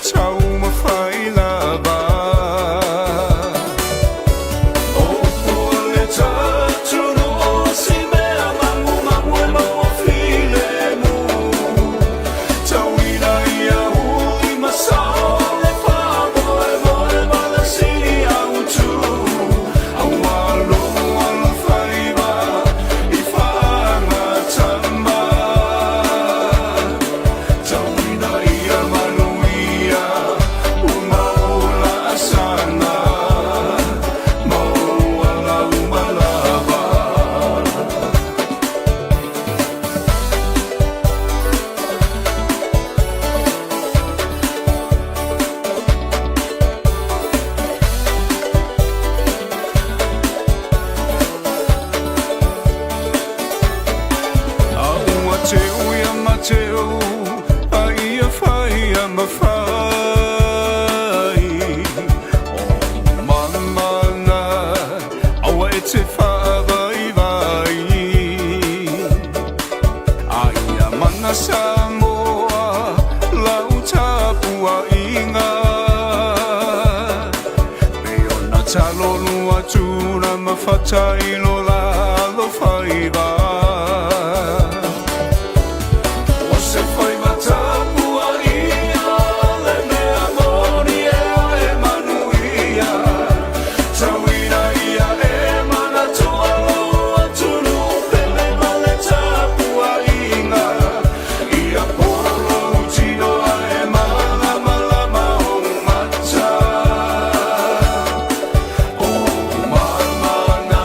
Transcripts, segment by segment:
chau mawhaila ba O pole tatunu o si mea mangu mangu e maua file mu Tauina ia hui masao le whamo e moe mala sini au tu Au alo ala whaiva I whanga tama Tauina ia manuia U maula asana Maua umalava Aua teu ia mateu Aia whai a mawhai O mamana Aua e te whawai vai Aia mana Samoa Lau tapua inga Peona talolu atuna mawhatai lo lalo whaiva O se whaiva tapua ia Le mea moni e ae manuia Tauina ia e mana toa lau atunu Pele male tapua inga Ia polo tino ae mala mala mao mata O mamana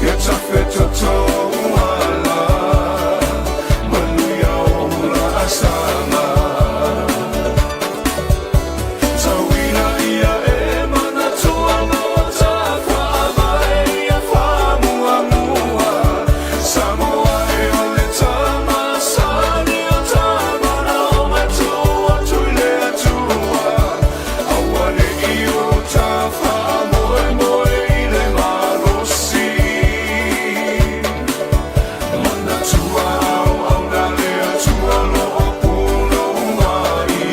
Ia tawhe totou ala Manuia ola asana Tauina ia e mana toa noa tākwa mai Ia whamua mua Samoa e ole tama sani o tamana O matua tuile atua Awane I o tā whamoe moe I le malosi Mana tua au au na lea tua lo o puno mai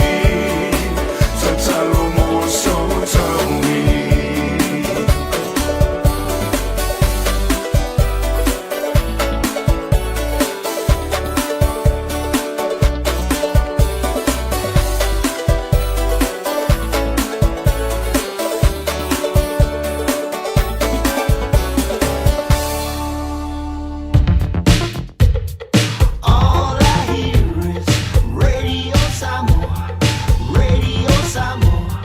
Tatalo mo so taumi All I hear is Radio Samoa, Radio Samoa,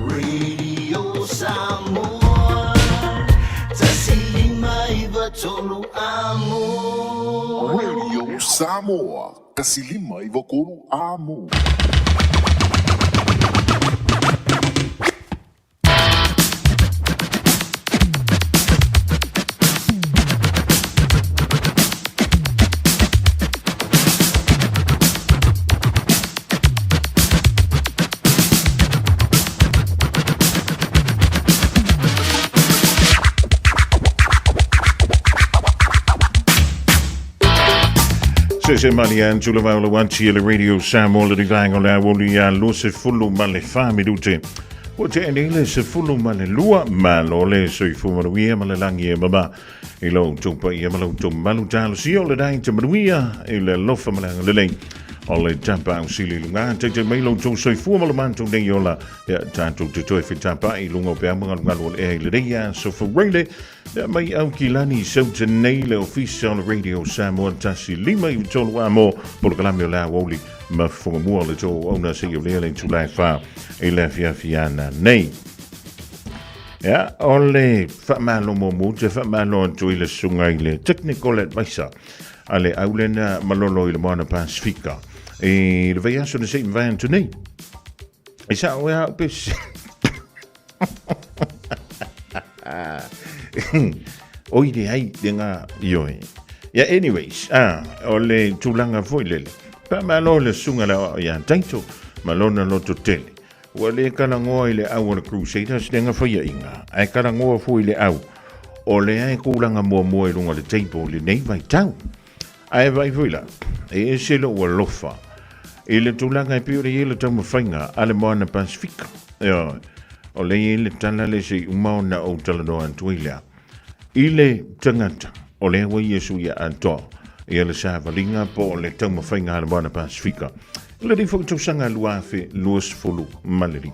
Radio Samoa. Tasilima iwa tolu amo. Radio Samoa, kasilima iwakoro amo. Se Marianne sulla vaula wanci e le Radio Samoa le rivango la volia lo se fullo male fami dute. O te ele se fullo male lua malo le so I fu manuia male langi e baba. E lo tumpa e malo tum malu talo si o le dai te manuia e le lofa malanga le lei. O le tampa au sili lunga te te mailo tum so fu malo manto de yola ya tanto te toi fi tampa I lungo pe anga ngalo e le reia so for rele mai au kilani so te nei le official Radio Samoa tasi lima I tolu amo por kalame la woli ma fonga mua le to ona se yo le tu lai fa e le fiana nei. Ja, ole famalo mo te famalo tu ile sunga ile technical advisor ale aulena malolo ile mana Pasifika e le vaya so ne se van tu nei. E sa o ya pes Oide ai denga yoe. Yeah, anyways, ole tulanga foi lele. Pa malo le sunga la ya taito, malona loto tele. Wale kala ngoa ile au le Crusaders denga foi inga. Ai kala ngoa foi le au. Ole ai kulanga mo mo I lunga le table le nei vai tau. Ai vai foi la. E se lo lofa. le tūlanga I pio le tau mawhainga ale moana Pasifika. Ia, o le tala le se umao na o talanoa antuilea. I le tangata o le wa Yesu ia antoa. Ia le sāwalinga po o le tau mawhainga ale moana Pasifika. Le di fo tausanga luafe luas fulu maleri.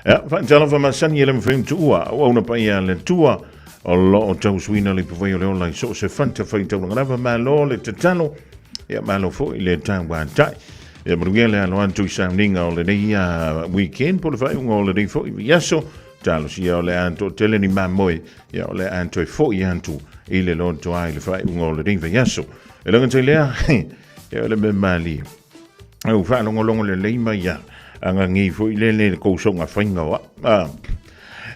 Whaantala whamasani ele mwhaimu tua, o auna pa ia le tua, o lo o tau suina le pawai o le online, so se whanta whai tau ngarawa ma lo le tatalo, ia ma lo fo I le tau wātai. Ia maruia le alo antu I sauninga o le nei weekend, po le whai unga o le nei fo I yaso, talo si o le anto tele ni mamoe, ia o le anto fo I antu, I le lo to ai le whai unga o le nei yaso. E langan te lea, ia le me mali. Au whanongo le leima ia, anga ngi fo I le kousonga whainga wa.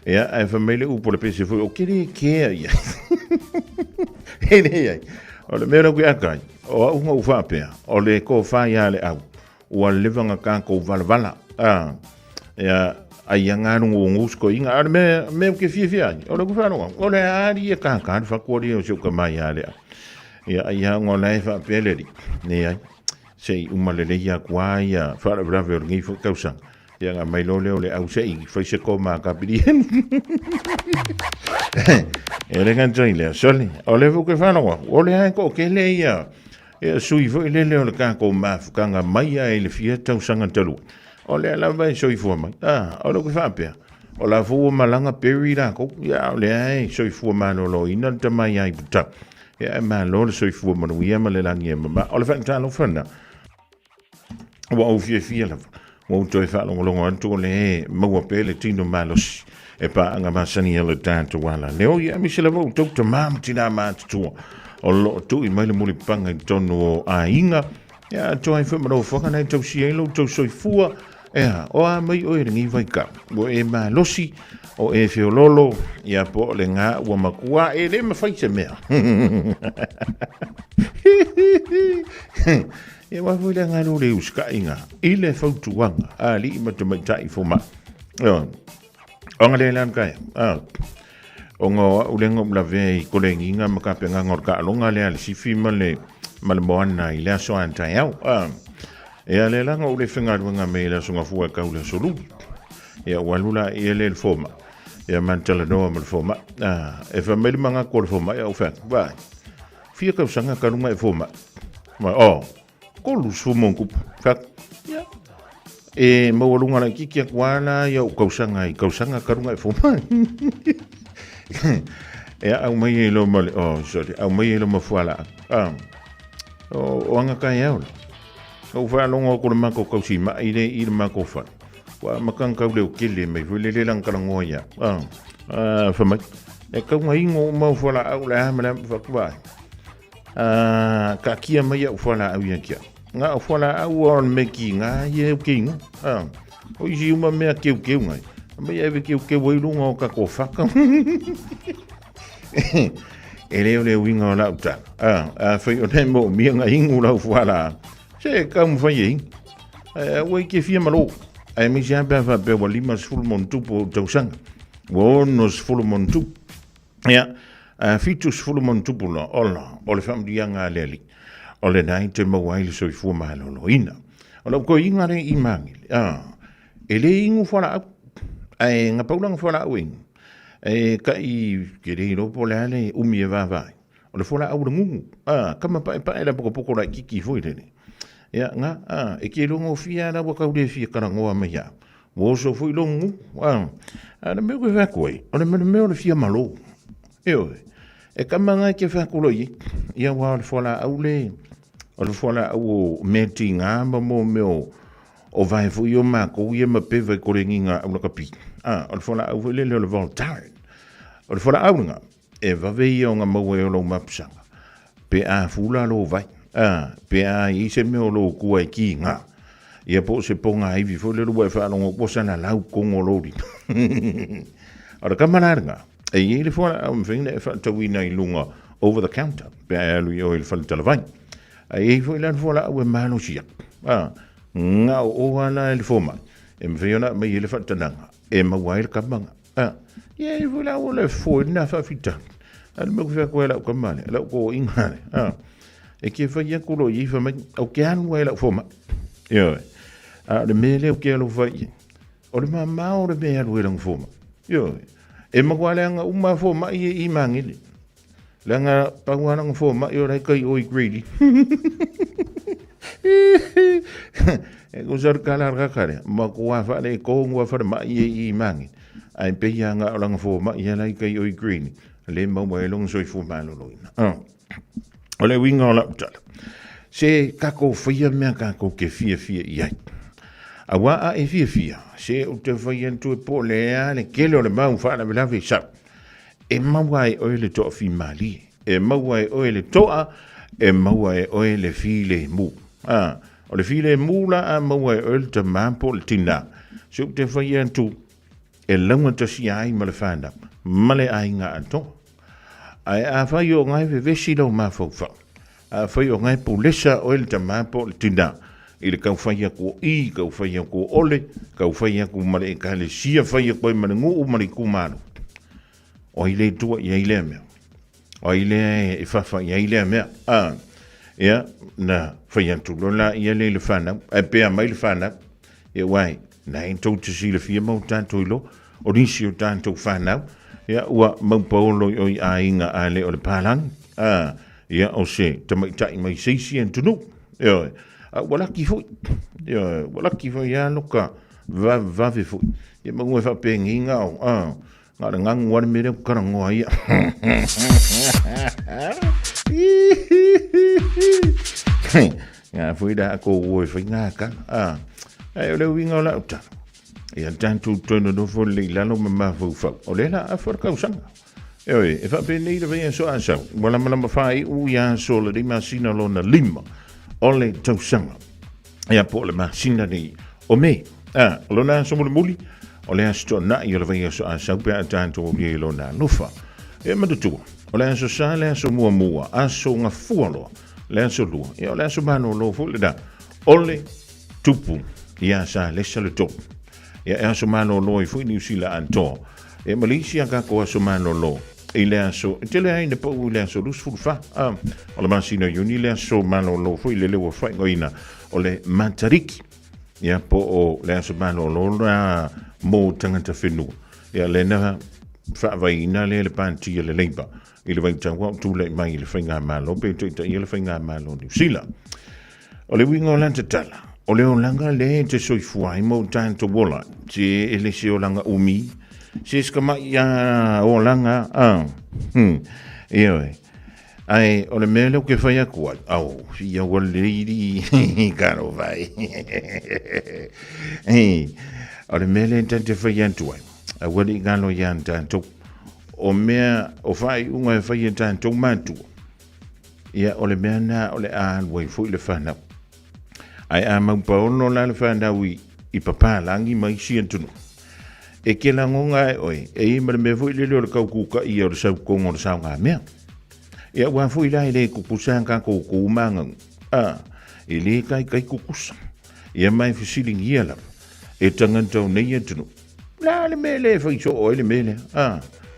Ia, e whamele upo le pese fo, o kere kea ia. Hene ia, o le mera kui akai, o aunga uwhapea, o le ko whai ale au, ua levanga kako vala. Ia, ai angarungu o ngusko inga, ale me ke fia, o le kuwhanonga, o le ari e kakari whakori o siuka mai ale au. Ia, ai hanga o lai whapeleri, ne ai. Sei umalele ia kua ia whara brave o ngi fo kausang. Ia ngā mai lole o le au sei whaise ko mā kapiri. E le kantai lea soli. O le fuke whanonga. O le hae ko ke le ia. Ia sui fo I le o le kako mā fukanga mai a le fia tausanga talu. O le ala vai soi fua mai. O le kwe whapea. O la fua malanga peri rako. Ia o le hae soi fua malolo ina ta mai ai puta. Ia mā lole soi fua manu ia ma le langi e mama. O le whantalo whana. Wa o fia la wa to fa longo anto le maua pele tino malos e pa anga masani ele tanto wala le o ia mi se lavo to mam tina ma tu o lo tu I mai le muli panga tono a inga ya to ai fo mo fo kana to sielo to soifua o a mai o ngi vai ka o e malosi o e fiololo ia po le nga wa makua e le ma fai se mea E wa fo le ngalo le uska inga I le fautuanga a li matamaitai fo ma onga le lan kai onga ulenga mlave ko le nginga makapenga ngorka longa le al sifi male moana I le so antai au e ale langa o le whenga ruanga me la sunga fua kaula solu e walula I le foma e mantala noa mal foma e fameli manga ko foma e au fa vai fia ka sanga karunga e foma ma ko lu sumongu fak ya e mawalunga la kiki kwana ya kausanga karunga e foma e au mai lo mal sorry au mai lo mafuala o anga ka ya o fa longo ko mako kausi ma ile mako fa wa makan ka le kile me vule le lang kalango ya fa mai e ka mai ngo ma fuala au la ma fa kwa ka kia mai au fuala au ya kia nga fuala au on meki nga ye king o ji uma me ke ngai me ye ke wai lungo ka ko fa ka ele le winga la uta fa yo mo mi nga ingu la fuala se kam fa yin wai ke fia malo ai mi ja ba fa be wali mas full montu po tausang wo nos full montu ya fitus full montu po la o le fam dianga leli o le nai te mawai so I fu malo ina o lo ko inga re I mangi ele ingu fala ai nga paulang fala wing ka I kere ro po le umi va o le fala au ngungu kama pa era poko la kiki foi le ya nga e ke longo fia na wa ka de fia kana ngoa me ya wo so foi longu ana me ko va koi o le me o le fia malo e kama nga ke fa ko lo ya wa le fala au le o le fala au meti nga mo o vai fu yo ma ko ye ma pe va ko ringa au ka pi o le fala au le voltare o le fala au nga e va ve yo nga mo we lo mapsanga pe fula lo vai pe I se me lo ku ai ki nga ia po se ponga ai vi fo le lo fa lo ko sana la ko ngolori ora kamaranga e le fala au mfing le fa tawina I lunga over the counter pe lu yo il fal talvai ai fo le fala au malo sia nga o ana le foma e mveona me ile fa tananga e ma wail kamanga ia fo la o le fo na fa fita al me ko fa la ko male la ko ingane e ke fa ia ko lo I fa me o ke an wa la foma Yo. Le mele o ke lo fai. O le mama o le mea lo lang fo. Yo. E makwale nga uma fo ma I mangili. Langa pangwana ng fo ma yo rai kai oi greedy. Ko sar kala rakare makwa fa le ko ngwa fa ma I mangi. Ai pe ya nga lang fo ma ya rai kai oi greedy. Le mo mo long soi fo ma lo loina. Ole winga la tala. Se kako fia me kako ke fia ia. Awa a e fia. Se o te fia tu po le ale kelo le mau fa la vela sa. E mawai o le to fi mali. E mawai o le toa. E mawai o le file mu. O le file mu la a mawai o le te mampo le tina. Se o te fia tu e longa te si ai ma le fanda. Male ai nga anto. Ai a fai o ngai vesi lo ma fo fa. A fai o ngai pulesa o le te mampo le tina. I le kau whaia ko I, kau whaia ko ole, kau whaia ko mare e kale sia whaia koe mare ngu o mare kumaro. O I le tua I ai lea mea. O I le e whawha I ai lea mea. Ia, na whaia tulola I le whanau, e pēa mai le whanau. Ia wai, na e tau te si le fia mau tātou ilo, o nisi o tātou whanau. Ia, ua mau paolo o I a inga a le o le pālang. Ia, o se, tamaitai mai seisi en tunu. Ia, walaki fui. Ia, walaki fui ia loka. Vave fui. Ia mangu e whapengi ngau. Ngā ngangu wale mere karangoa ia. Ngā fui da ako ue whai ngā ka. Ai o leo winga o la uta. Ia tantu tono no fo le lalo ma fau fau. O le la a wharkau sanga. Eoi, e whapeni da vei so asau. Wala malama whai u ia so le di masina lo na lima. Ole tausanga. Ia po le masina ni o me. Lo na so muli. Ole asto na I le vai so asau pe tanto o ye lo na nufa. E matutu. Ole aso sa le aso mua aso nga fualo. Le aso lua. E ole aso mano lo fu le da. Ole tupu. Ia sa le sa le top. Ia aso mano lo I fu ni usila anto. E Malaysia ka ko aso mano lo. I le aso, te le haine po u le aso lus fulfa. O le masina yuni le aso mano lo fu I le lewa fai ngoina. O le mantariki. Ia po o le aso mano lo na mo tangata whenua. Ia le na whaavai ina le panti le leiba. I le waitangwa tu le mai le whainga malo. Pe tuita I le whainga malo ni sila. O le winga o lanta tala. O le o langa le te soifuai mo tanto wola. Te ele se o langa umi. Se skama ia o langa. Ioe. Ai, o le mele o ke whaia kua. Au, ia waliri karo vai. O le mele tante whaia tuai. A wali galo ian tanto. O mea, o whai unga e whaia tanto matua. Ia o le mea na o le aanwai fui le whanau. Ai a maupaono la le whanau I papalangi mai sian tunu. E ke la ngonga e oi, e ima le mea fui le leo le kaukuka I o le sau kongo le sau ngā mea. Ia ua fui la le kukusang ka koukou mangang. E le kai kukusa. Ia mai fisiling ia la. E tangantau nei tunu. La le mele fai so oi le mele.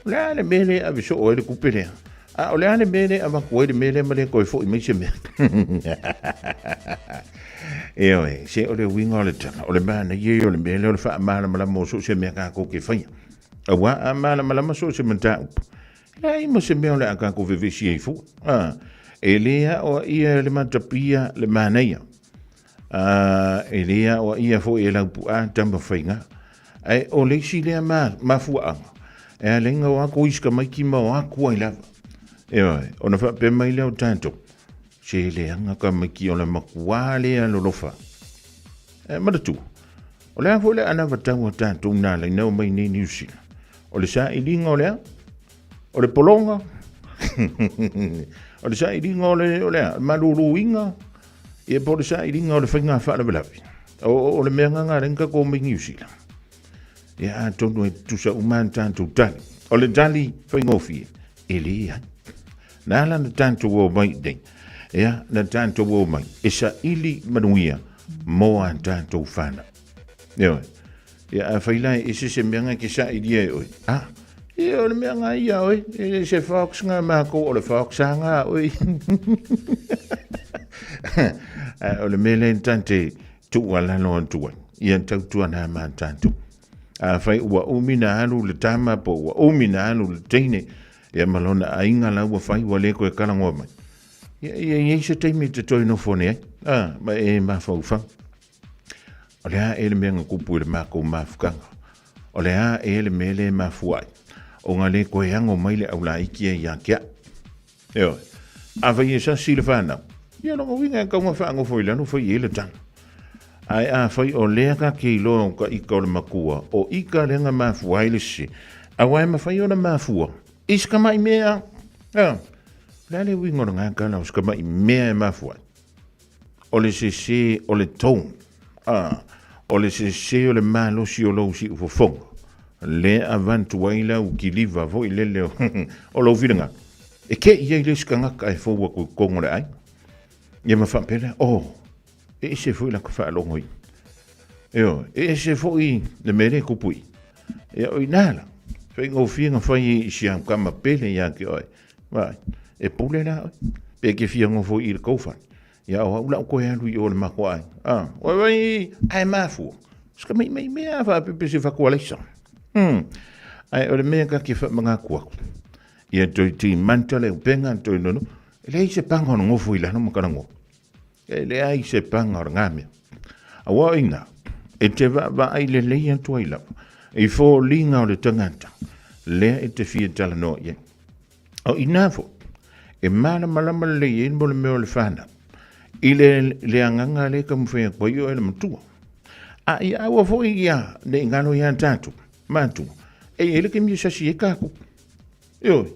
La le mele a so oi le kupere. O le ale mele a makoe le mele ma le koe fo I mai se mea. Eoi, se o le winga o le tana, o le mana ie o le mele o le wha amana malama o so se mea kako ke whaia. Awa amana malama so se manta upu. La ima se mea o le akako vevesi e fu. E lea o ia le matapia le mana ia. E lea o ia fo e laupu a tamba whainga. E o le si lea mafua anga. E a lenga o ako iska mai ki ma o ako ai lava. Eoi, o na wha pe mai leo tanto. Se le anga ka maki o le makua le alolofa. Matatu. O le afo le ana vatau o tātou nā le nau mai nei niusila. O le sa ilinga o lea. O le polonga. O le sa ilinga o lea. Maluru inga. E po le sa ilinga o le whainga whaala velavi. O le mea nganga renka ko mai niusila. E a tonu e tusa uman tātou tali. O le tali whaingofi. E le ia. Nāla na tātou o mai dei. Ia, na tātou o mai. E sa ili manuia mo a tātou whana. Ia, a whailai e se meanga ke sa ili e oi. Ia, o le meanga ia oi. E se whaks ngā mako o le whaks ngā oi. O le mele tante tu wala no tu ia tau tu na ma tantu a fai ua umina alu le tama po ua umina alu le teine ia malona ainga la ua fai ua le koe kala ngoa mai ia se teime te toi no fone ma e ma fau fang o le a ele menga kupu le mako mafukanga o le a ele mele mafuai o nga le koe ango mai le au la iki e ia kia eo a fai e sa silvana ia no winga ka nga fa ngo foi la no foi ele tan ai a fai o le ka ke lo ka i ka le makua o i ka le nga mafuai le si a wai ma fai ona mafua iska mai mea la le winga nga ka na iska mai mea mafuai o le se o le tone o le se o le malo si o lo si fo fongo le avantu waila u kiliva vo ile le o lo vidanga e ke ia ile skanga kai fo wa ko ngore ai ia ma fa pele e se foi la ko fa lo ngoi e se foi le mere ko pui e o inala fe ngo finga foi si am kama pele ya ke oi va e pule la pe ke fi ngo foi il ko fa ia o la ko ya lu yo le ma ko ai o vai ai ma fu ska me va pe se fa ko la ai o le mea ka ke fa manga kua ia toi ti mantale u penga toi no le se panga no ngofu ila no makana ngo le ai se panga o ngame a wa ina e te va ai le ia toi ila e fo linga o le tangata le e te fia tala no ye o inafo e mana malama le yin mo le meo le fana ile le anganga le ka mfea kwa yo ele mtua ia wa fo ia le ngano ya tatu matu e ele ke mi sasi e kako yo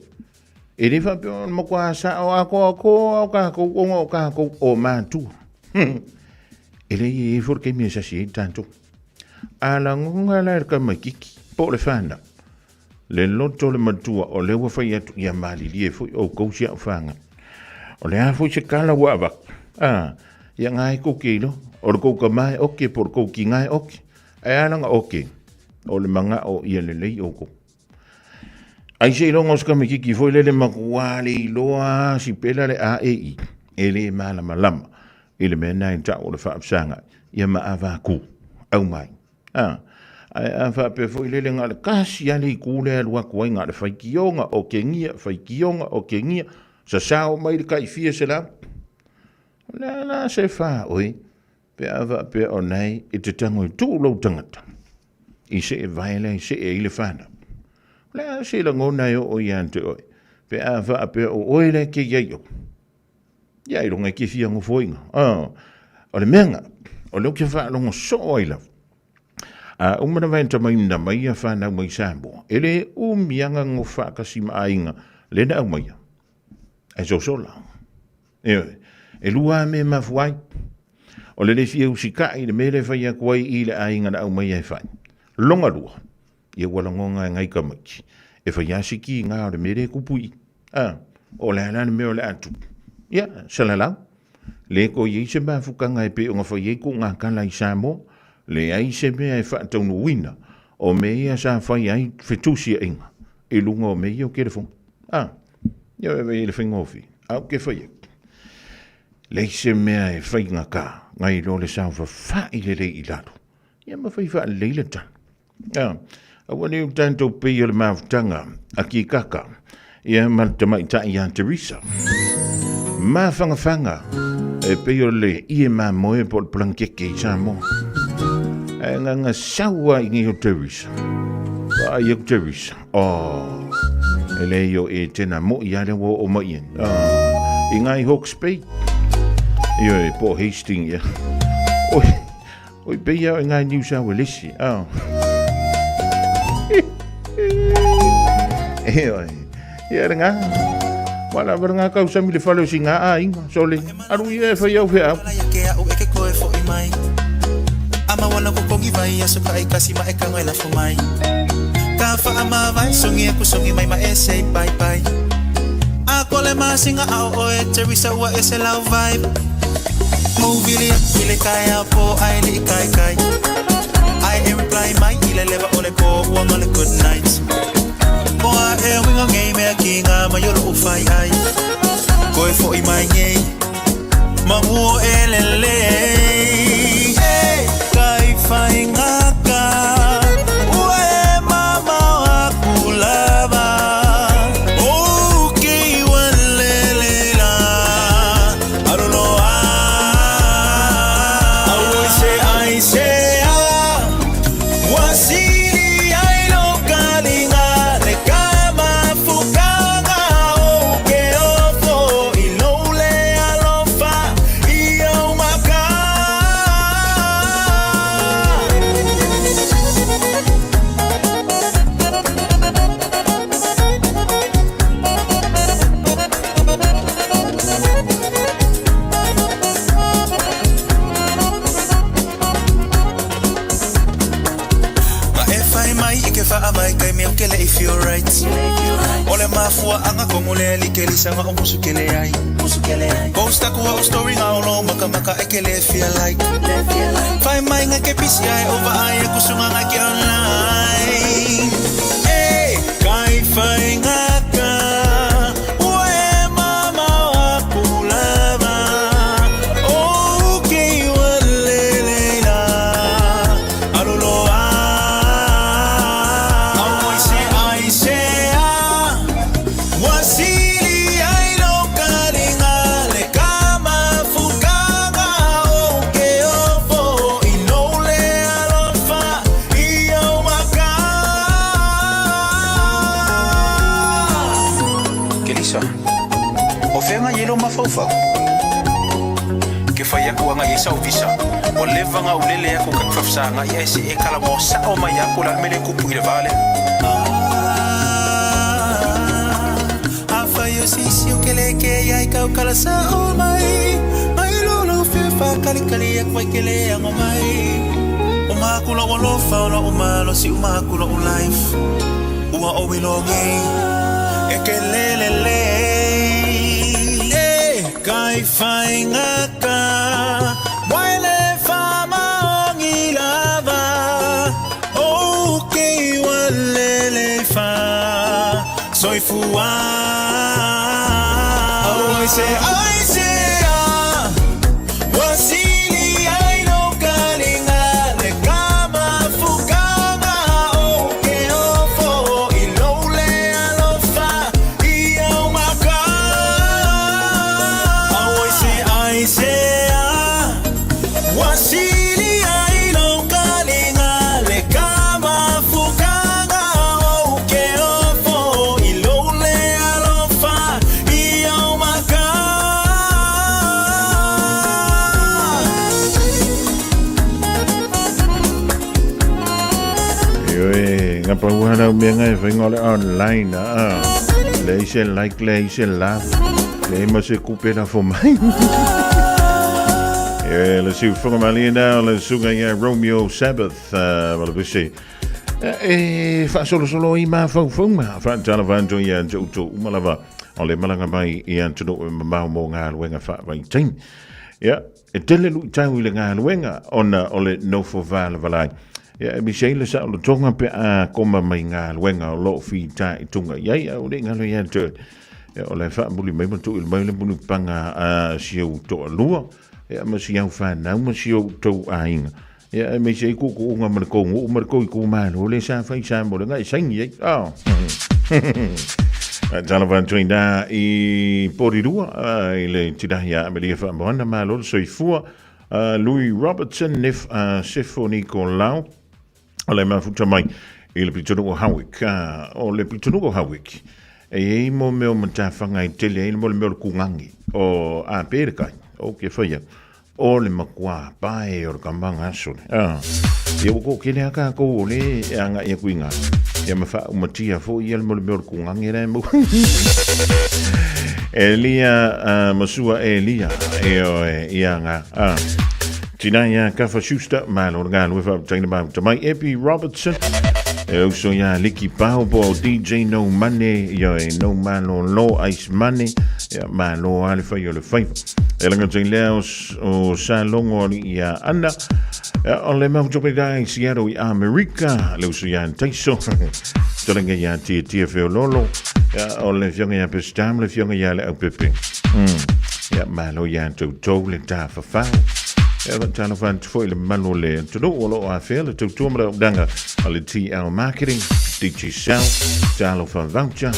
ele fa pe mo kwa sa o ako kako o matu ele e for ke mi sasi tanto ala ngunga la ka makiki po le fanda le loto le matua o le wa fa ya mali li fo o ko sia fanga o le afo se kala wa ba ya ngai ko kilo o ko ka mai o ke por ko ki ngai o ke ala nga o ke o le manga o ia le lei o ko ai se longo ska me ki foi le makuali loa si pela le a e i ele mala malama ele mena inta o le fa sanga ia ma ava ku au mai ai ava pe foi le nga le kasi ali ku le lua ku nga le fai kionga o ke ngia sa sao mai le kai fie se la la se fa oi pe ava pe onai e te tango tu lo tangata i se e vaile se e ile fana la se la ngona yo o yante oi pe ava pe o oile ke yo ya i longa ke fia ngo foinga o le menga o lo ke fa longo so oila o mana vai ta mai na mai fa na mai sambo ele mianga ngo fa ka sima ainga le na mai e so la e lua me mafuai o le fia usika i le mele fa ya kwai i le ainga na mai e fa longa lua ia wala ngonga ngai ka maki e fa yasi ki nga o mere kupui o la na me o le atu ia salala le ko ye se ba fuka ngai pe nga fa ye ku nga kan lai samo le ai se me ai fa tonu wina o me ia sa fa ai fetusi inga e lunga o me yo telefon ia e le fingofi au ke fa ye le se me ai fa nga ka ngai lo le sa fa i le i lado ia ma fa le le tan wani tanto pe le mafutanga aki kaka ia maltama ita ia Teresa ma fanga e pe le ia ma moe por plankeke samo nga sawa ingi Teresa wa ia Teresa ele yo e tena mo ia le wo o mai ingai Hawke's Bay io e po Hastings ia oi pe ia ngai New South Wales ia nga wala nga ka usami le falo singa inga sole aru ia fa ia fa ama wala ko kongi vai aso kai kasi ma eka ngela fo mai ka fa ama vai songi aku songi mai ma say bye bye ako le masinga au o Teresa wa ese love vibe movie le kaya po ai li kai I am reply my ile leva ole po one on a good night boa e winga game e kinga ma yolo ufai ai koi fo i mai ngai mangu elele fa amai kai me ukele if you're right ole mafua anga kongole likelisa nga umusukele ai posta kuwa story nga olo maka ekele feel like find my nga kepisi ai over ai kusunga nga ki online eh kai fai nga ka we mama wa kulava okay walelela alulo I say wasili ai no karinga le kama fukanga oke ofo inole alofa iyo maka Kelisa ofenga yelo mafofa kifaya kuanga yesa ofisa oleva nga ulele yako kakfafsa nga yesi ekala mo sa o mayako la mele kupuile vale sisi ukeleke ya ikau sa o mai lolo fefa kali ya kwekele ya ngomai umakula wolofa ola umalo si umakula life uwa owilonge ekelelele kai faingaka wale fama ongilava okay walele fa soy fuwa I say, wasili ai no kalinga le kama fukanga oke ofo ilole alofa iyo maka I say, wasili ai no kalinga le kama fukanga oke ofo ilole alofa iyo maka ngapa wana umenga ngole online leise like leise love le mo se couper la fomai le su formalina le suga ya Romeo Sabbath wat we say fa solo ima foma fa tala vanjo ya joto malava ole malanga mai ya tudo ma mo nga wenga fa vai tin ya etele lu tau le nga wenga ona ole no for valai ya Michelle sa lo tonga pe a koma mai nga wenga lo fi tai tunga ya o le nga lo ya te ya ole fa muli mai mo tu il mai le mulu panga a siu to lua ya ma siu fa na ma siu to ainga ya me sei ku nga ma ko ku ma lo le sa fa sa mo nga sang ye Donovan Twinda i Porirua ile tidahia amelia fa mbona malo so ifua Louis Robertson nif Sifonico Lau ole mafuta mai ile pitono Hawick ole pitono Hawick e mo me mtafanga itele ile mo me kungangi o a perka o ke faya ole makwa pae or kambanga sone ye ko kile aka ko le anga ye kuinga ya mafa umatia fo ye mo me kungangi re mo Elia masua Elia ianga Tinaya Kafa Schuster malo ngal with talking about my Epi Robertson so ya Licky Paubo DJ No Money yo no malo low ice money ya malo alfa yo le five elanga leos o salong o ya anda ole ma jobe dai siaro i America lo so ya taiso tolenga ya TFO lolo ya ole fionga ya pestam le fionga ya le opepe ya malo ya to le ta fa ja tana van foile manole to do all I feel to tomra danga al TL marketing DJ Sal talo van voucher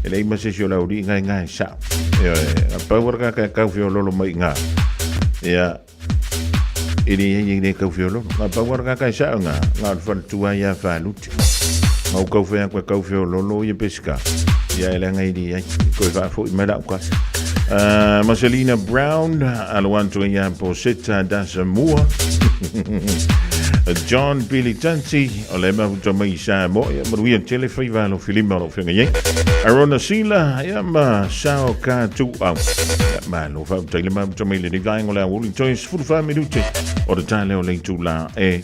ele mas is yo laudi ngai sa ya power ka fio lolo mai nga ya ini ye ka fio lolo ma power ka sa nga van tua ya valut mau ka fio lolo ye pesca ya ele ngai di ko va fo me da kwa Marcelina Brown, Alwanto ya Poseta Dasamua, John Billy Tanti, Olema Jamaica Moya, Maria Telefivalo Filimalo Fingaye, Arona Sila, Yama Sao Ka 2 out. Man, of Telema Jamaica, the guy on our Wooling Choice, full 5 minutes, or the Tile Link to La E.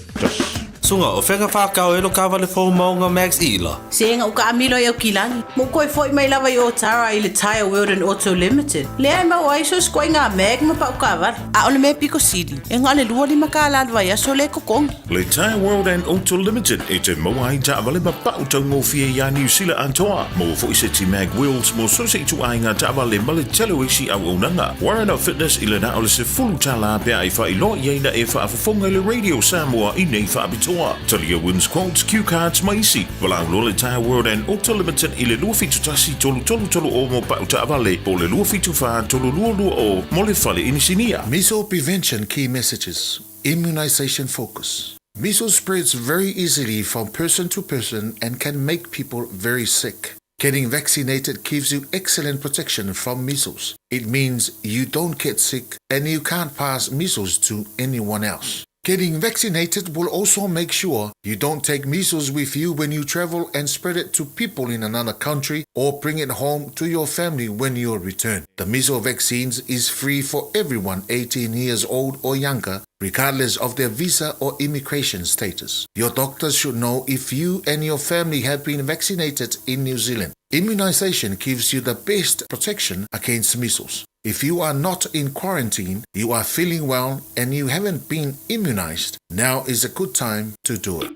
sunga o whenga whakao elo ka wale fō maunga Max Ila. Senga uka amilo e o kilangi. Mo koe foi mai lava i o Tara i le Tire World and Auto Limited. Le ai mau aiso skoi ngā meg ma pa uka wale. A ole me Pico City. E ngā le lua lima ka alalwa ia so le kokongi. Le Tire World and Auto Limited e te moa i ta wale ma pau tau ngō fia ia New Zealand antoa. Mo fo i se ti mag wheels mo so se i tu ai ngā ta wale ma le telo isi au onanga. Warren Up Fitness i le na ole se fulu tala bea i wha i lo i eina e wha afafonga le Radio Samoa i nei wha abitoa. Talia wins quotes, cue cards maisi. Walau lo le Tire World and Auto Limited i le lua fitu tasi tolu o mo pau ta wale. Po le lua fitu wha tolu lua o mo le whale inisinia. Measles prevention key messages. Immunization focus. Measles spreads very easily from person to person and can make people very sick. Getting vaccinated gives you excellent protection from measles. It means you don't get sick and you can't pass measles to anyone else. Getting vaccinated will also make sure you don't take measles with you when you travel and spread it to people in another country or bring it home to your family when you return. The measles vaccines is free for everyone 18 years old or younger, regardless of their visa or immigration status. Your doctors should know if you and your family have been vaccinated in New Zealand. Immunization gives you the best protection against measles. If you are not in quarantine, you are feeling well and you haven't been immunized, now is a good time to do it.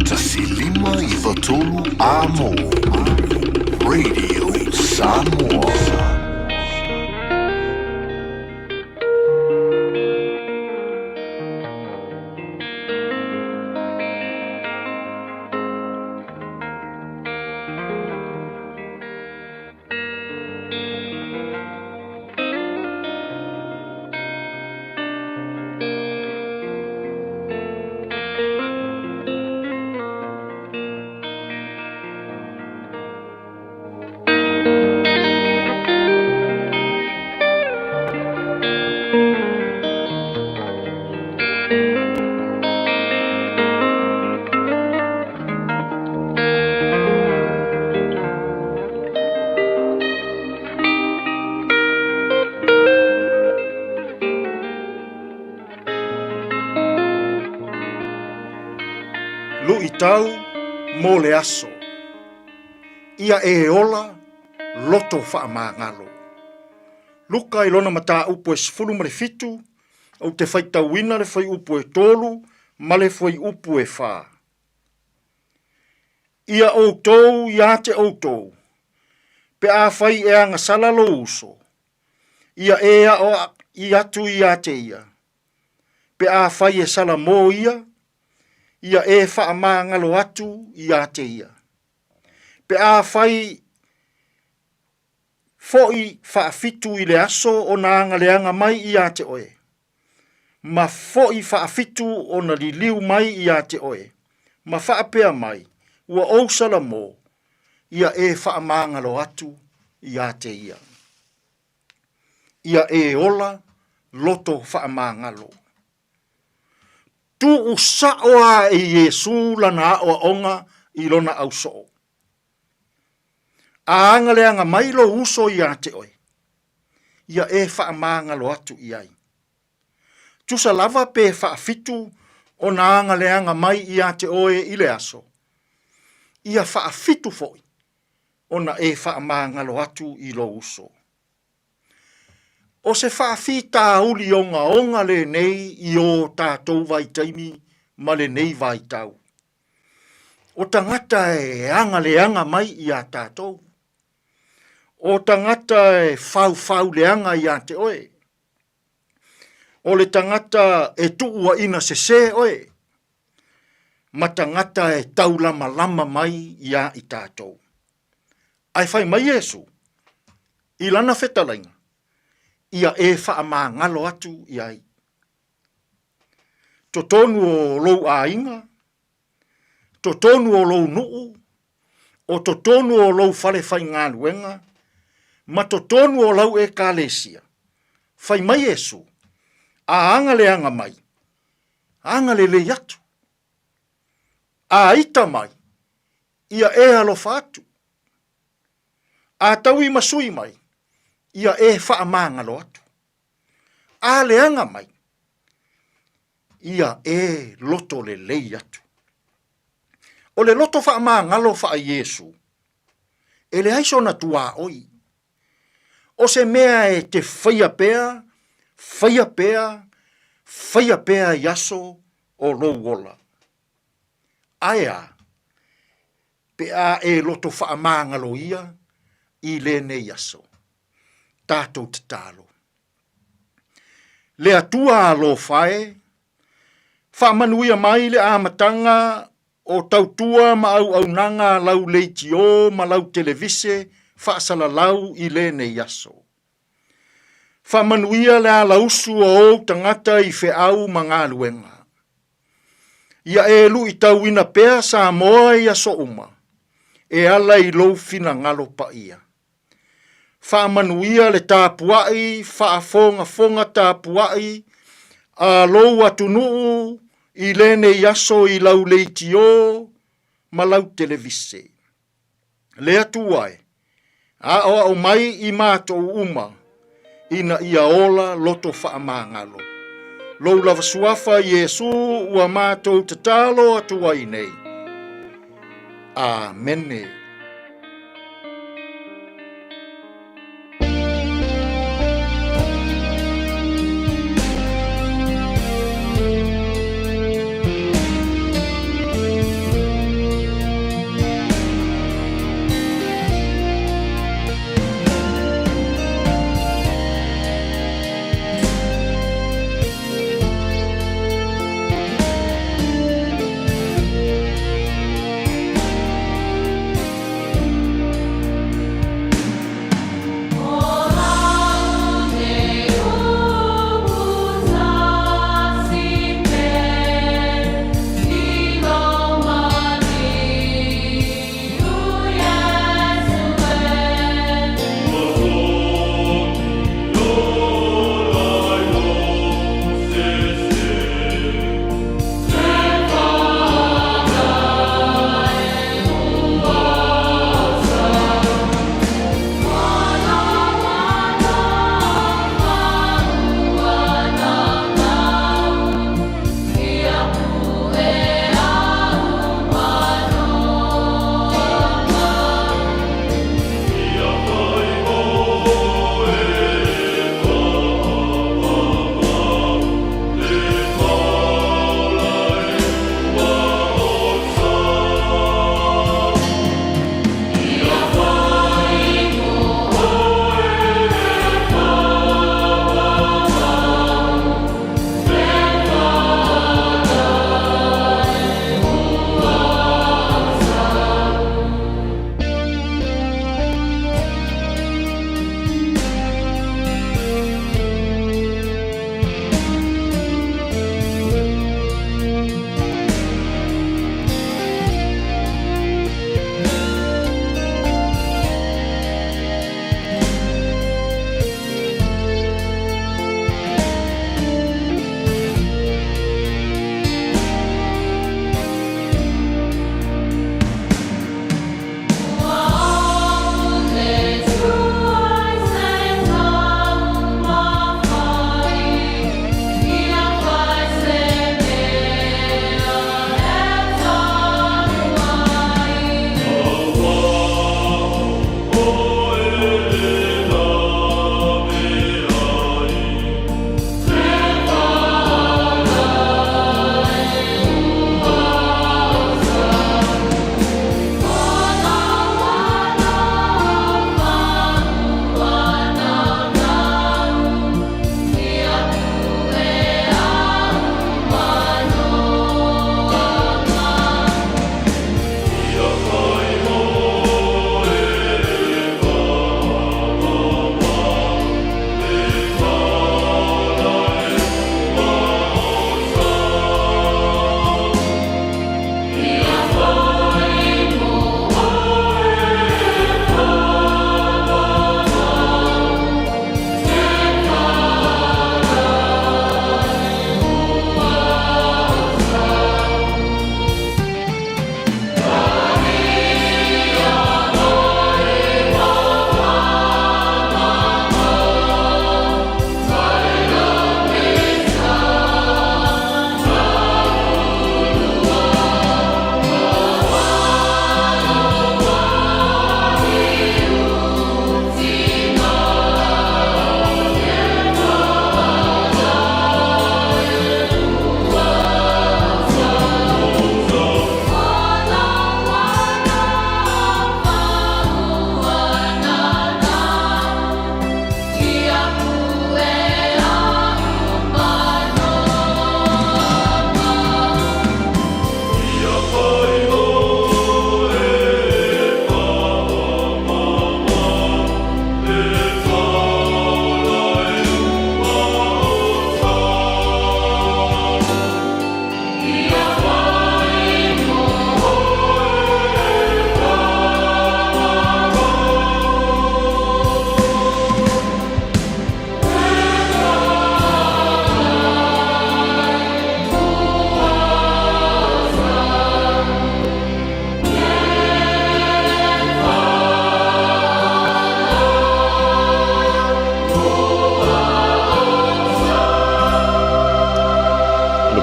Tasilima i Watolu Amo. Radio Samoa. Tau mo le aso. Ia e ola loto whaamangalo. Luka i lona mata upo e sifuru ma le fitu, au te whaitauina le whai upo e tolu, ma le whai upo e wha. Ia outou, ia te outou. Pe a whai e anga salalo uso. Ia e a o i atu ia te ia. Pe a whai e sala mo ia e whaamangalo atu ia te ia. Pe a whai foi whaafitu i le aso o na angaleanga mai ia te oe. Ma foi whaafitu o na liliu mai ia te oe. Ma whaapea mai, ua ousala mo, ia e whaamangalo atu ia te ia. Ia e ola loto whaamangalo. Tu usaoa e Yesu lana o onga i lona au soo. A angaleanga mailo uso ia te oe. Ia e whaamangalo atu iai. Tusa lava pe whaafitu o na angaleanga mai ia te oe i le aso. Ia whaafitu foi o na e whaamangalo atu i lo uso. O se whaafita uli onga le nei i o tātou vai taimi ma le nei vai tau. O tangata e anga mai i a tātou. O tangata e fau leanga i a te oe. O le tangata e tuua ina se oe. Ma tangata e taulama mai i a i tātou. Ai whai mai Yesu, i lana whetalainga. Ia e whaamangalo atu iai. To tonu o lou ainga, to tonu o lou nuu, o to tonu o lou whale whai ngā luenga, ma to tonu o lau e kālesia. Whai mai Yesu, a angaleanga mai, angale le atu. A ita mai, ia e alofa atu. A tau i masui mai, ia e whaamangalo atu. A leanga mai. ia e loto le lei atu. O le loto wha maa ngalo wha a Yesu, e le aiso na tua oi. O se mea e te whaia pea yaso o lo wola. Aia, pe a e loto wha maa ngalo ia, i le ne yaso. Tātou te tālo. Le atua alo whae, whamanuia mai le amatanga o tautua ma au nanga lau leitio ma lau televise whaasala lau i le ne yaso. Whamanuia le a lausu o tangata i wheau ma ngā luenga. Ia e lu i tauina pea sa moa i aso uma, e ala i lou fina ngalo pa ia. Whamanuia le tāpuai, whaafonga tāpuai, a lou atunuu i lene yaso i lau leitio ma lau televise. Le atuai, a o mai i mātou uma, ina ia ola loto whaamangalo. Lou lava suafa Yesu ua mātou te talo atuai nei. Amene.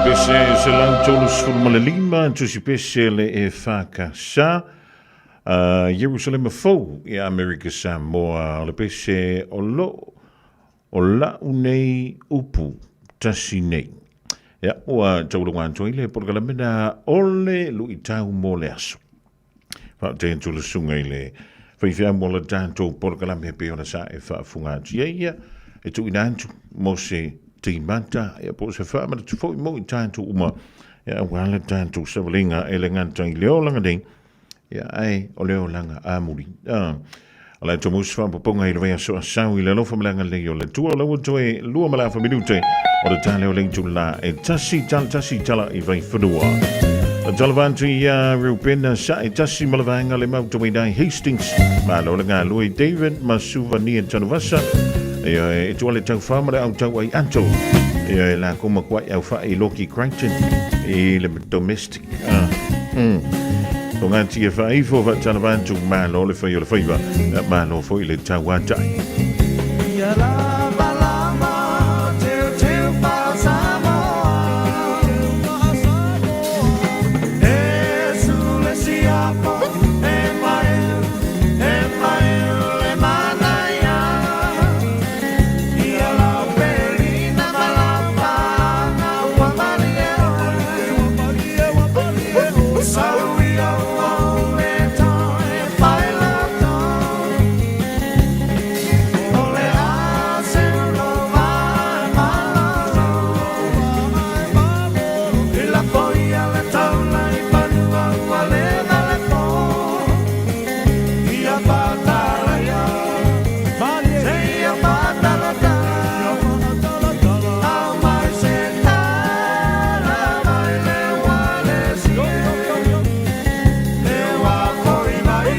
le pese se lau tolu sfulma le lima, tu si pese le e whakasa. Jerusalem fou i Amerika Samoa, le pese o lo, o la unei upu, tasi nei. Ia, ua taulu ngantua i le porgalamena ole lu i tau mo le aso. Wha te entu le sunga i le whaiwhia mo le tātou porgalame he peona sa e whaafunga atu. Ia, e tu ina antu mo se te mata, ia po se whaamata tu fo i mo i tātou uma. Ia, wala tātou savalinga e le nganta i leo langa ding. Ia, ai, o leo langa āmuri. Ala to mus fa poponga i le vea so asau i le lofa malanga le o le tua lawa toe lua malafa minute o le tale o le la e tasi tala i vai whanua. La talavantu i Rupena sa e tasi malavanga le mauta i dai Hastings ma lo le ngā Louis David ma suvani e tanuvasa e tua le tau whamara au tau ai anto e la koma kwai au wha i Loki Crichton i le domestic. O ngā tia whaifo wa tanawantu mā lo le whai o le whaiva mā lo fo i le tauatai. Ia lava lava, teu teu pa Samoa. E sule siapo, e manaya. Ia la perina malapa, na wamaria. Sauia o le toe, paila toe. Ole ase no vai malalo. E la poia le taula i panua ua le po. Ia patala ia, se ia patala tala. Au mai se tala, mai le wale si. Le wa koi mai,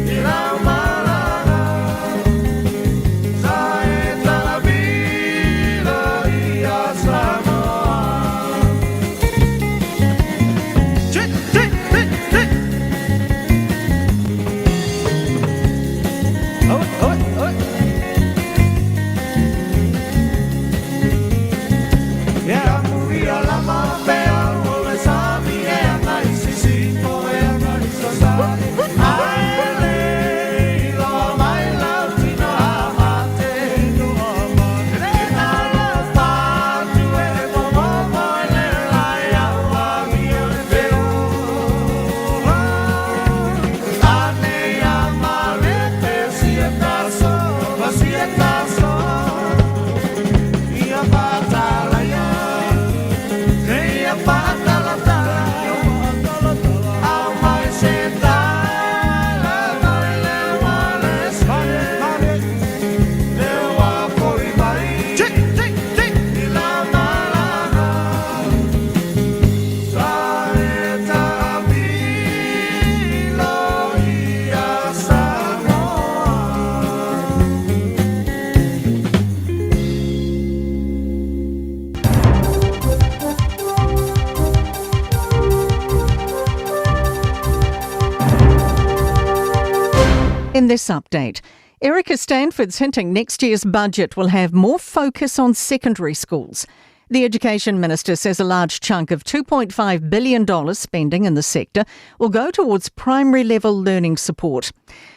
i la malala. Sa e tala vida i a Samoa. Yeah, muria la mapea, o le sami e anai sisi, o e anai sasari. Aele, iloa mai lau tino amate. Le nala fatu e momomo e le lai aua mi e le peo. Ane amalete si e taso, ma si e taso. Ia patala ia, ia patala tala. Au mai se tala, mai le wale sale. Le wa koi mai, i la malana. Sa e tabilo i a Samoa. In this update, Erica Stanford's hinting next year's budget will have more focus on secondary schools. The Education Minister says a large chunk of $2.5 billion spending in the sector will go towards primary level learning support.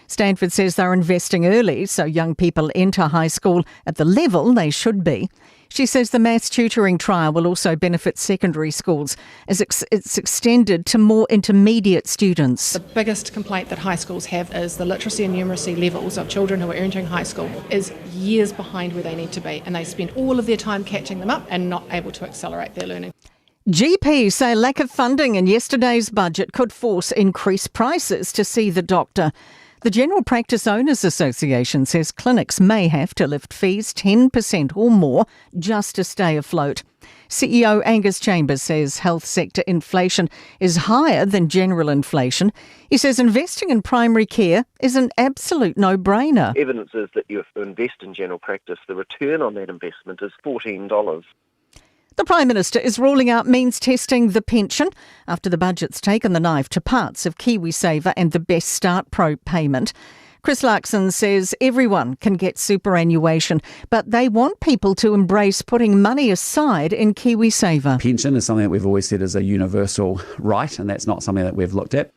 Stanford says they're investing early so young people enter high school at the level they should be. She says the maths tutoring trial will also benefit secondary schools as it's extended to more intermediate students. The biggest complaint that high schools have is the literacy and numeracy levels of children who are entering high school is years behind where they need to be, and they spend all of their time catching them up and not able to accelerate their learning. GPs say lack of funding in yesterday's budget could force increased prices to see the doctor. The General Practice Owners Association says clinics may have to lift fees 10% or more just to stay afloat. CEO Angus Chambers says health sector inflation is higher than general inflation. He says investing in primary care is an absolute no-brainer. Evidence is that if you invest in general practice, the return on that investment is $14. The Prime Minister is ruling out means testing the pension after the budget's taken the knife to parts of KiwiSaver and the Best Start Pro payment. Chris Larkson says everyone can get superannuation, but they want people to embrace putting money aside in KiwiSaver. Pension is something that we've always said is a universal right, and that's not something that we've looked at.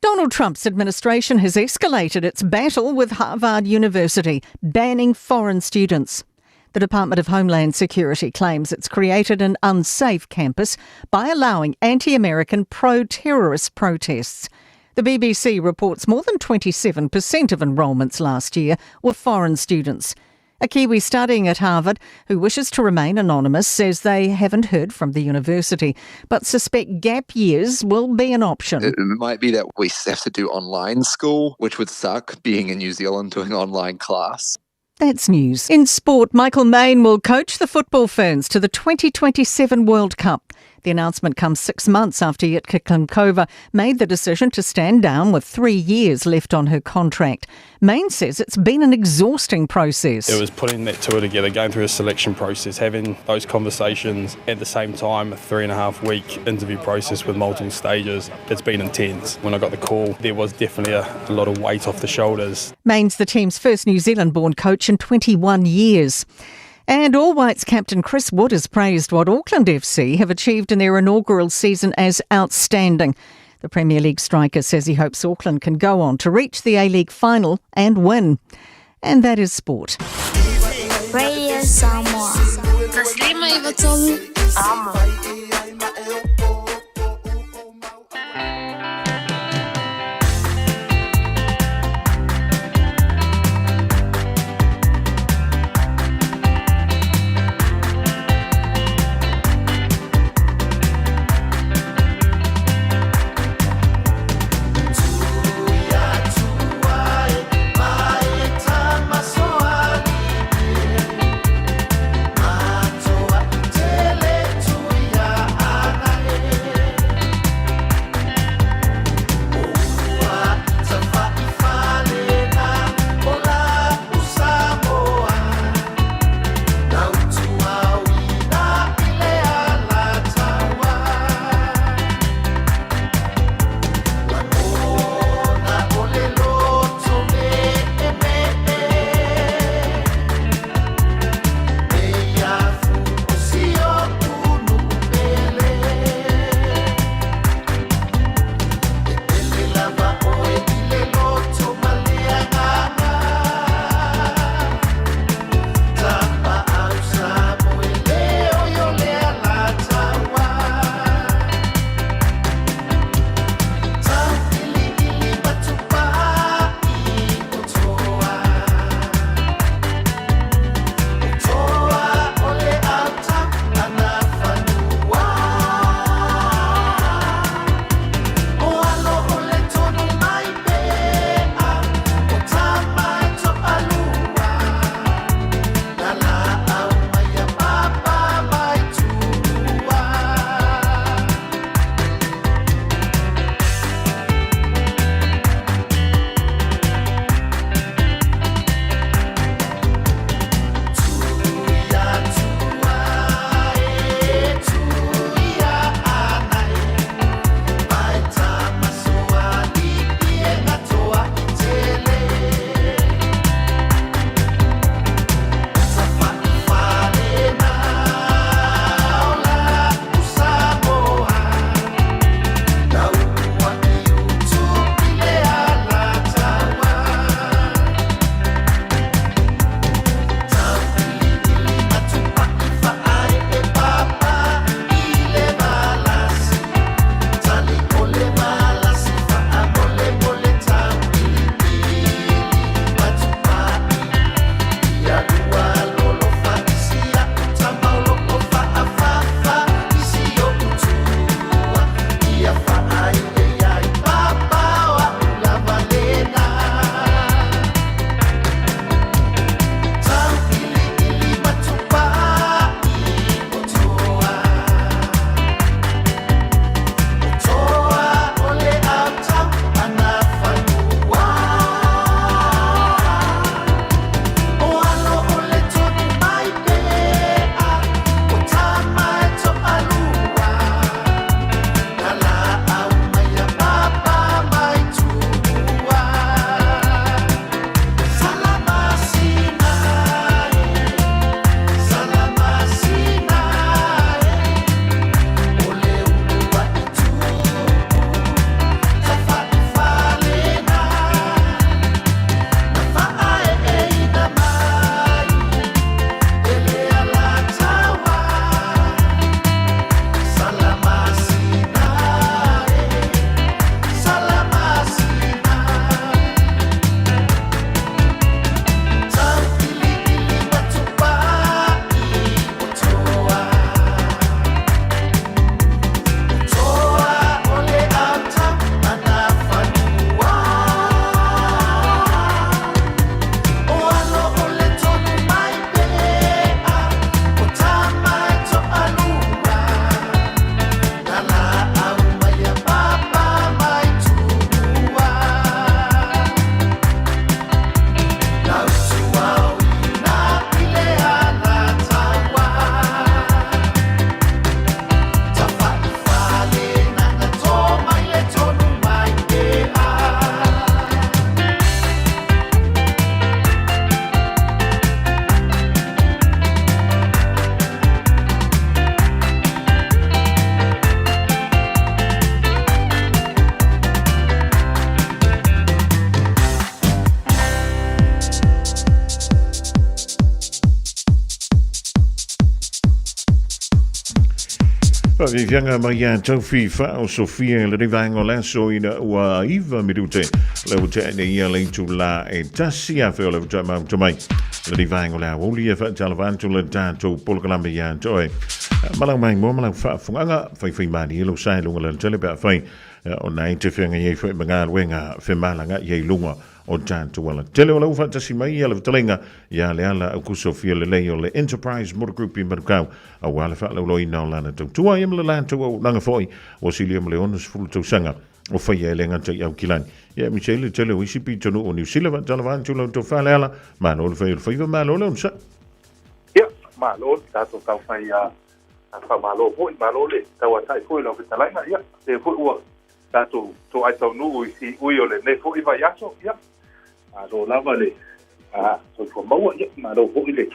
Donald Trump's administration has escalated its battle with Harvard University, banning foreign students. The Department of Homeland Security claims it's created an unsafe campus by allowing anti-American pro-terrorist protests. The BBC reports more than 27% of enrolments last year were foreign students. A Kiwi studying at Harvard who wishes to remain anonymous says they haven't heard from the university, but suspect gap years will be an option. It might be that we have to do online school, which would suck, being in New Zealand doing online class. That's news. In sport, Michael Main will coach the football Ferns to the 2027 World Cup. The announcement comes 6 months after Jitka Klimkova made the decision to stand down with 3 years left on her contract. Main says it's been an exhausting process. It was putting that tour together, going through a selection process, having those conversations, at the same time a 3.5-week interview process with multiple stages. It's been intense. When I got the call, there was definitely a lot of weight off the shoulders. Main's the team's first New Zealand-born coach in 21 years. And All Whites captain Chris Wood has praised what Auckland FC have achieved in their inaugural season as outstanding. The Premier League striker says he hopes Auckland can go on to reach the A-League final and win. And that is sport. Radio Samoa. Taslima Ivatolu. Whawiwhianga mai a tauwhi whao Sofia le rivango la soina ua iwa midute le ute ane ia leitu la e tasi a wheo le ute mau tamai le rivango la woli e whaatala vantu le tātou polkalamba ia toe malang mai mo malang whaafunganga whai mani ilo sai lunga le tele pia whai o nai te whenga iei whai mga luenga whemalanga iei lunga o tātou wala. Tele o lau whaatasi mai ia le vitalenga ia le ala au ku Sofia le leo le Enterprise Motor Group i marukau a wale whaalau loi nao lana tau tua i mle lantou au nanga foi o Siliam Leonis fulu tau sanga o whai e lenga tai au kilani. Ia Michele tele o isipi tonu o New Zealand tala vantu lau tau whale ala mano le whai whaiva malo leo nsa. Ia, malo tātou tau whai a malo hoi malo le tau atai hoi lau vitalainga ia te hoi ua tātou to ai tau nu ui ui o le ne hoi vai aso ia. Alo lava le so for maua ia ma lo ho ile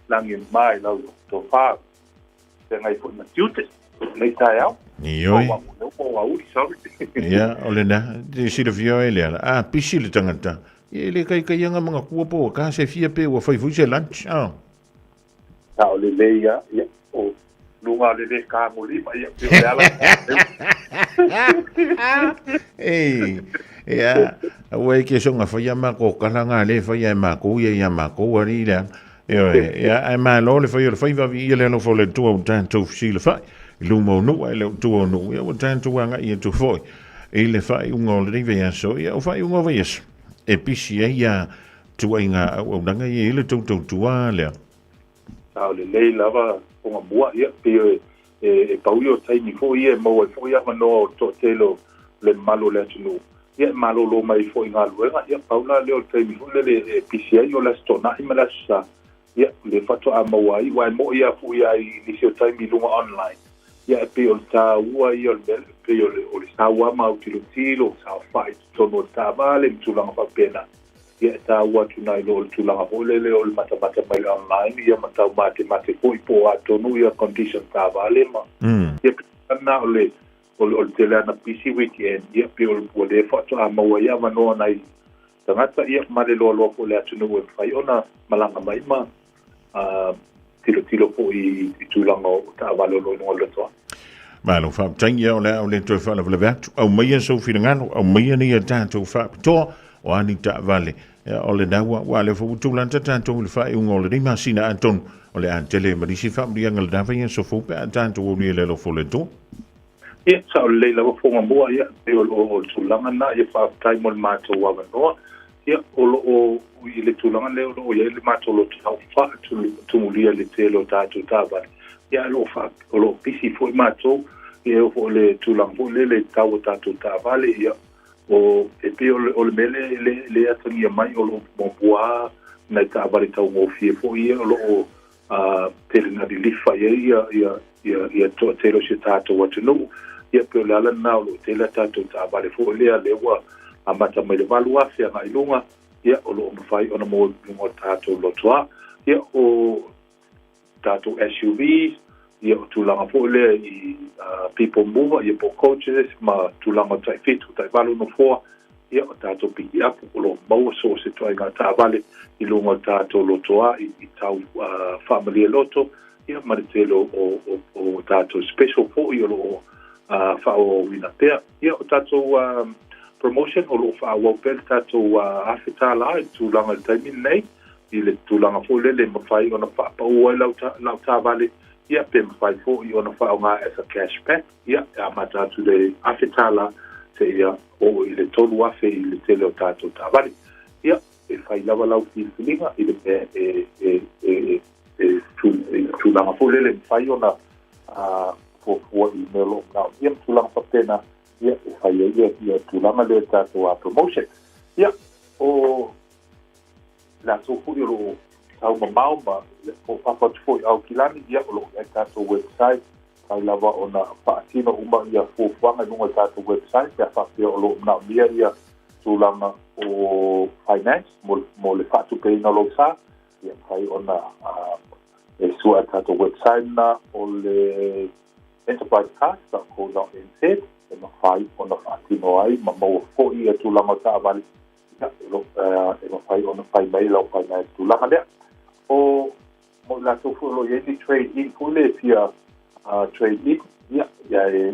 langi mai lo to fa te ngai fu na tiute nei tai au ni oi o ui sorry ia ole na de si de vio ele pisi le tangata ele kai anga mga kuopo ka se fia pe o fai fu se lunch ta ole le ia o lunga le ka mo li ma ia pe ala ia awai ke songa fai ma ko kalanga le fai ma ko ia ma ko ari le ia ai ma lo le fai va vi le no fo le tu o tanto si le fai lumo no ai le tu o no ia o tanto anga ia tu foi e le fai un o le via so ia o fai un o vies e pisi ia tu inga o danga ia le tu le ta le lava o mua ia pe e pauio tai ni fo ia mo fo ia no to telo le malo le tunu ia malo lo mai fo inga luenga ia paula le o tai fo le PCA yo la stona i mala sa ia le fato a mawai wa mo ia fu ia ni se tai mi lunga online ia pe o ta ua ia pe o sa wa ma utilo sa fight to no ta vale tu langa pa pena ia ta ua tu nai lo tu langa o le o mata mai online ia mata mate foi po ato no ia condition ta vale ma ia na ole o te lana PC weekend ia pe o le foto a maua ia manoa nai tangata ia mare lo po le atu no e fai ona malanga mai ma tilo po i tulanga o ta valo lo no le toa malo fa tangia o le to fa le vat au mai so filangano au mai ni tanto fa to o ani ta vale o le dawa wa le fu tulanta tanto le fa un o le masina anton o le antele ma di si fa di ngal da fa so fu pe tanto o ni le lo fo le to ia sa o le la fo mo ia pe o tulanga na ia fa tai mo mato wa no ia o ile tulanga le o ia le mato lo tau fa tu lia le telo tatu taba ia lo fa o lo pisi fo mato ia o le tulanga fo le tau tatu taba le ia o e pe o le mele le atangia mai o lo mo bua na taba le tau mo fie fo ia o lo tele na di lifa ia to telo se tatu wa tunu ia pe la na o te la tatu ta vale fo le wa amata mai le valu afi nga ilunga ia o lo mfai ona mo tatu lo toa ia o tatu SUVs ia o tulanga fo le i people mover ia po coaches ma tulanga tai fit tai valu no fo ia o tatu piki up o lo mau so se toi nga ta vale ilunga tatu lo toa i tau family loto ia maritelo o tatu special fo ia lo fa o wina pea ia o tatou promotion o lo fa o pel tatou afetala tu langa taimin nei i le tu langa fo le mafai ona fa pa o lau vale ia pe mafai fo i ona fa nga as a cashback ia amata tu le afetala se ia o i le tolu afe i le tele o tatou vale ia e fai lava lau filinga i le tu langa fo le mafai ona for email now ia tulang papena ia ia tulang le tato promotion ia o la so fu yo au mamau ma o papa fu au kilani ia o lo tato website kai lava ona paatino uma ia fu wanga nunga tato website ia fa o lo na ia tulang o finance mo le fatu pe no lo sa ia kai ona e sua tato website na o le enterprise card that goes out in said and the five on the fatino ai ma mo fo ia tu langa ta vale ya lo e ma fai on the fai mai lo fai mai tu langa le o mo la tu fo lo ye trade in fo le fia trade in ia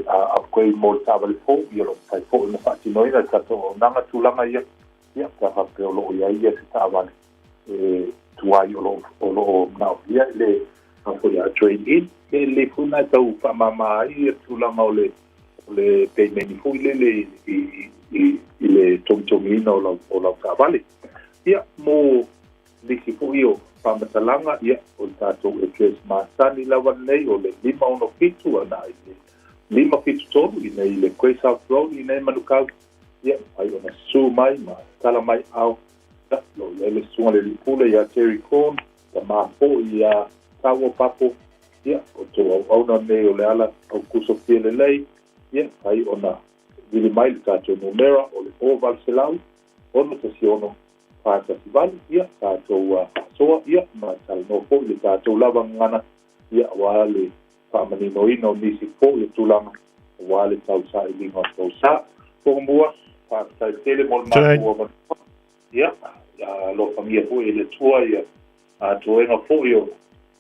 a koe mo tawale fo ia lo pai fo no fati no ina tato nanga tulanga ia ka hape o lo ia se tawale tuai o lo na ia le fo ia train in le funa tau pa mama ia tulanga o le pe meni fo le ile tomtomina o la tawale ia mo liki fo io pamatalanga ia o tato e kes masani lawa nei o le 5 fitu ana ile 5 fitu tolu ina ile Quay South Road ina manukau ia ai ona su mai ma tala mai au lo le sunga le pule ia Terry Corn ta ma po ia tawo papo ia o to ona nei o le ala o kuso pele lei ia ai ona vili mai tato numera o le oval selau ono te siono pata sival ia tato soa ia ma tal no po le tato lava ngana ia wale famani no ino nisi po le tulanga wale tau sa i linga tau sa po mua pata tele mol ma ia lo famia po ele tua ia a toenga po io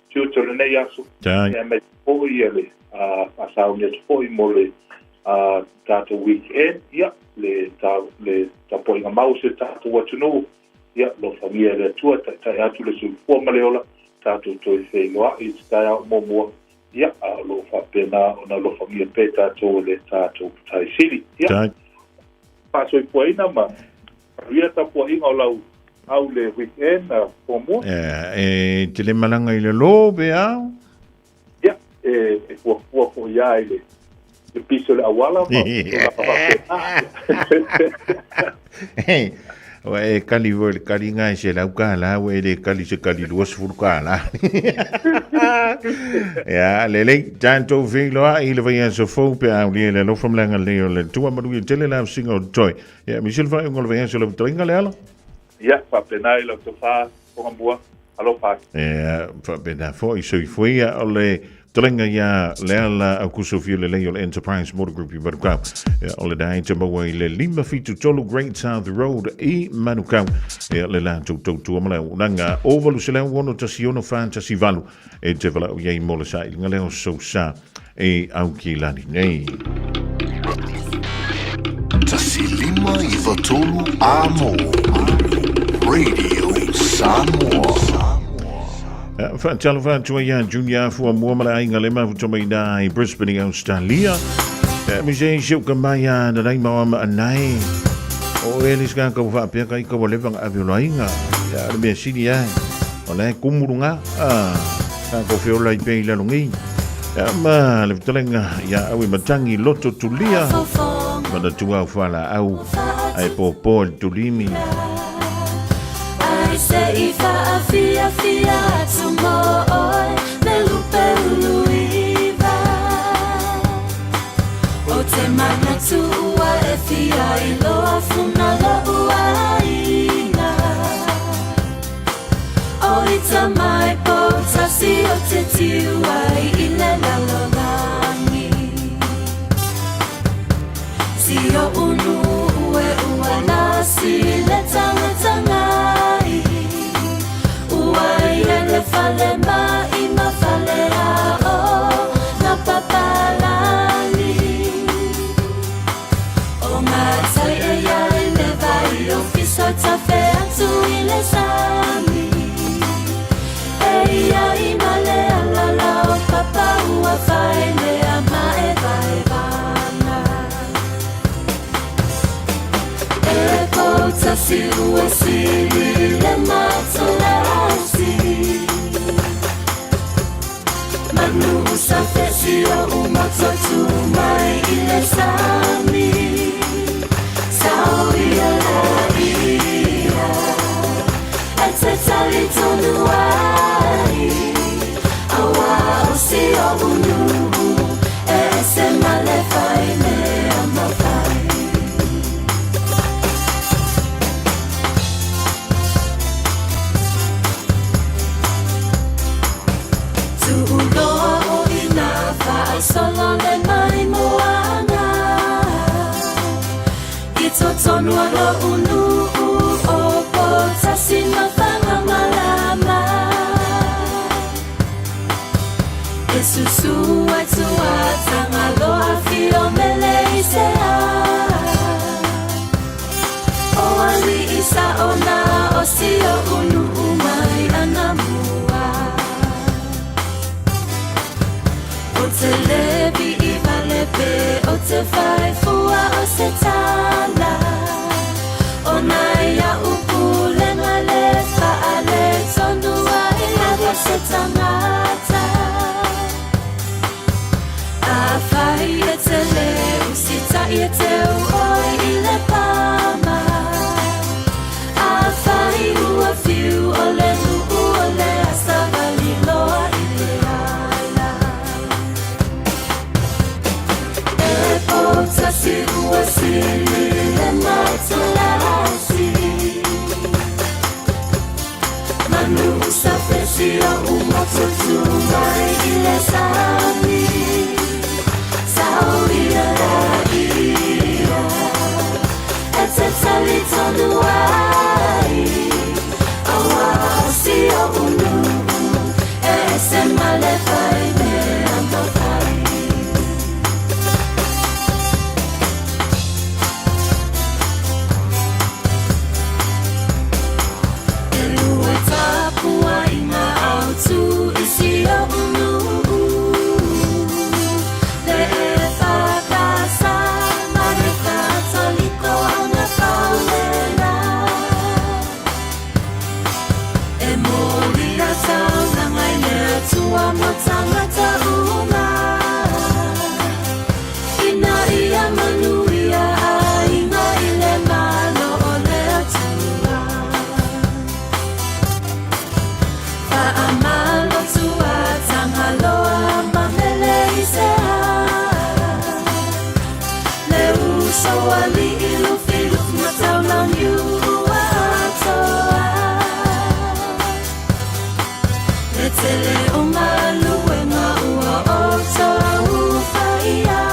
tuto le nei asu ia me po ia le a sa unia po i mole tato weekend ia le tapo inga mause tato watunu ia lo famia le tua tai atu le su po maleola tato toi feloa i stai mo mo ia lo fa pena ona lo famia pe tato le tato tai sili ia paso i poina ma ia tapo inga lau au le weekend po mo te le malanga i le lo bea ia po ia ile e piso le awala o e kali vo le kali ngai se la ukala o e le kali se kali lo se furkala ya le tanto velo i le vai so fo pe a le lo from langa le tua madu i tele la singo toy ya mi silva ngol vai so le tringa le ala ya fa penai lo to fa po mbua alo pa fa bena fo i so i foi o le tringa ya le ala a kuso fi le le Enterprise Motor Group i Manukau o le dai te mo le 5 fitu tolu Great South Road i Manukau le la tu mala nanga ovalu se le wono tasiono fantasy valu e te vala o ye mo le sai ngale o so sa e au ki lani nei Tasilima i vatolu amo Radio Samoa Fa'atalo fa'atua ia Junior fua mua mala inga le mafutoma ina i Brisbane i Australia. Mi se siu ka mai a na rai mawa ma anai. O elis ka ka whapea ka i ka walewanga aviolo inga. Ya le mea sini ai. O le kumurunga. Ka ko whiola i pei lalungi. Ma le vitalenga ya awi matangi loto tulia. Mana tua au whala au. Ai po tulimi. Se ifa afia tumo oi le lupe uluiva o te mana tua e fia i loa funa la uaina o ita mai po tasi o te tiwai i le lalonangi si o unu ue ua nasi le tanga le fale mai ma fale a o na papalani o matai e ia le vai o fiso ta fe atu i le sami e ia i male ala la o papa ua fai le ama e vai vana e kouta si ua siri le matolasi Manu usafesi o umatotu mai ile sami Sao ia la ia Ete tali tonu ai Awa usi o unu E se male fai me amafai Solo le mai moana I totonua lo unu o po tasina whanga malama Sua tua tangaloa fio mele isea O ali isa ona o sio unu umai anamua O te levi I valepe o te whai fua o se tala O nai a upu lenga le whaale tonua I lawa se tangata A whai e te leu si tai e te oi I le pama A whai ua fiu o le nuu o le asawali loa I le ala E po tasi ua sili le matalasi Manu usafesi o umoto tumai I le sami Sauria ia E te tali tonu ai Awa o si o unu E se male fai me ando fai E lue tapua I ngā autu I si o unu Tua mo tangata uma Ina ia manuia a inga I le malo o le atua Pa amalo tua tangaloa mamele isea Le uso ali I lufi luf matau lang yua atoa Le tele o malu e ngā ua o tau whaia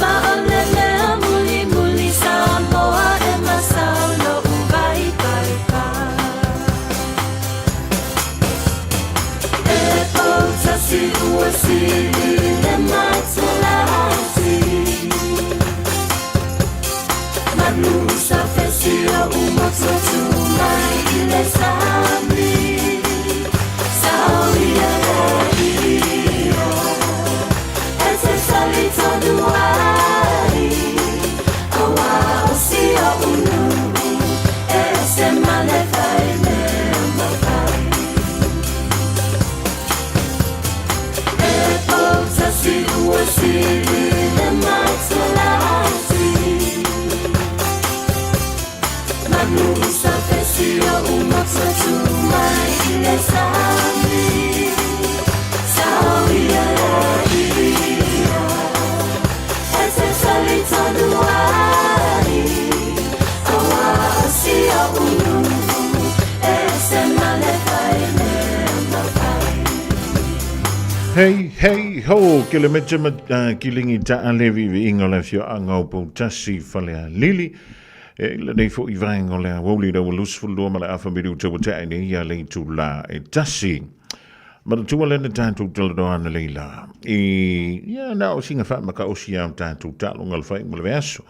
Ma o le mea muli muli Samoa e masau no uwai pai pa E pau tasi ua sili le matalasi Manu sa fesio umoto tumai I le sami Sauria ia E te sali tonu ai Awa o si o unu E se male fai me amba fai E pau tasi ua sili le matalasi Manu sa fesio umoto tumai I le sami Sauria ia E te sali tonu ai Awa o si o unu E se male fai me amba fai Hei, hei, ho, ke le mete kilingi ta alevi vi ingola fio angau po tasi falea lili. E le nei fo I vaenga le woli da walus fulua ma le afa miru tau te aine ia le tu la e tasi. Ma le tua le na tātou talado ana le la. Ia na o singa wha maka osi au tātou tālunga le whai ma le veaso.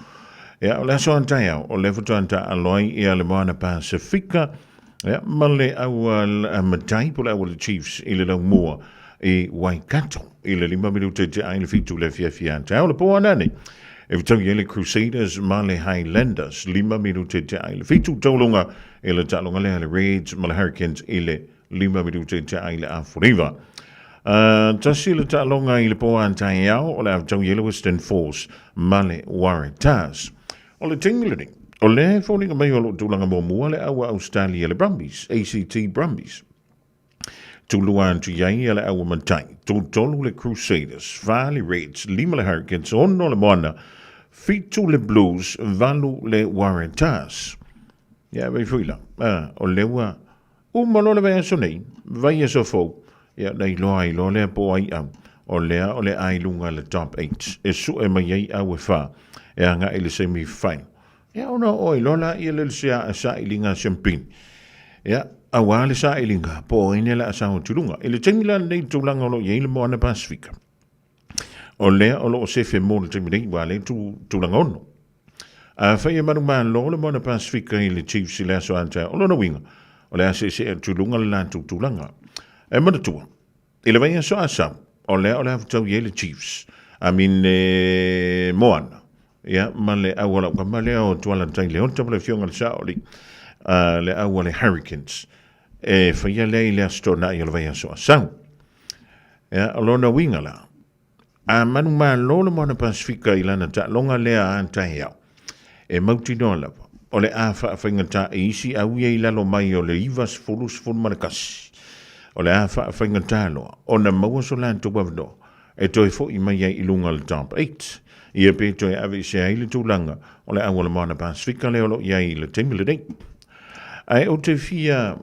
Ia o le aso antai au, o le futu anta aloi ia le moana Pasifika. Ia ma le au matai po le au le Chiefs I le lau mua I Waikato. I le 5 minuta te aile fitu le fia anta. Au le po anani. E vitau le Crusaders ma le Highlanders 5 minuta te aile fitu taulunga I le talunga le Reds ma le Hurricanes I le 5 minuta te aile Afuriva. Tasi le talunga I le po antai au o le vitau le Western Force ma le Waratahs. O le tingilini. O le fōninga mai o lo tūlanga mō mua le awa Australia le Brumbies, ACT Brumbies. Tulua tu iai le awa matai, tolu le Crusaders, Valley Reds, 5 le Hurricanes, ono le moana, fitu le Blues, valu le Waratahs. Ia vai fuila, o lewa, malo le vai aso nei, vai aso fōu, ia nei loa I lo le po ai au, o lea o le ailunga le top 8, e su e mai ai au e wha, e anga I le semi-final. Ia ona oi lola ia le sea a sa I linga champagne. Ia, awale sa ilinga po ine la sa tulunga ile tengila nei tulanga lo ye le mo na Pasifika o le o lo se fe mo le tengila wale tulanga ono a fa ye manu man lo le mo na Pasifika ile chief sila so anta o lo no winga o le se tulunga la tulanga e mo tu ile vai so asa o le to ye le chiefs I mean moana ya male awala ka male o tuala tai le on tabla fionga sa oli le awale hurricanes fa ya le sto na yo vai so asa ya alona wingala a manu ma lo le mo na Pasifika ilana ta longa le anta ya e mauti no la o le afa fingata isi a wi ila lo mai o le ivas fulus fun markas o le afa fingata lo ona mo so lan to bavdo e toi fo i mai i lunga le tamp 8 ia pe toi ave se ai le tulanga o le awala mana Pasifika le olo ia i le temile dei ai o te fia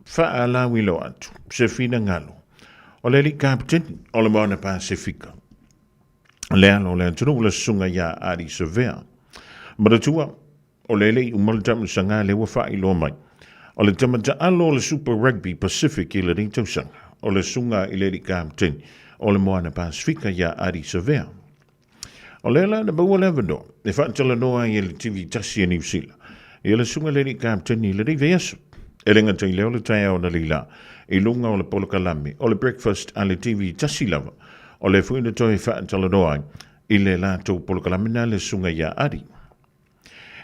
fa ala wilo atu se fina ngalo o le li captain o le mana Pasifika le alo le tunu le sunga ia ari severe maratua o le le umalta sanga le wa fa i lo mai o le tamata alo le Super Rugby Pacific i le rito sanga o le sunga i le li captain o le moana Pasifika ia ari severe. O le la na baua levando, e whaatala noa i le TV tasi e New Zealand. I le sunga le ni captain i le ri veasu. E lenga tai leo le tai au na lila, i lunga o le polokalami, o le breakfast a le TV tasi lava, o le fuina toi whaatala noa i le lato polokalami na le sunga ia ari.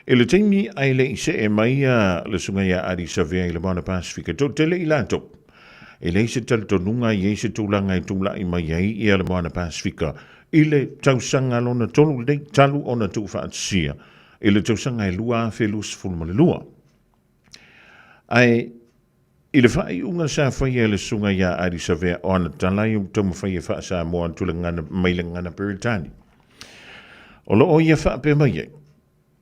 E le teimi ai le ise e maia le sunga ia ari severe i le moana Pasifika, to tele i lato. E le se tal tonunga i se tūlanga i tūla i mai ai i ale moana Pasifika i le tausanga lona tolu le talu o na tūwha atsia i le tausanga i lua whelus fulma le lua. Ai i le whai unga sa whai e le sunga ia ari sa vea o ana talai o tamu whai e wha sa moa tula ngana maile ngana peritani. O lo o ia wha pe mai ai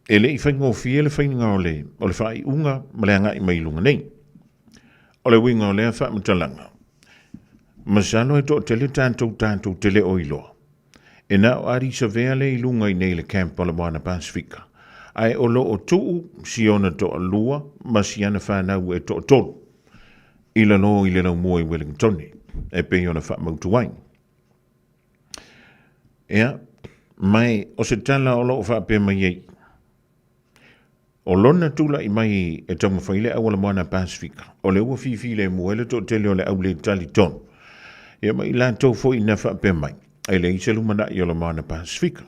e le i whai ngofi e le whai ngā o le whai unga maleanga i mailunga nei. O le winga o lea wha mtalanga. Masano e to tele tantou tele o iloa. E na o ari sa vea le ilunga i nei le camp o le moana Pasifika. Ai o lo o tuu si ona to a lua, ma si ana whanau e to tolu. Ila no i le nau mua i Wellington, e pe ona wha mautu wai. Ea, mai o se tala o lo o wha pe mai ei. O lona tula i mai e tonga whaile au la moana Pasifika. O le ua fifi le muele to tele o le au le tali ton. E mai la tau fo i na wha pe mai. E le iselu mana i o la moana Pasifika.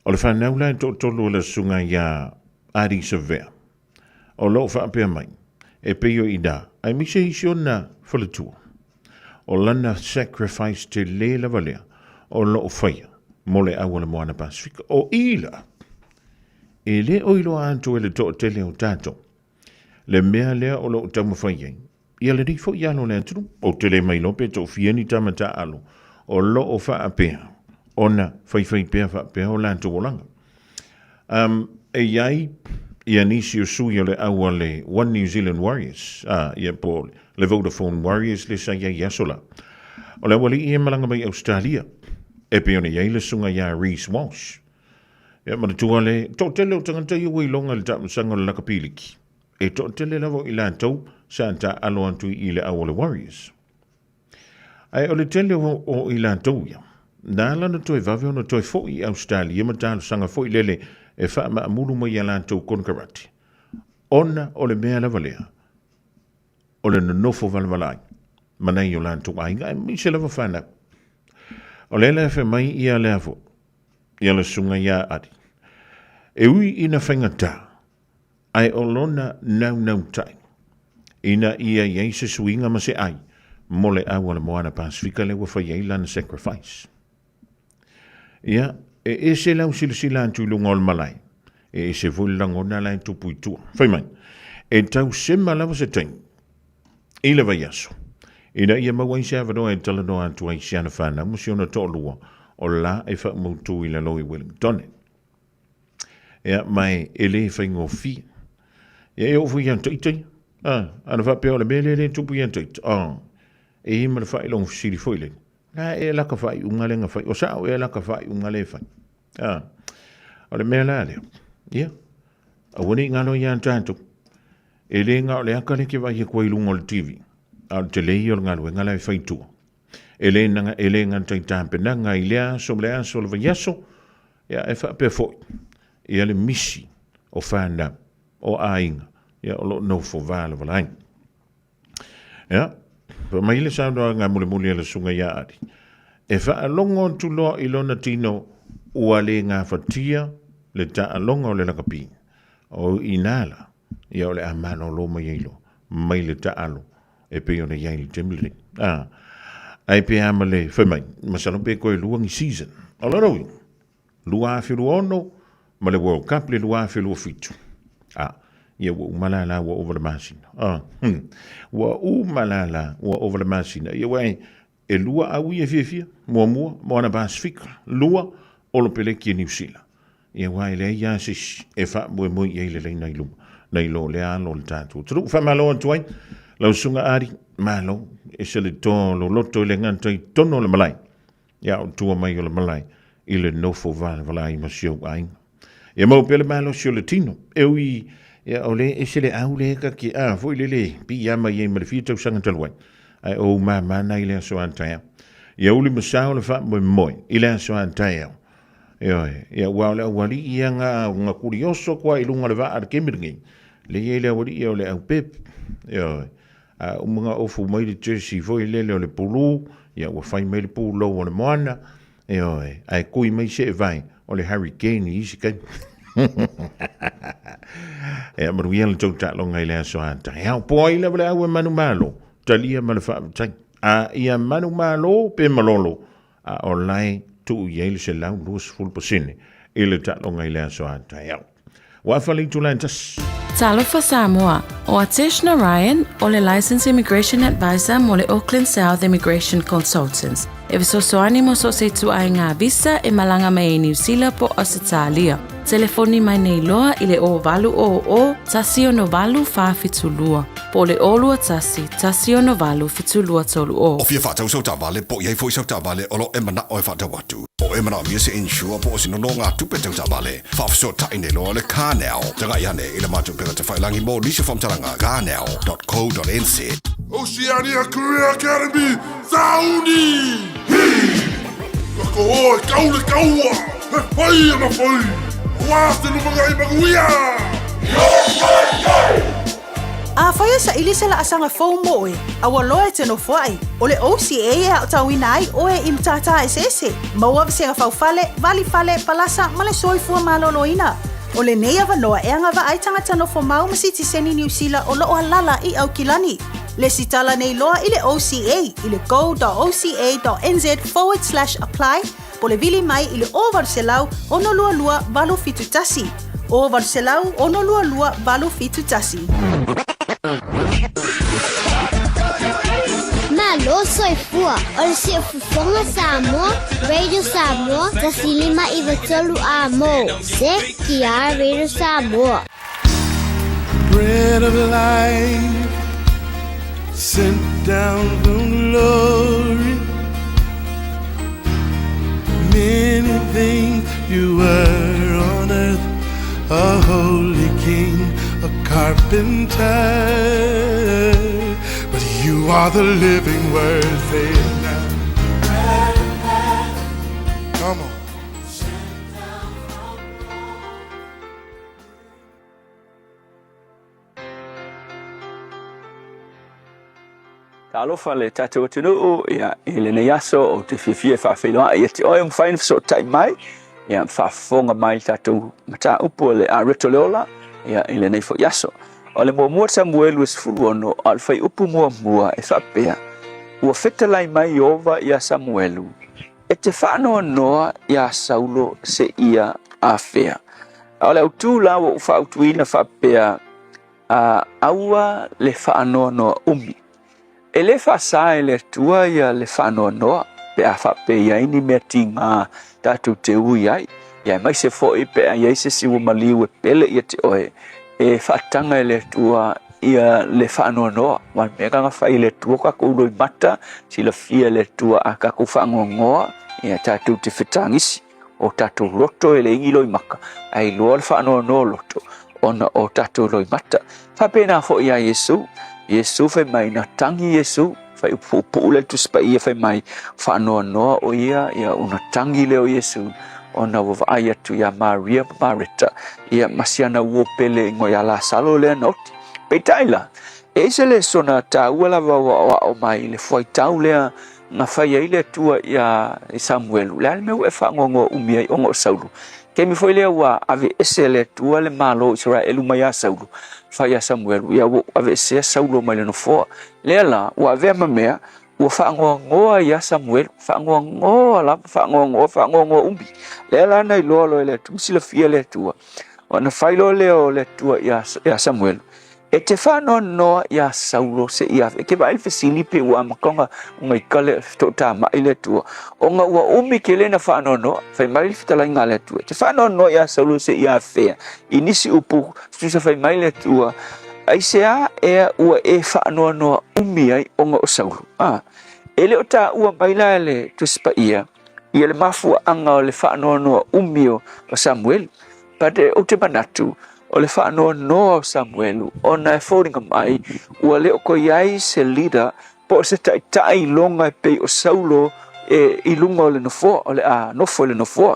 O le whanau la to tolu le sunga ia ari severe. O lo wha pe mai. E peo i da. Ai mi se isi o na whaletua. O lana sacrifice te le la valea. O lo whaia. Mo le au la moana Pasifika. O ila. E le oilo anto e le to tele o tato. Le mea lea o lo tamu whaiei. Ia le rifo i alo le aturu. O tele mai lope to fieni tamata alo. O lo o wha apea. Ona whai pea wha apea o lanto o langa. E iai ia nisi o sui o le aua le One New Zealand Warriors. Ia po le Vodafone Warriors le sa iai asola. O le wali ia malanga mai Australia. E peone iai le sunga ia Reece Walsh. Ia mana tua le, to tele o tangata i ui longa le tamasanga le lakapiliki. E to tele lavo i lantou sa anta alo antu i le awa le Warriors. Ai o le tele o i lantou ia. Nā lana toi vave ona toi fo i Australia ma talo sanga fo i lele e wha ma amuru mai i lantou konkarati. Ona o le mea lava lea. O le nofo valvalai. Manai o lantou ainga e mi se lava whana. O le lefe mai i a lea fo. Ia le sunga ia ari. E ui ina whaingata, ai o lona nau tai. Ina ia iei se suinga ma se ai, mole awa le moana Pasifika le wafa iei lana sacrifice. Ia, e se lau sila antu lunga o le malai, e se vui langona lai tupu i tua. Whai mai, e tau se malawa se ting, i le vai aso. Ina ia mawai se avanoa e talanoa antu ai siana whana, musi ona to lua, o la e wha mautu i la loi Wellington. Ea mai e le whaingo fi. E o fui an teitai. Ana wha peo le mele le tupu i an teitai. E hima le whai long siri foi le. Na e laka whai unga lenga whai. O sao e laka whai unga le whai. O le mea la leo. Ia. A wani ngalo i an tātou. E le ngā o le aka le ke vai he kua ilunga o le TV. Au te lei o le ngalu e ngala e whaitua. E le ngā tai tāpenanga i lea so lea so le vaiaso. Ia e wha pe foi. Ia le misi o whānau o ainga. Ia o lo no fo vāle valain. Ia. Pa mai le saudoa ngā mule mule le sunga ia ari. E wha alongo tuloa i lona tino ua le ngā whatia le ta alonga o le lakapi. O inala. Ia o le amano lo mai eilo. Mai le ta alo. E pe o le iai le temile. Ai pe ama le whamai. Masalo pe koe luangi season. O la rawi. Lua awhiru ono. Ma le World Cup le lua awhiru fitu. Ia wa umalala wa over the masina. Wa umalala wa over the masina. Ia wai e lua awi e fia. Mua. Moana Pasifika. Lua o lo pele ki New Zealand. Ia wai le ia sis. E wha mui e le lei nai luma. Nei lo le alo le tātou. Turu whamalo antuai. Lau sunga ari. Malo. E se le tō lo loto le ngantai tono le malai. Ia o tua mai o le malai. I le nofo vale valai ma siau ainga. Ia mau pele malo sio le tino. Ewi ia o le e se le au le ka ki foi le. Pi ia mai e marifia tau sanga taluai. Ai o mana i le aso antai. Ia uli masao le wha moi. I le aso antai. Ia wale wali ia ngā kurioso kwa i lunga le wa ar kemiringi. Le ia le wali ia o le au pep. Ia mga ofu mai le Jersey foi le o le pulu. Ia wa fai mai le pulu o le moana. Ai kui mai se vai o le hurricane i isi kai. Ia maruia le tau tālo ngai le aso antai. Ia poi le wale au e manu malo. Talia ma le wha tai. Ia manu malo pe malolo. O lai tu iei le se lau luas fulpasine. I le tālo ngai le aso antai. Wa whali tu lantas. Talofa Samoa, o Atish Narayan, o le Licensed Immigration Advisor mo le Auckland South Immigration Consultants. E visosoani mo so se tu ai ngā visa e malanga mai e New Zealand po Ositalia. Telefoni mai nei loa i le o valu o tasi o no valu whawhitulua. Po le olua tasi o no valu fitulua tolu o. O fia whātau sau tā vale, po iei fwoi sau tā vale, o lo e mana o e whātau atu. O e mana mia se insure po o sino no ngā tupe tau tā vale. Whawhiso ta ine loa le kāneo. Tanga i hane i le mātou pera te whailangi mō lisa whamtaranga kāneo.co.nz. Oceania Career Academy, Sauni! Lako o e kaule kaua, e whai ana whai. Wāste lumaga i maguia! A whaia sa ili se la asanga fau moe, a waloa e tino whai. O le OCA e au tawina ai o e imtata e sese. Maua visenga fau fale, vali fale, palasa, male soifua maloloina. O le nei avanoa e anga wa aitanga tano fo mau masiti seni New Zealand o loo halala i au kilani. Le sitala nei loa i le OCA i le go.oca.nz/apply po le vili mai i le o varselau ono lua lua valu fitu tasi. O varselau ono lua lua valu fitu tasi. Malo soifua, o le siafufonga Samoa, Radio Samoa, tasilima i vatolu a mo. Se kia Radio Samoa. Bread of life sent down from glory. Many things you were on earth, a holy king, a carpenter, but you are the living word. Say it now. Come on. Talofa le tatou atunuu ia i lenei aso o te fiafia whawhiloa ia te oe mwhaina so tai mai ia whafonga mai tatou mata upo le a reto leola ia i lenei fo yaso. O le mua Samuel was fuluono al whai upu mua e whapea. Ua whetalai mai ova ia Samuelu. E te whanoa noa ia Saulo se ia a whea. O le autu lawa u whautuina whapea aua le whanoa noa umi. E le whasa e le tua ia le whanoa noa, pe a whape ia ini mea tinga tātou te ui ai. Ia mai se fōi pe a iei se siwa maliu e pele ia te oe. E whatanga e le tua ia le whanoa noa. Wan mea kanga whai le tua kako i mata, si la fia le tua a kako whangoa ngoa, ia tātou te whetangisi. O tātou loto e le ingilo i maka, ai loa le whanoa noa loto. ona o tatou loi mata whapena fo ia Yesu fai mai na tangi Yesu fai upu le tu spa ia fai mai whanoa noa o ia una tangi leo Yesu ona wawai atu ia Maria Marita ia masiana uopele ngoi ala salo lea noti peitaila se le sona taua lava o mai le foi tau lea nga fai ai le tua ia Samuel le ale meu e whangongo umi ai ongo Saulu ke mi foi lea ua ave ese le tua le malo Israelu mai a Saulu fai a Samuel ia ave ese Saulu mai le no foa lea la ua ave mamea ua whangongoa ia Samuel whangongoa umi lea la nei loa loe le tua sila fia le tua ona fai lo leo le tua ia Samuel e te whanoa noa ia Saulo se ia ke vai fesili pe ua makonga ngai kale to ta mai le tua o nga ua umi ke le na whanoa noa fai mai fitala nga le tua te whanoa noa ia Saulo se ia fea inisi upu susa fai mai le tua ai se a ua e whanoa noa umi ai o nga o Saulo ele o ta ua mai la le tu spa ia le mafua anga o le whanoa noa umi o Samuel pade o te manatu o le whanoa noa o Samuelu ona e whauringa mai ua leo ko iai se leader po se tai longa e pei o Saulo i lunga o le nofoa o le nofo le nofoa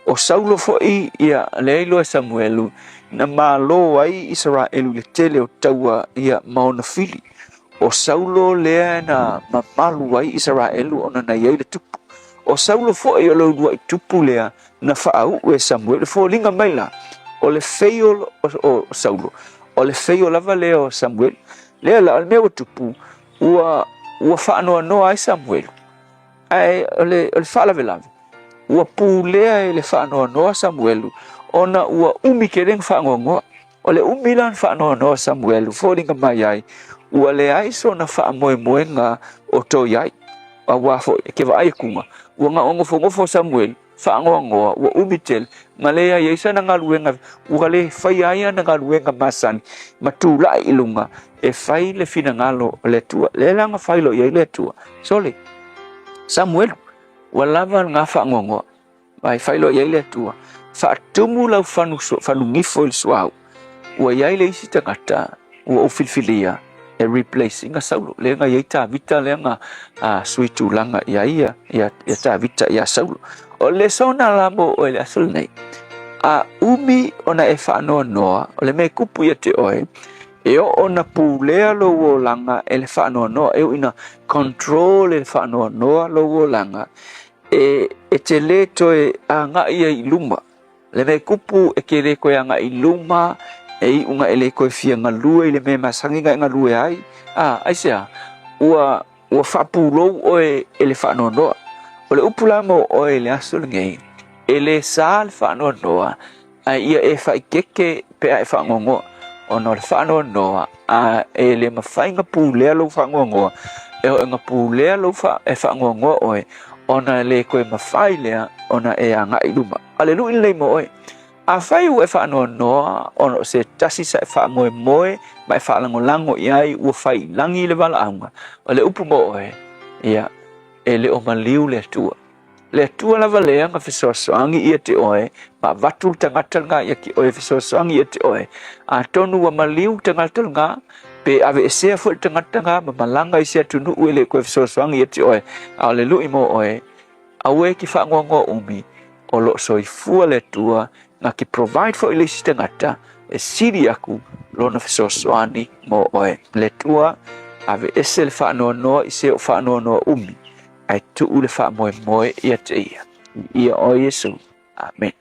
o Saulo fo ia le ailo e Samuelu na malo ai Israelu le tele o taua ia maona fili o Saulo lea na mamalu ai Israelu ona na iai le tupu o Saulo fo i o lo dua i tupu lea na whaau e Samuelu fo linga mai la o le feio o Saulo o le feio lava leo Samuel lea la me o tupu ua whaanoa noa ai Samuel ai o le whaalawelawe ua pūlea le whaanoa noa Samuelu ona ua umi ke reng whaangongoa o le umi lan whaanoa noa Samuelu fōringa mai ai ua le ai so na whaamoe ngā o tō iai a wafo ke wa ai kunga ua ngā ngofo Samuel whaangoa ua umitel ma lea yeisa na ngaluenga ua le whai aia na ngaluenga masani ma tūlai ilunga e whai le fina ngalo le tua le langa whai lo iai le tua sole Samuel ua lava ngā whaangoa mai whai lo iai le tua whaatumu lau whanungifo il suau ua iai le isi tangata ua ufilfilia e replacing a Saulo le nga iai tā vita le nga suitu langa ia tā vita ia Saulo o le sona lamo o le asul nei umi ona e whaanoa noa o le me kupu ia te oe e o ona pūlea lo o langa e le whaanoa noa e o ina control e le whaanoa noa lo o langa e te le toe a ngā ia i luma le me kupu e ke le koe a ngā i luma e i unga e le koe fia ngā lue i le me masangi ngā lue ai ai sea ua whapūlou oe e le whaanoa noa o le upula mo o le asul ngei e le sa le whaanoa noa ia e whaikeke pe a e whaangongoa o no le whaanoa noa e le mawhainga pūlea lau whaangongoa e o ngā pūlea lau whaangongoa oe ona le koe mawhai lea ona e a ngā iluma alelu in lei mo oe a whai u e whaanoa noa ono se tasi sa e whaangoe moe ma e whaalango lango iai ua whai langi le wala aunga o le upu mo oe ia e le o maliu le tua lava lea nga whesoasoangi ia te oe ma watu tangata ngā ia ki oe whesoasoangi ia te oe a tonu wa maliu tangata ngā pe ave esea fo tangata ngā ma malanga isia tunu ue le koe whesoasoangi ia te oe a le lui mo oe a ue ki whaangongo umi o lo soifua le tua nga ki provide fo ile si tangata e siri aku lona whesoasoani mo oe le tua ave ese le whaanoa noa i se o whaanoa noa umi ai tu le whaamoe ia te ia o Yesu. Amen.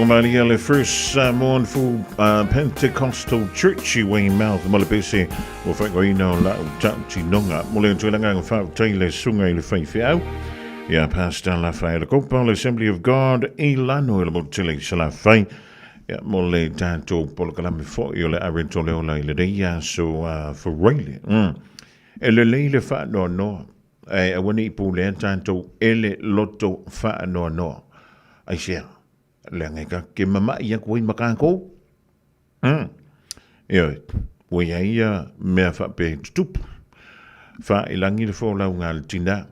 Maria le first mournful Pentecostal church way mouth malabese o fa goino la tachi nonga mole tuelanga fa taile sunga le faifia ya pastor la fa le Copal Assembly of God Ilano le motile sala fa ya mole tanto polkalame fo yo le arento le ola le dia so for really le fa no ai awani pule tanto ele lotto fa no ai sia Langeka ke mama ia ko makanko wo ia me fa pe tup fa ilangi le fo la ngal tina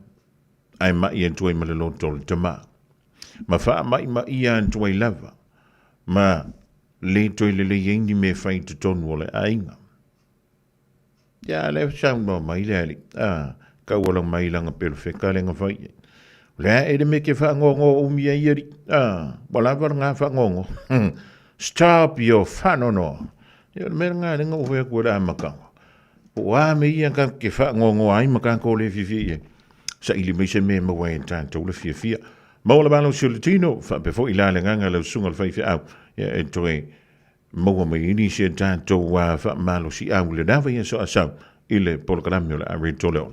ai ma ia toi ma le lotol tama ma fa mai ma ia toi lava ma le toi le yengi me fa to ton wole ainga ya le sam no mai le ka wala mai langa perfecta lenga fa La e me ke fa ngongo o mi iri wala var nga fa ngongo stop your fanono yo me nga nga o ve ko da maka wa me ia ka ke fa ngongo ai maka ko le fifi sa ili me se me mo wa tanto le fifi mo la balo sultino fa pe fo ila le nga le sunga le fifi au ya entoi mo me ini se tanto wa fa malo si au le dava ya so asa ile polgramio la ritoleo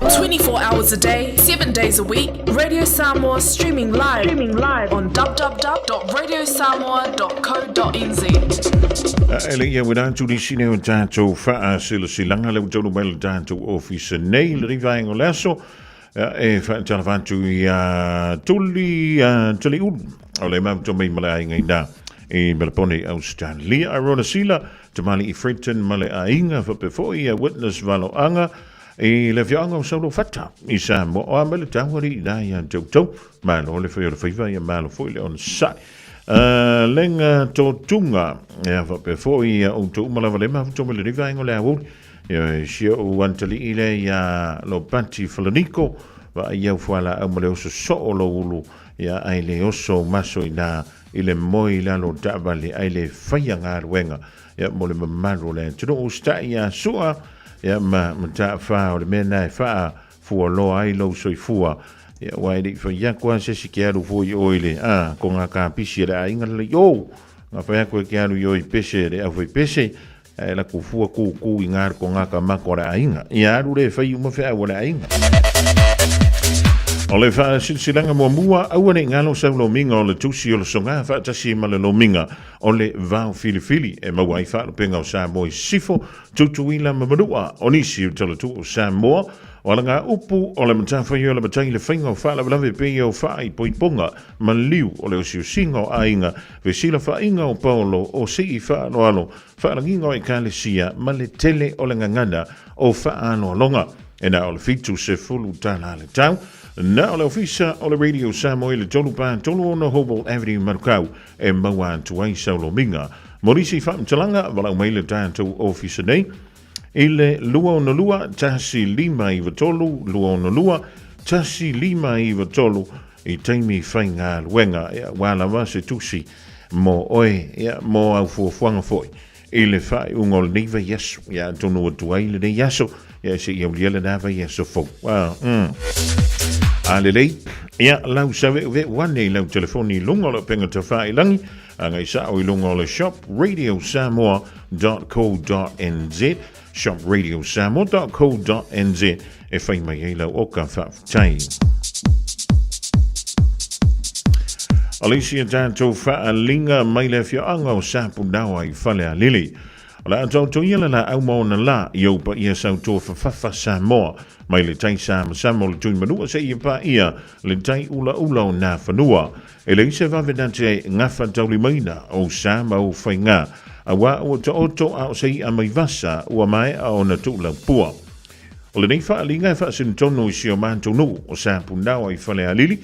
24 hours a day, 7 days a week. Radio Samoa streaming live on www.radiosamoa.co.nz. Elia without to disine tanto fa silanga le tolu bel tanto office nail rivaingo lasso e fa telefanto ya tuli ole mam to me mala inga e Melpone Australia Arona Sila Tamali Ifriton Male Ainga for before ia witness valo anga e le fianga solo fata isa mo o mele tawari da ya toto malo le foi le fiva ya malo foi le on sai lenga to tunga ya for before ia o to mala vale ma to mele riva ngo le awu ya sio wantali ile ya lo panti flonico va ia fuala o mele so lo ulu ya ai le oso maso ina ile moi la lo tabali ai le faianga ruenga ya mole mamaro le tuno usta ya sua ya mta fa o le mena fa fu lo ai lo soi fua ya wai di fa ya kwa se sikiaru fu yo ile ko nga ka pisi la inga le yo nga fa ko kiaru yo i pese le fu pese la ku fu ku ingar ko nga ka makora inga ya ru le fa yu mo fa wala inga Ole fa silanga mo mua au ne ngalo sa lo minga ole tusi ole songa fa tasi male lo minga ole va fili e ma wai fa lo penga o sa mo sifo tutuila mamadua onisi utala tu sa mo wala nga upu ole mta fa yo le batai le finga fa la lave pe yo fa i poiponga maliu ole o siu singo ainga ve sila fa inga o paulo o si fa no alo fa la ngingo e kalesia male tele ole nganga o fa ano longa ena ole fitu se fulu tala le tau Na ole ofisa ole Radio Samoa le tolu pa tolu ona Hobart Avenue Marukau e maua tuai saulo minga. Morisi wha mtalanga wala umaile tātou ofisa nei. Ile lua ona lua tasi lima i watolu, lua ona lua tasi lima i watolu i teimi whainga luenga wala wase tusi mo oe mo au fuafuanga foi. Ile whai ungol niva yesu tonu atuai le ne yaso se iau liela nava yeso fo. Alelei, lau sawe uwe wane lau telefoni lunga lo penga ta whai langi angai sa o lunga lo shop radiosamoa.co.nz shopradiosamoa.co.nz e whai mai e lau oka whaftai. Alicia tātou whaalinga mai le fio anga o sapu nawa i whale a lili. Ola atau to iela la au maona la i aupa ia sau tō whawhawha Samoa mai le tai Samoa le tui manua se ia pa ia le tai ula o nā whanua. E le ise wawenate ngawha tauli maina o Samoa o whainga a wā o ta oto a o sei a mai vasa ua mai a o na tūla pua. O le nei whaalinga e whaasin tono i sio mātou nu o sapu nawa i whale a lili.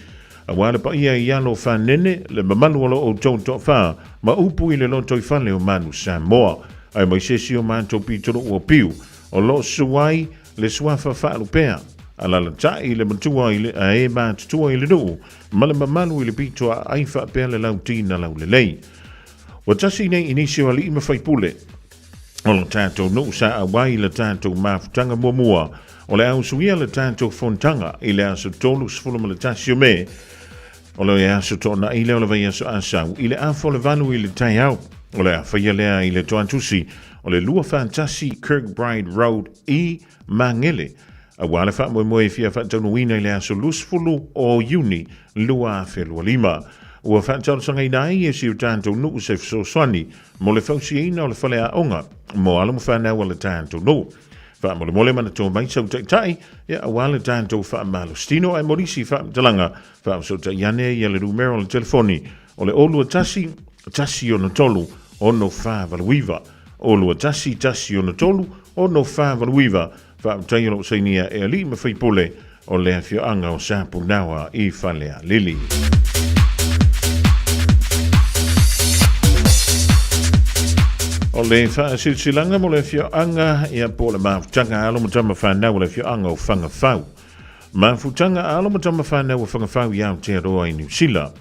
A wale pa ia i alo whanene le mamalu o tō tō wha ma upu i le loto i whale o manu Samoa. Ai mai sesi o mātou pitoro ua piu o lo suai le suafa whaalupea. Ala la tai le matua i le a mātua i le nuu ma le mamalu i le pitoa ai whaapea le lau tina lau le lei. Wa tasi nei inisio ali ima whaipule o lo tātou nuu sa a wai le tātou mafutanga muamua o le au suia le tātou fontanga i le aso tolu sfulama le tasi o me o le aso tona i le o le vai aso asau i le afo le valu i le tai au o le awhaia lea i le toantusi o le lua fantasi Kirkbride Road i Mangele. A wale wha moe fia whaatanu ina i le aso lusfulu o Uni lua a whelua lima. Ua whaatanu sanga i nai e si o tātou nuu se fso swani mo le whausi ina o le whale a onga mo alamu whanau o le tātou nuu. Wha mo le mole mana tō mai sau tai a wale tātou wha malo stino ai morisi wha talanga wha so ta iane i le numero le telefoni o le olua tasi o na tolu ono fa valuiva o lua tasi ono tolu ono fa valuiva fa tayo sainia e ali me faipole o le afio anga o sapu nawa i falea lili. O le fa silsilanga mo le afio anga ia po le mafutanga alo mo tama fa na o le afio anga o fanga fau mafutanga alo mo tama fa na o fanga fau ia o te roa i New Zealand.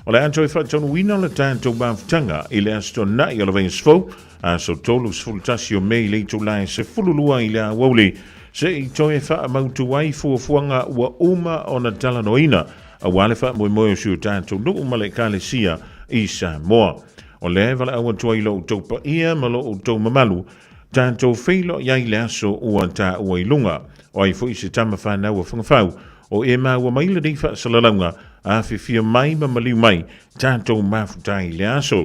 O le anto i whaatonu wina o le tātou mawhutanga i le asto na i o le veinsfo a so tolu sfultasi o mei le tu lai se fululua i le a wauli se i toi wha mautu wai fuafuanga ua uma o na talanoina a wale wha moe o siu tātou no umale kālesia i Samoa. O le wale awa tua i lo tau pa ia ma lo tau mamalu tātou wheilo iai le aso ua tā ua i lunga o ai fo i se tama whanau a whangawhau o e ma ua maila dei wha salalanga a whiwhia mai ma maliu mai tātou mafutai le aso.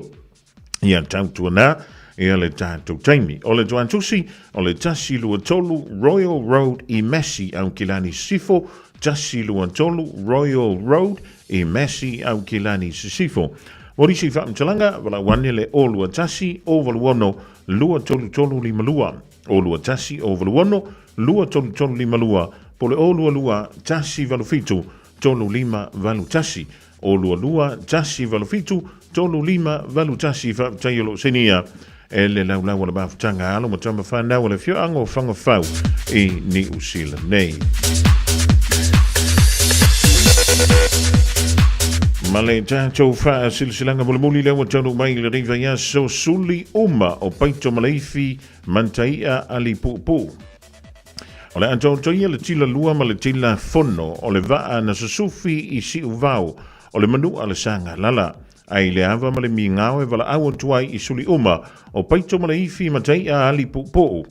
Ia tautua nā, ia le tātou taimi. O le tuantusi, o le tasi lua tolu Royal Road i Messi au kilani sifo, tasi lua tolu Royal Road i Messi au kilani sifo. Morisi whaamtalanga, wala wane le o lua tasi o valuono lua tolu tolu lima lua. O lua tasi o valuono lua tolu tolu lima lua. Po le o lua lua tasi valufitu tolu lima valutasi o lua lua tasi valufitu tolu lima valutasi fa tayolo senia ele la la wala bafutanga alo matama fa na wala fio ango fanga fau e ni usila nei male tato fa silsilanga muli le watano mai le riva ya so suli uma o paito maleifi mantaia ali pupu. O le anto toia le tila lua ma le tila fono o le vaa na susufi i si uvau o le manu ale sanga lala. Ai le ava ma le mingau e wala awa tuai i suli uma o paito ma le ifi matai a ali pupo.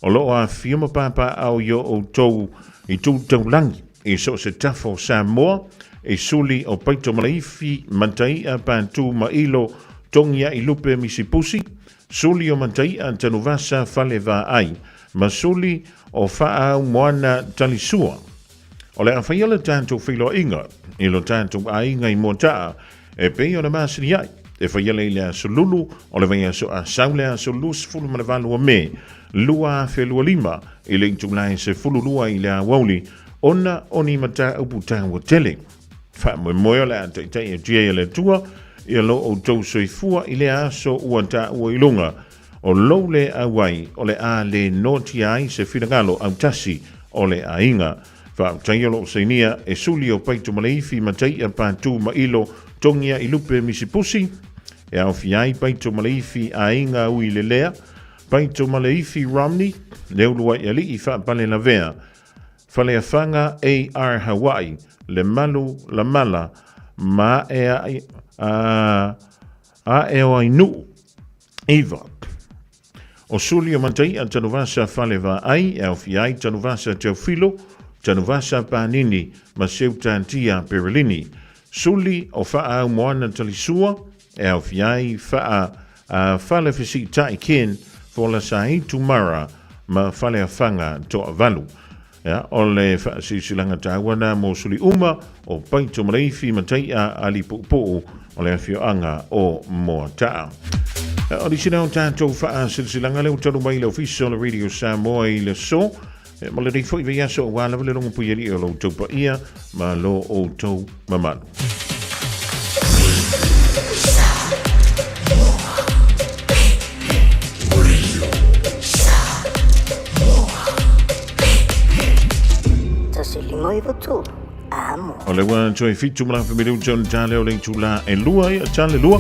O lo a fiuma papa au yo o tou i tu tau langi i so se tafo Samoa e suli o paito ma le ifi matai a pantu ma ilo tongia i lupe misipusi. Suli o matai a tanuvasa fale va ai. Ma suli o faa moana talisua. O le awhaia le tātou whilo inga, i lo tātou a inga i motaa, e pei o le māsiri ai, e whaia le lea so lulu, o le vaia so a saulea so lus fulu manawalu a me, lua a whelua lima, i le intu lai se fulu lua i lea wauli, ona oni mata uputa wa tele fa mo moyo la tai e le tua ia lo o tau soifua i le aso ua ta ua ilunga o lo le awai o le a le noti ai se finagalo au tasi o le ainga fa tai lo seinia e suli o paito maleifi matai a patu ma ilo tongia i lupe misipusi e au fiai paito maleifi ainga ui le lea paito maleifi Romney le ulua i ali i fa pale la vea fa le afanga AR Hawaii le malu la mala ma e a e o inu Eva o suli o mantai a tanuvasa faleva ai e au fiai tanuvasa teofilo tanuvasa panini ma seuta antia perelini suli o faa au moana talisua e au fiai faa fale fisi tai ken fola sahi tumara ma fale afanga to avalu ya ole fa silanga tawana mo suli uma o paito maleifi matai a ali po ole fioanga o moata o di sina tanto fa silanga le utalo mai le official radio Samoa i le so ma le dei foi via so wala le longo puieri o lo topa ia ma lo o to mamalu o le wan choi fitu mala familiu John Tale o le tula e lua ia tale lua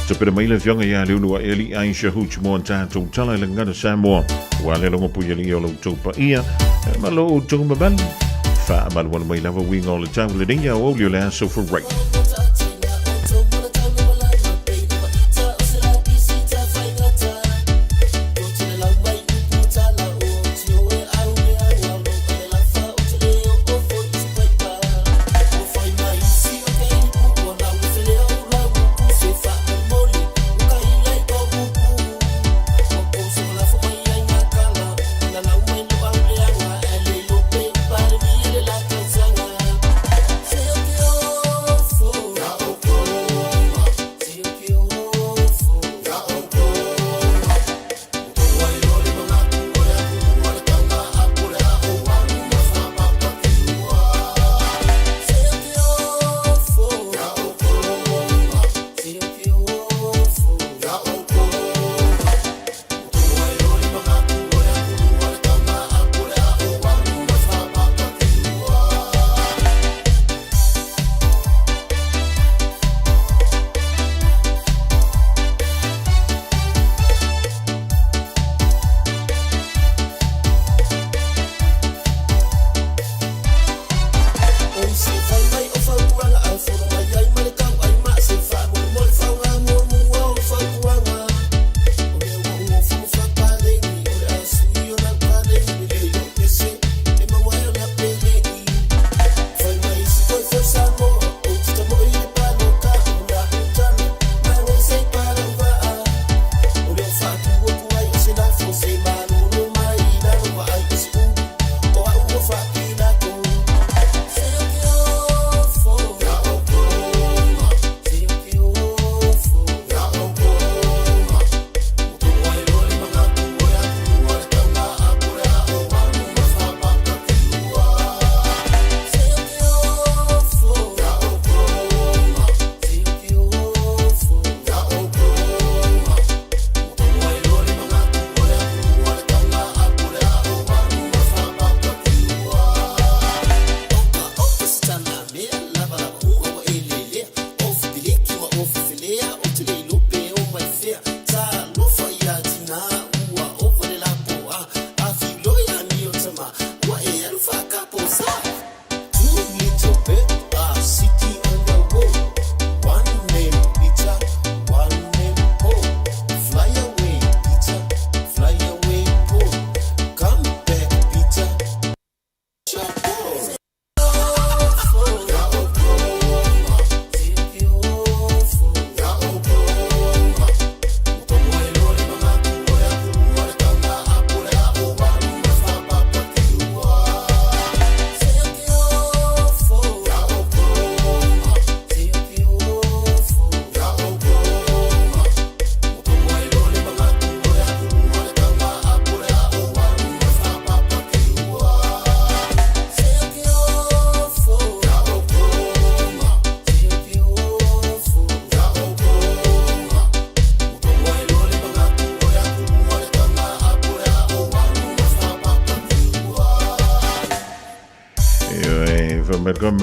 te pere mai le fionga ia le lua e li Aisha Huch mo tato tala le ngada Samoa wa le longo puia li o lo topa ia ma lo o to mabal fa mal wan mai lava wing all the time le dinga o le la so for right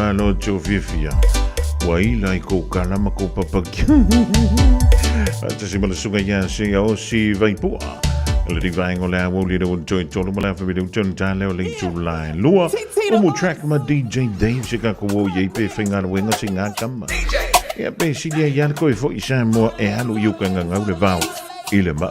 malo Jovivia. Waila ko kalama ko papagya. At sa simula sugaya siya o si Vaipua. Already vying on our woli to enjoy Tolumala for video John Jalo link July. Lua, track my DJ Dave Chicago Yepe finger wing sing at come. Yeah, basically, Yanko for Ishan more e halu you can go about Ilema.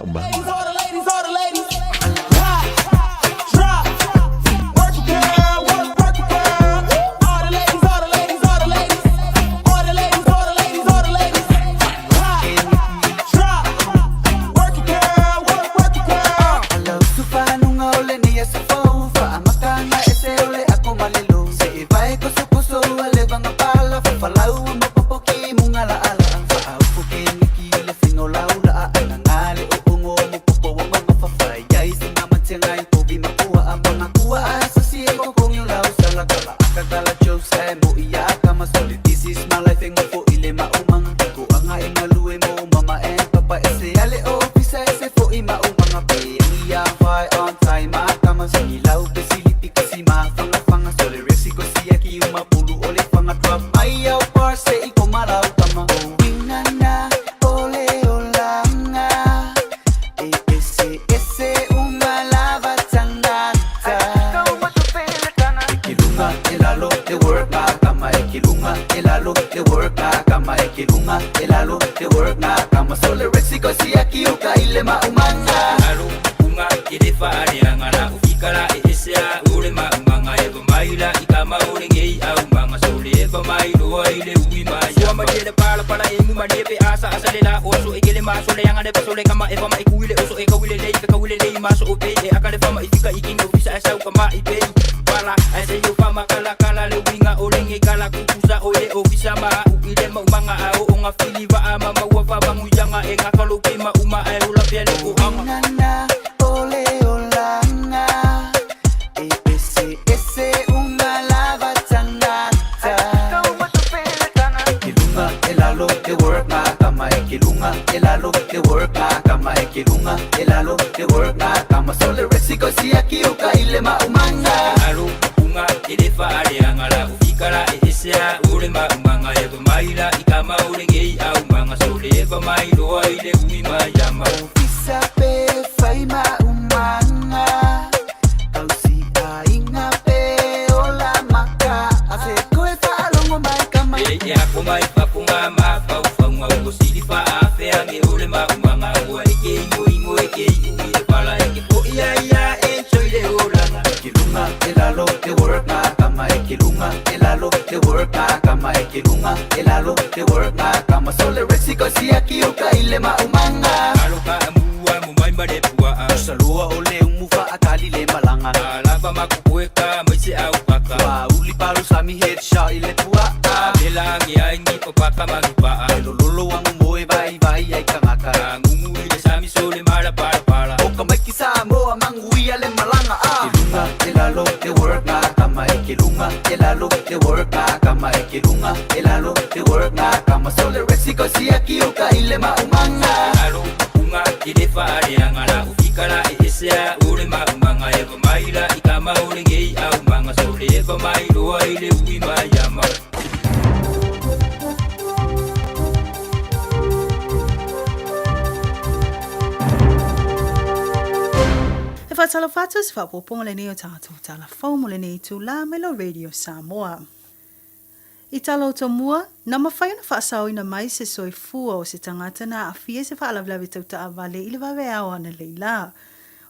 Fatus fa popong le neo tato tala fomo le nei tu la melo radio Samoa. Italo to mua na mawhai na whaasau ina mai se soi fua o se tangata na a fie se whaalawlawe tau ta avale ili wawe awa na leila.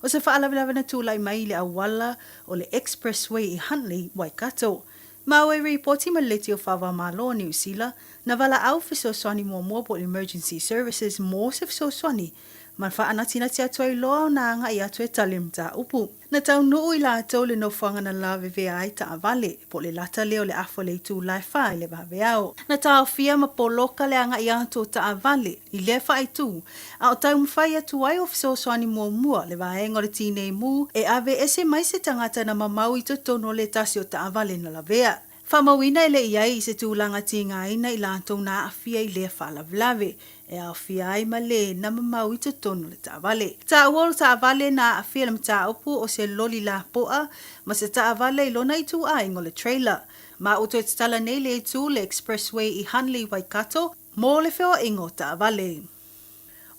O se whaalawlawe na tūlai mai le awala o le Expressway I Huntley, Waikato. Mawe reporti ma leti o whawa malo New Zealand na wala au fiso swani mua po emergency services mo se fiso swani. Man whaanatina te atuai loa o nanga I atu e talim ta upu. Na tau nuu I la tau le no whanga na la vevea ai ta avale, po le lata leo le afo le tu lai whae le wawe au. Na tau fia ma po loka le anga I atu ta avale, I le whae tu. A o tau mwhai atu ai o fiso soani mua le wae ngore tine mu, e ave ese mai se tangata na mamau I tono le tasi o ta avale na la vea. Whamawina ele iai I se tūlanga tinga ina I lantou na afia I le whalavlawe. E au fia ai male na mamau I tono le taavale. Taawolo taavale na afia le mta upu o se loli la poa, ma se taavale I lona I tu ai ngole trailer. Ma o te tala nei le tu le expressway I Hanley Waikato, mo le wheo ingo ta vale.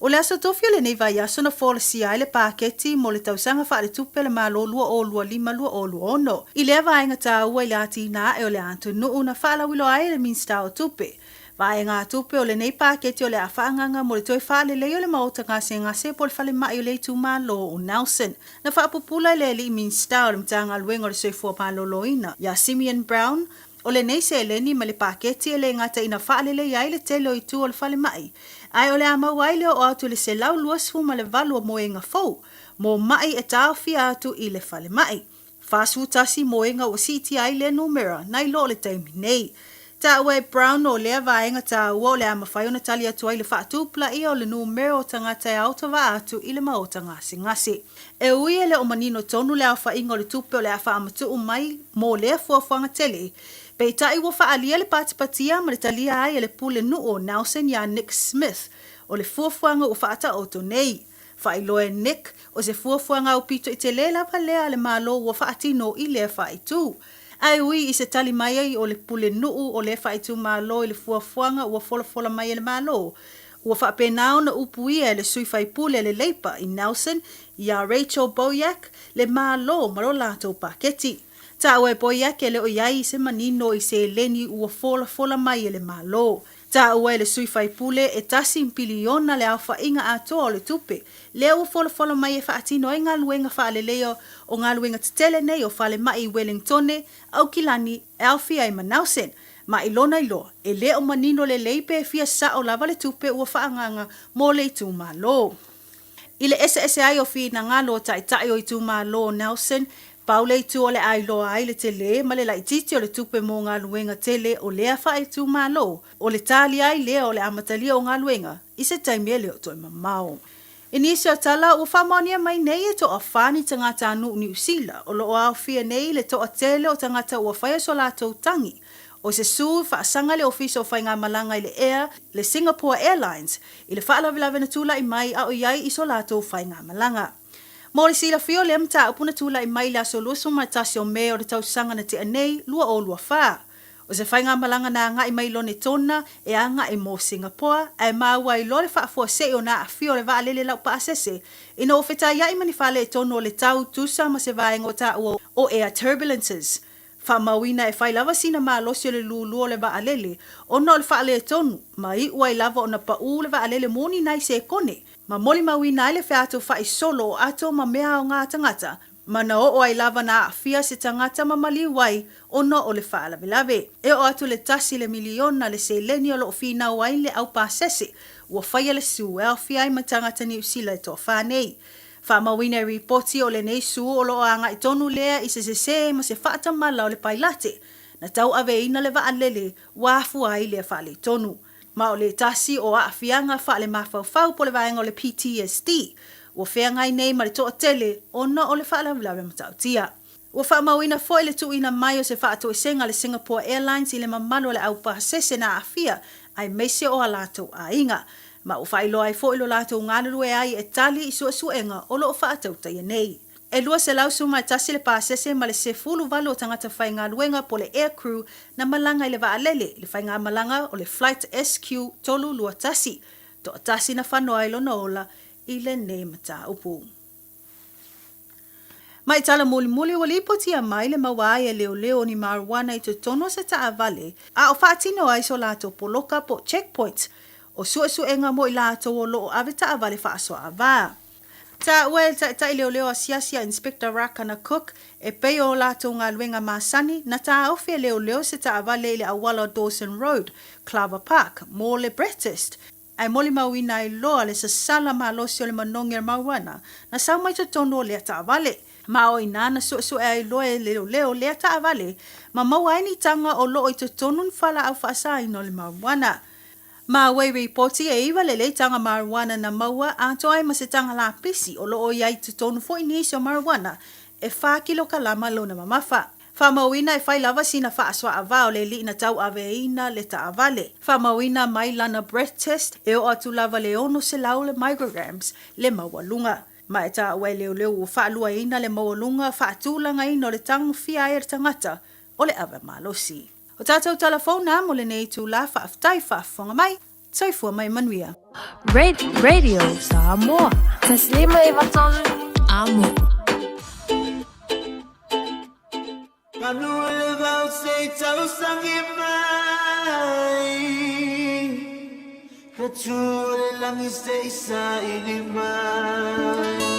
O le asa tofio le nei vai aso na fola si ai le paketi mo le tausanga wha le tupe le malo lua o lua lima lua o lua ono. I le vaenga ta ua I le ati na e o le antu nuu na whala wilo ai le minsta o tupe. Vaenga tupe o le nei paketi o le awhaanganga mo le toi whale leo le maota ngase po le whale mai o le tu malo o Nelson. Na whaapupula le li minsta o le mtanga luenga o le soifua palo loina. Ya Simeon Brown, o le nei se leni ma le paketi e le ngata ina whaale le iai le telo I tu o le whale mai. Ai o le ama waile o atu le se lau luasfu ma le valu o moenga fau, mo mai e tau fi atu I le whale mai. Fasu tasi moenga o siti ai le numera, nai lo le taimi nei. Ta ue Brown o lea vaenga ta ua o le ama whai o natali atu ai le whaatupla I o le numero o tangata e autawa atu I le maota ngase. E ui e le o manino tonu le awha ingo le tupe o le awha amatu o mai, mo lea fuafuanga tele, Pei tai ua whaalia le patipatia ma le talia ai e le pule nu o Nelson ya Nick Smith o le fuafuanga o whaata o tonei. Whailoe Nick o se fuafuanga o pito I te lela lea le malo ua whaatino I le whaitu. Ai ui I se tali mai ai o le pule nuu o le whaitu malo I le fuafuanga ua fola mai le malo. Ua whaapenao na upuia e le sui whaipule le leipa I Nelson ya Rachel Boyack le malo maro lato paketi. Ta ue Boyack e le o iai I se manino I se leni ua fola mai le malo. Ta ue le sui whaipule e tasi mpiliona le awha inga atoa o le tupe. Le ua fola mai e whaatino e ngā luenga whaaleleo o ngā luenga tetele nei o whale mai Wellingtone au kilani e awhi ai Nelson. Ma ilona ilo, e le o manino le leipe e fia sa o lava le tupe ua whaanganga mo le tu malo. I le SSI o fi na ngalo tai o I tu malo Nelson, Paule I tu o le ailoa ai le tele, ma le laititi o le tupe mo ngā luenga tele o lea whae tu malo, o le tali ai lea o le amatalia o ngā luenga, I se taimea leo toi mamao. E nisi o tala ua whamonia mai nei e to a whani tangata anu New Zealand, o lo o au fia nei le to a tele o tangata ua whaia so lato tangi, o se sui whaasanga le ofisa o whainga malanga I le Air, le Singapore Airlines, I le whaalavilave na tula I mai a o iai I so lato whainga malanga. Mo le sila fio le amta upuna tula I mai la so luso matasi o mea o le tausanga na te anei lua o lua wha. O se whainga malanga na nga I mai lone tona e anga I mo Singapore, e maua I lore whaafua se o na a fio le vaalele lau pa asese, ina o wheta ia I manifale e tono o le tau tusa ma se vaenga o ta o air turbulences. Whamawina e whai lava sina maa losi o le lulu o le vaalele, o no le whaale e tonu, ma I ua I lava o na pa u le vaalele moni nai se kone, ma moli mawina ele fe ato whai solo o ato ma mea o ngā tangata, ma na o ai lava na awhia se tangata ma mali wai o no o le whaalavelave. E o ato le tasi le miliona le se leni o lo fina wai le au pasese, ua whaia le su e awhia I ma tangata New Zealand to whanei. Whamawina e ripoti o le nei su o lo anga I tonu lea I se ma se whaata mala o le pailate, na tau ave ina le vaalele wafu ai le whaale tonu. Ma o le tasi o a whianga whaale mawhau po le vaenga o le PTSD, ua whianga I nei ma le toa tele o na o le whaala vlawe matautia. Ua whamawina foi le tuina mai o se whaato I senga le Singapore Airlines I le mamalo le au pasese na awhia ai meise o alato a inga. Ma o whailo ai fo ilo lato ngānuru e ai e tali I suenga o lo o whaatauta ia nei. E lua se lau suma e tasi le pasese ma le se fulu valo o tangata whainga luenga po le air crew na malanga I le vaalele, le whainga malanga o le flight SQ tolu lua tasi, to tasi na whanoa ilo na ola I le nei mata upu. Mai tala muli o lipoti a mai le mawai e leo ni marijuana I to tono se ta avale, a o whaatino ai so lato poloka po checkpoints, o suenga mo I lato o lo o avita avale whaaso ava. Ta ue ta leo a siasia Inspector Rakana Cook e pei o lato ngā luenga masani na ta awhia leo se ta avale le awala Dawson Road, Clover Park, mo le breakfast. Ai moli mawina I loa le sasala ma losi o le manongi ar marijuana na sau mai to tono le ta avale. Ma o inana su ai loa e leo le ta avale, ma maua ni tanga o lo I to tonun fala au whaasai no le marijuana. Ma wei reporti e iwa le tanga marijuana na maua a toi ma se tanga la pisi o lo o iai te tonu fo inisi o marijuana e 4 kilo kalama lo na mamafa. Whamawina e whai lava sina whaaswa ava o le li na tau aveina le ta avale. Whamawina mai lana breath test e o atu lava le ono se lau le micrograms le mawalunga. Ma e ta wai leo o whaalua ina le mawalunga whaatulanga ina o le tangu fia e tangata o le awa malosi. O tātou telefona mo le nei tū la whaaftai whaafonga mai, soifua mai manuia. Radio Samoa. Taslima iwatolu amo. Kanu le vau sei tau sangi mai. Katu le langi sei sa ini mai.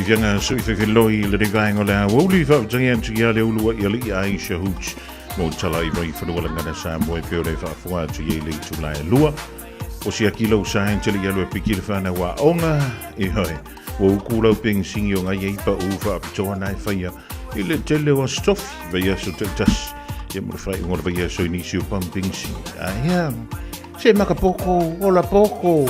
vianga sui whewheloi le rewaingo le awoli whautangi antu ia le ulua ia li Aisha Hooch mo tala i mai whanualangana Samoa e peo le whaafua atu i le tulai lua o si akilo sa hentele ia lua piki le whana wa onga e hoi wa ukulau ping singi o ngai eipa u whaapitoa nai whaia i le tele o stofi veia so te tas ia mo le whai ngora veia so inisi o pumping si ia se makapoko o la poko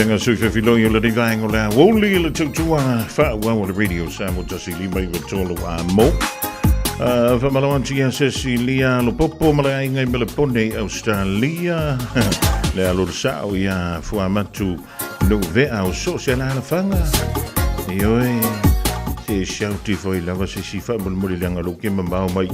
Fianga Sufa Filoyo le divang ola woli le tutua fa wa le radio Samoa tasili mai tolo mo. Fa malawanti Cecilia lo popo malai ngai mele pone Australia. Le alo sao ya fuamatu no ve au social ala fanga. Ioe se shauti foi lava se si fa bol mori langa lo kema mau mai.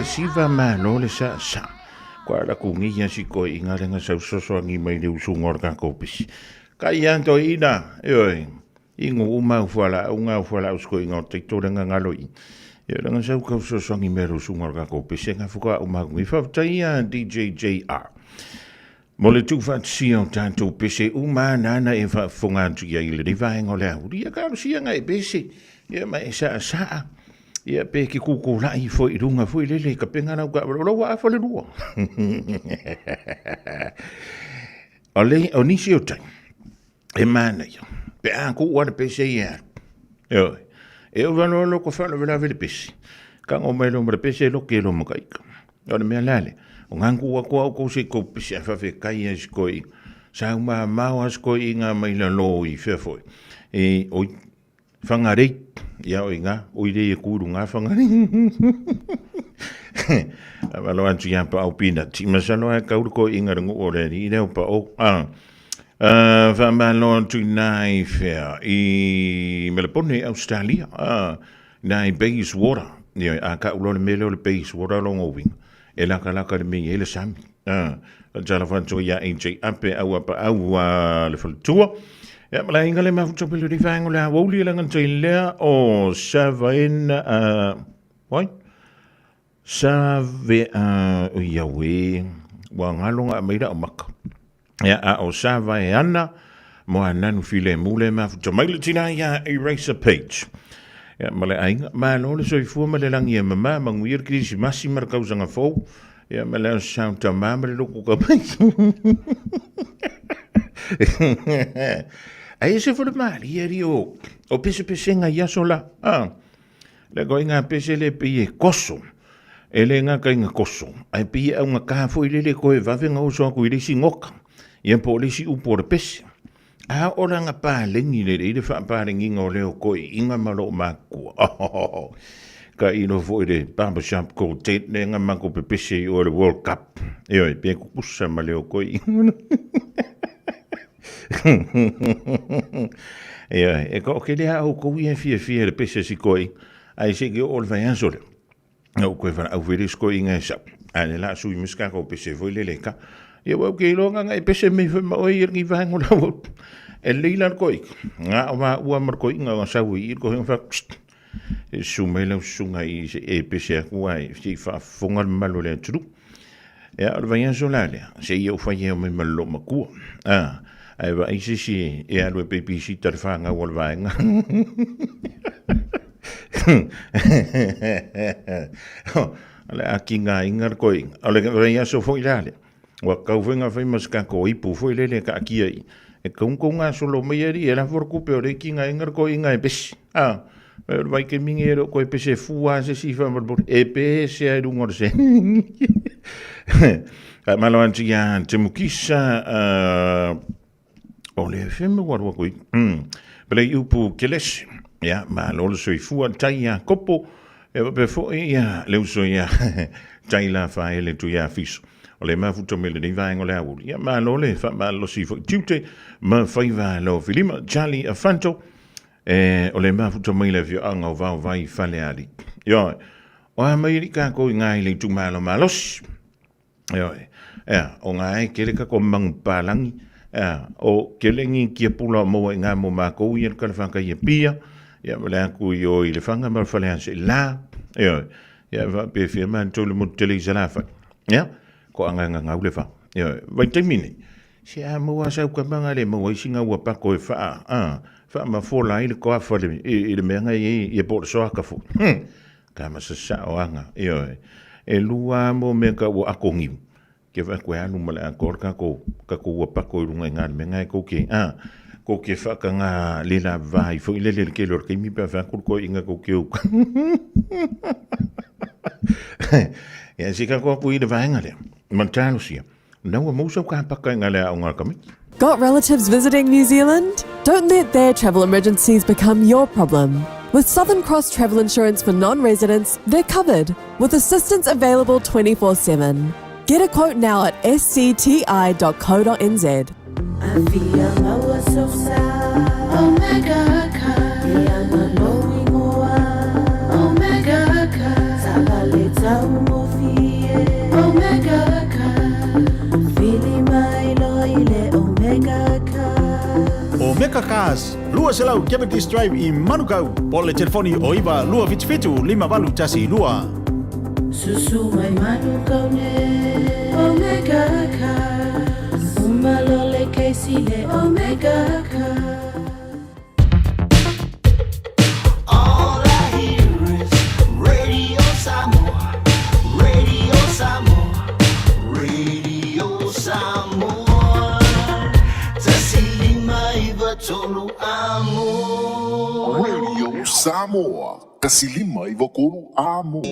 le siva malo le sa. Kwa la kungi ya si ko inga le nga so ngi mai le usunga ka ko pisi. Ka ia to ina, oi. Ingo uma fuala, unga fuala usko inga te to nga ngaloi. Ia nga sa ko so ngi mero usunga ka ko pisi nga fuka uma ngi fa taia DJ JR. Mole tu fa sia tanto pisi uma nana e fa fonga tu ia ile di va ngole. Ia ka sia nga e pisi. Ia mai sa. Ia pe ki kuku lai foi runga foi lele ka penga na ka lo wa fa le lua. Ale onisi o tai. E mana yo. Pe an ku wa pe se ia. Yo. E o vano lo ko fa lo vela vele pesi. Ka o me lo mre pesi lo ke lo mo kai. Yo me alale. O ngangu wa ko se ko pesi fa fe kai es koi. Sa ma was koi nga mai la lo I fe foi. E o whangarei, ia o inga, o ire e kuru ngā whangarei. Walo antu ia pa au pina, ti masalo e kauru ko inga rungu o reri, i reo pa o, whamalo antu nai whea, I Melbourne, Australia, nai Bayswater, ia a ka ulole mele o le Bayswater longo winga, e laka le mei ele sami, jala whantu ia AJ ape au apa au le whalitua, Ja, maar ik alleen maar voor zo'n beetje vangen, la wolie lang een tele o Savain, wat? Save, Yahweh, wangalong amida amak. Ja, o Savaiana, maar nan file mule maar voor zo'n beetje ja eraser page. Ja, maar nou zo voor me lang je mama, maar weer krisis massie maar kous aan vol. Ja, maar dan zou het maar ook op. Ai se for mal ieri o pese nga ya sola le go nga pese le pie koso ele nga ka nga koso ai pie nga ka foi le ko va venga o so ko ile singoka ye polisi u por pese a ora nga pa le ni le fa pa ringi ngo le ko inga malo ma ku ka ino foi de pamba champ ko te nga ma ko pese o le World Cup e o pe ku pusa ma le ko Ja, ik ook ja ook hoe vier de pisse si koi. Ai se ge ol vai ansole. Ook weer van over is koi ngai sa. En la sui miska ko pisse foi le leka. Je wou ke lo ngai pisse me fa mo ir ngi vai ngola wo. El leila koi. Nga wa u mar koi nga sa wi ir ko hin fa. Sumela sunga I e pisse kuai si fa fongal malo le tru. Ja, ol vai ansole. Se eu fa je me malo maku. Ai va isi e alwe BBC tarfanga wal vaenga. Ale akinga ingar koi. Ale reia so foi lale. Wa kauvenga foi maska ko ipu foi lele ka kia. E konga solo meieri era for kupe ore kinga ingar koi inga bes. Vai ke mingero ko pese fuwa se si fa mar e pese ai dungor se. Malo antia temukisa Ole femme war koi. Play upu keles. Ja, maar lolo soi fu taia kopo. E be fo ja, leu so ja. Taila fa ele tu ja fis. Ole ma fu tomele di va ngola u. Ja, maar lole fa ma lo si fo tute ma fa va lo filima Charlie Afanto. Ole ma fu tomele vi anga va vai fale ali. Ja. O Amerika ko ngai le tu malo malos. Ja. Ja, o ngai kele ka ko mang palangi. O kelengi kia pula mo nga mo mako ia ka fa ka pia ya mala ku yo ile fanga mar falense la ya va pe firma to le motel izalafa ya ko anga ule fa ya vai termine si a mo wa sa ka banga le mo singa wa pa ko fa fa ma fo la ile ko fa le ile me nga ye por so ka fu ka ma sa anga yo e lua mo me ka wa akongi ke va ko anu mala akor ka ko wa pa ko runga ngal me ngai ko ke ko ke fa ka nga le la vai fo ile le ke lor ke mi pa fa ko inga ko ke ya si ka ko pu ile va ngale man tanu sia na wa mo so ka pa ka ngale a ngal ka mi. Got relatives visiting New Zealand? Don't let their travel emergencies become your problem. With Southern Cross Travel Insurance for non-residents, they're covered, with assistance available 24/7. Get a quote now at scti.co.nz. Omega, Cars. Lua selau Cavendish Drive I Manukau. Po le telefoni o iwa lua fitu 5 tasi lua. Susu mai Manukau ne Omega Cars. Umalole Casey le Omega Cars. All I hear is Radio Samoa, Radio Samoa, Radio Samoa. Tasilima iwa tolu amo. Radio Samoa, kasilima i wakolu amo.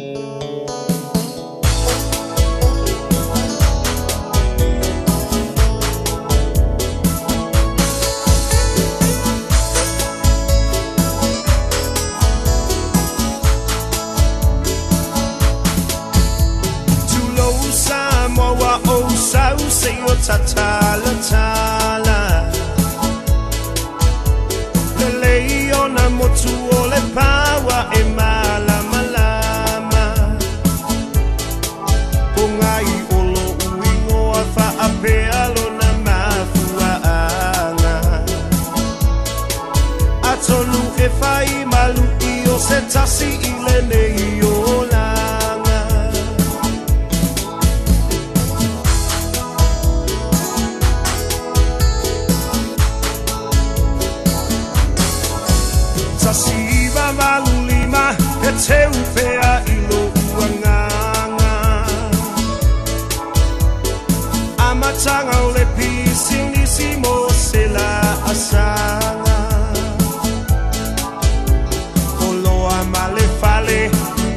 Say tatala tala le leona motu o le pawa e mala malama pongai olo uingo fa apealo na mafua anga atolu e fai malu io se tasi ile nei ola Siva malulima e te upea ilo uanganga Amatanga o le pisingisimo se la asanga Oloa male fale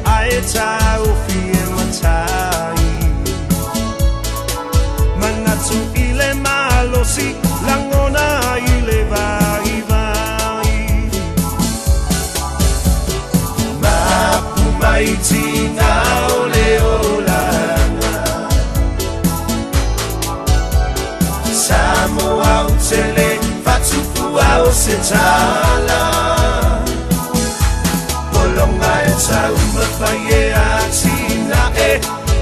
aeta o fie matai Manatu ile malosi langona ile vai Maitina ole olanga Samoa utele fatufua o setala Polonga e tauma faye atina e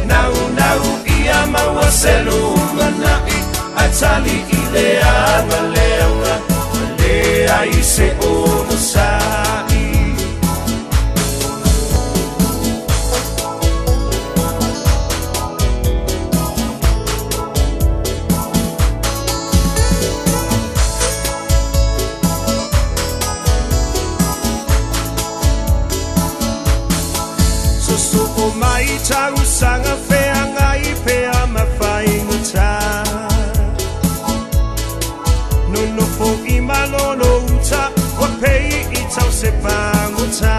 Nau ia maua selunga nai Atali ile anga leanga Lea ise ono sai Tau sanga fea ngai pea mawhai ngata Nono fo I malono uta Wa pei I tau se panguta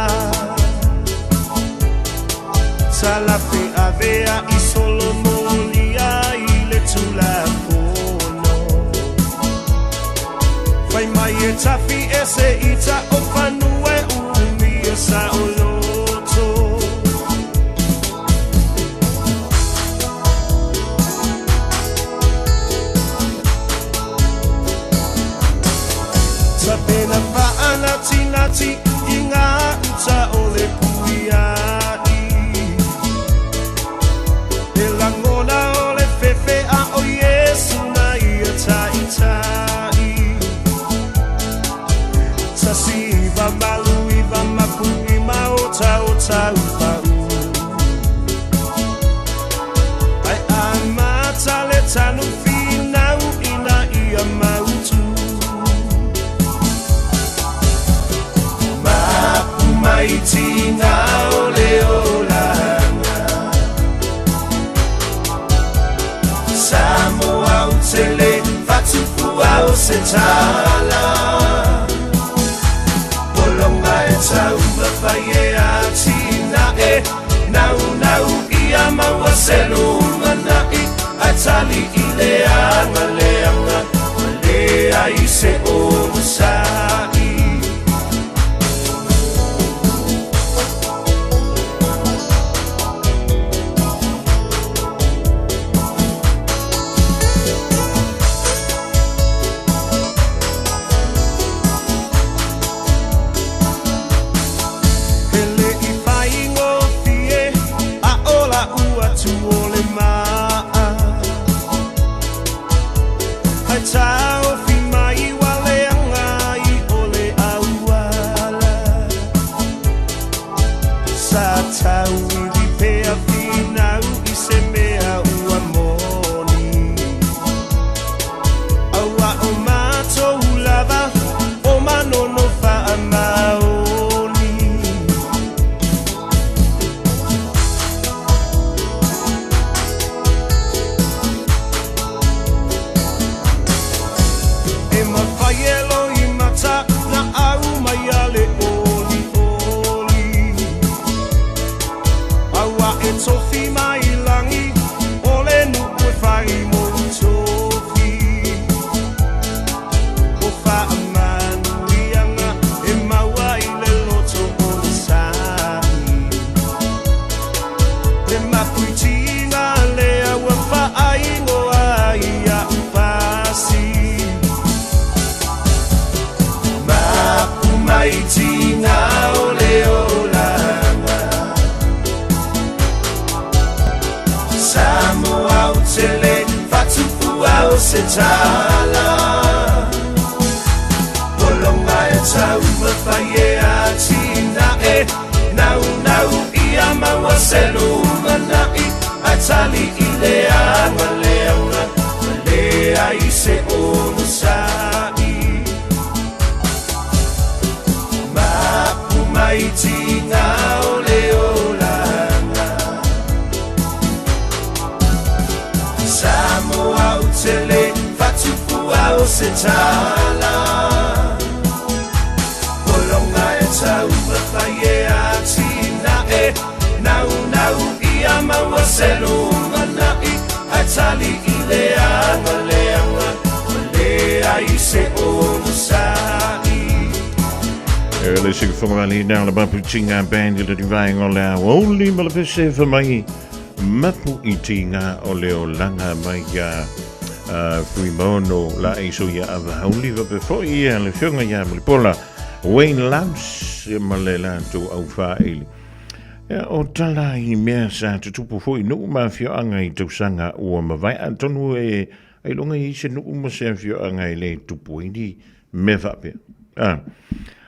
Salafe avea I solo molia I le tula fono Fai mai e tafi ese ita o fanue umi e sa olo Nati inga uta ole puiai E langona ole fefe a o Yesu na ia tai Sasiva maluiva mapui maota ota upau Ai amata le tanu finau ina ia mautu Maitina ole olanga Samoa utele fatufua o setala Polonga e tauma faye atina e Nau ia maua selunga nai Atali ile anga leanga Lea ise ono sai se tala Polonga e tau mawhaie a tina e Nau nau ia maua selu manai A tali i le anga leanga Lea i se onu sai Mapu mai tina o leo langa Samoa utele fatupua o se tala Polonga e tau mawhaie a tina e Nau nau ia maua selu manai A tali i le anga leanga Lea i se onu sai Le sig formali na le mapu tinga band le divine o le only malapese for mai mapu i tinga o le o langa mai ya fuimono la iso ya ava only va before ya le fionga ya le pola Wayne Labs malela to au fa ili o tala i mea sa tutupu foi no ma fio anga i tau sanga ua mawai antonu e longa i se no ma se fio anga i le tupu i me vape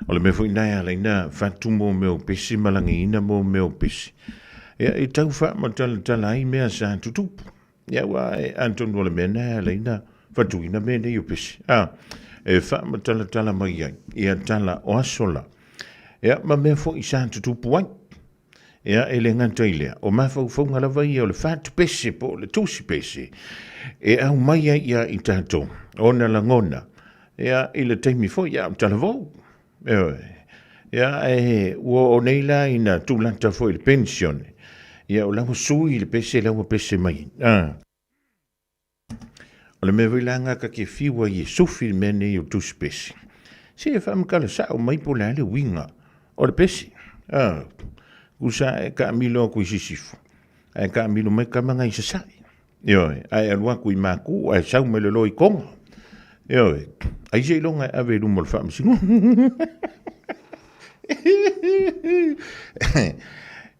o le me foi nai ala ina fatu mo meo pesi malangi ina mo meo pesi i tau fa ma tala i mea sa tutupu wa antonu le mea nai ala ina fatu ina me ne i pesi e fa ma tala mai ai ia tala o asola ma me foi sa tutupu wai e le ngata ilea o mafau ngala vai o le fatu pese po le tusi pese au mai ia i tato ona la ngona i le teimi fo ia tala vau o neila ina tulanta fo il pensione o lau sui le pese lau pese mai o le me vilanga ka ke fiwa i sufi mene o tusi pese se fa mkala sa o mai po le winga o le pese usa e ka milo ku sisifu e ka milo me ka manga i sai ai alwa ku maku ai sau me lo i konga ai je longa ave lu mol fam singo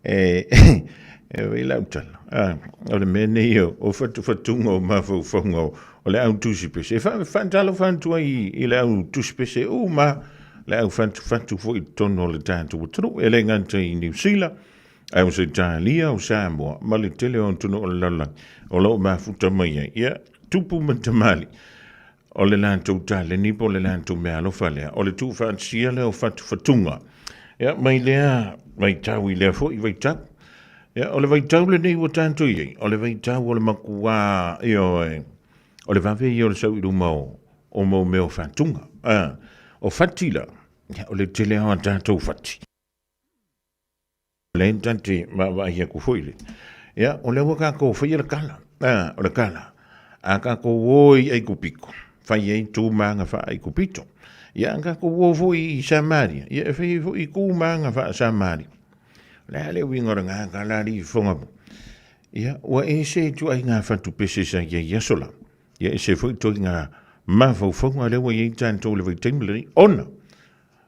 e lautal o le mene o fatungo ma fongo o le au tusi pese fa talo fantu i le au tusi pese o ma le au fantu foi tono le tanto tru e le nganta i New Zealand ai se Italia o Samoa ma le tele on tono o lala o lo ma futa mai ia tupu mantamali o le lanto tale ni po le lanto me alo fale o le tu fa sia le o fatunga ia mai le mai tau i le foi vai tau ia o le vai tau le nei o tanto i o le vai tau o le makua o le vave i o le sau i lumao o mo meo fatunga o fatila o le tele o tanto fati le tante ma va ia ku foile o le waka ko foi le kala o le kala aka ko woi ai ku piko fai ai tu manga fa ai ku pito aka ko wo foi Samaria fai foi ku manga fa Samaria le winga nga kala ri fonga wa ese tu ai nga fa tu pese sa ia sola se foi to nga ma fo fonga le wai tanto le vitimli ona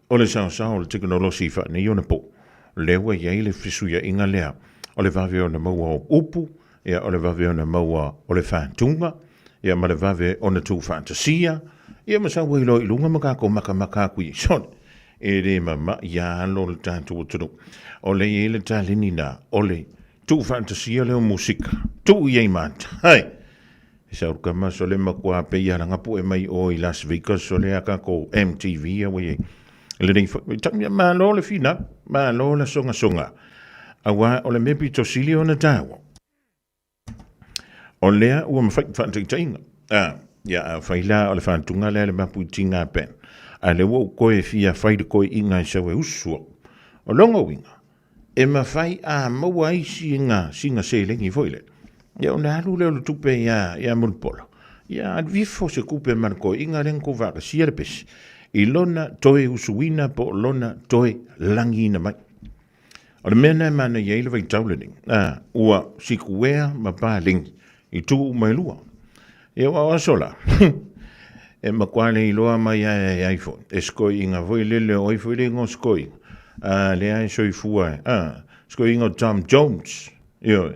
o le sa o le teknologia fa ne yona po le wa ia le fisuia inga lea o le vave ona maua o upu o le vave ona maua o le fatunga ma le vave ona tu fantasia ma sa wai lo ilunga maka ko maka kui son re mama ia lo le tanto tunu o le talinina o le tu fantasia le musika tu ia mat hai sa urka ma so le makua pe ia nga pu e mai o i Las Vegas so le aka ko MTV we le dei tamia ma lo le fina ma lo la songa awa o le mepi to silio na tawa o lea ua mawhai whantainga ia whaila o le whantunga le mapu i tinga pen a le wau koe fia whaide koe inga i sawe usua o longa winga e mawhai a maua isi inga singa se lengi foile ia o nalu leo le tupe ia mulpola ia advifo se kupe man koe inga renko vaka sierpes i lona toe usuina po lona toe langina mai. O le mena mana i eile vai taulening, ua sikuea ma pāling i tū mai lua. E wa sola. E makwale i loa mai ai iPhone. E skoi inga voi lele o i fuile ingo skoi. Le ai soi fua. Skoi ingo Tom Jones. Io.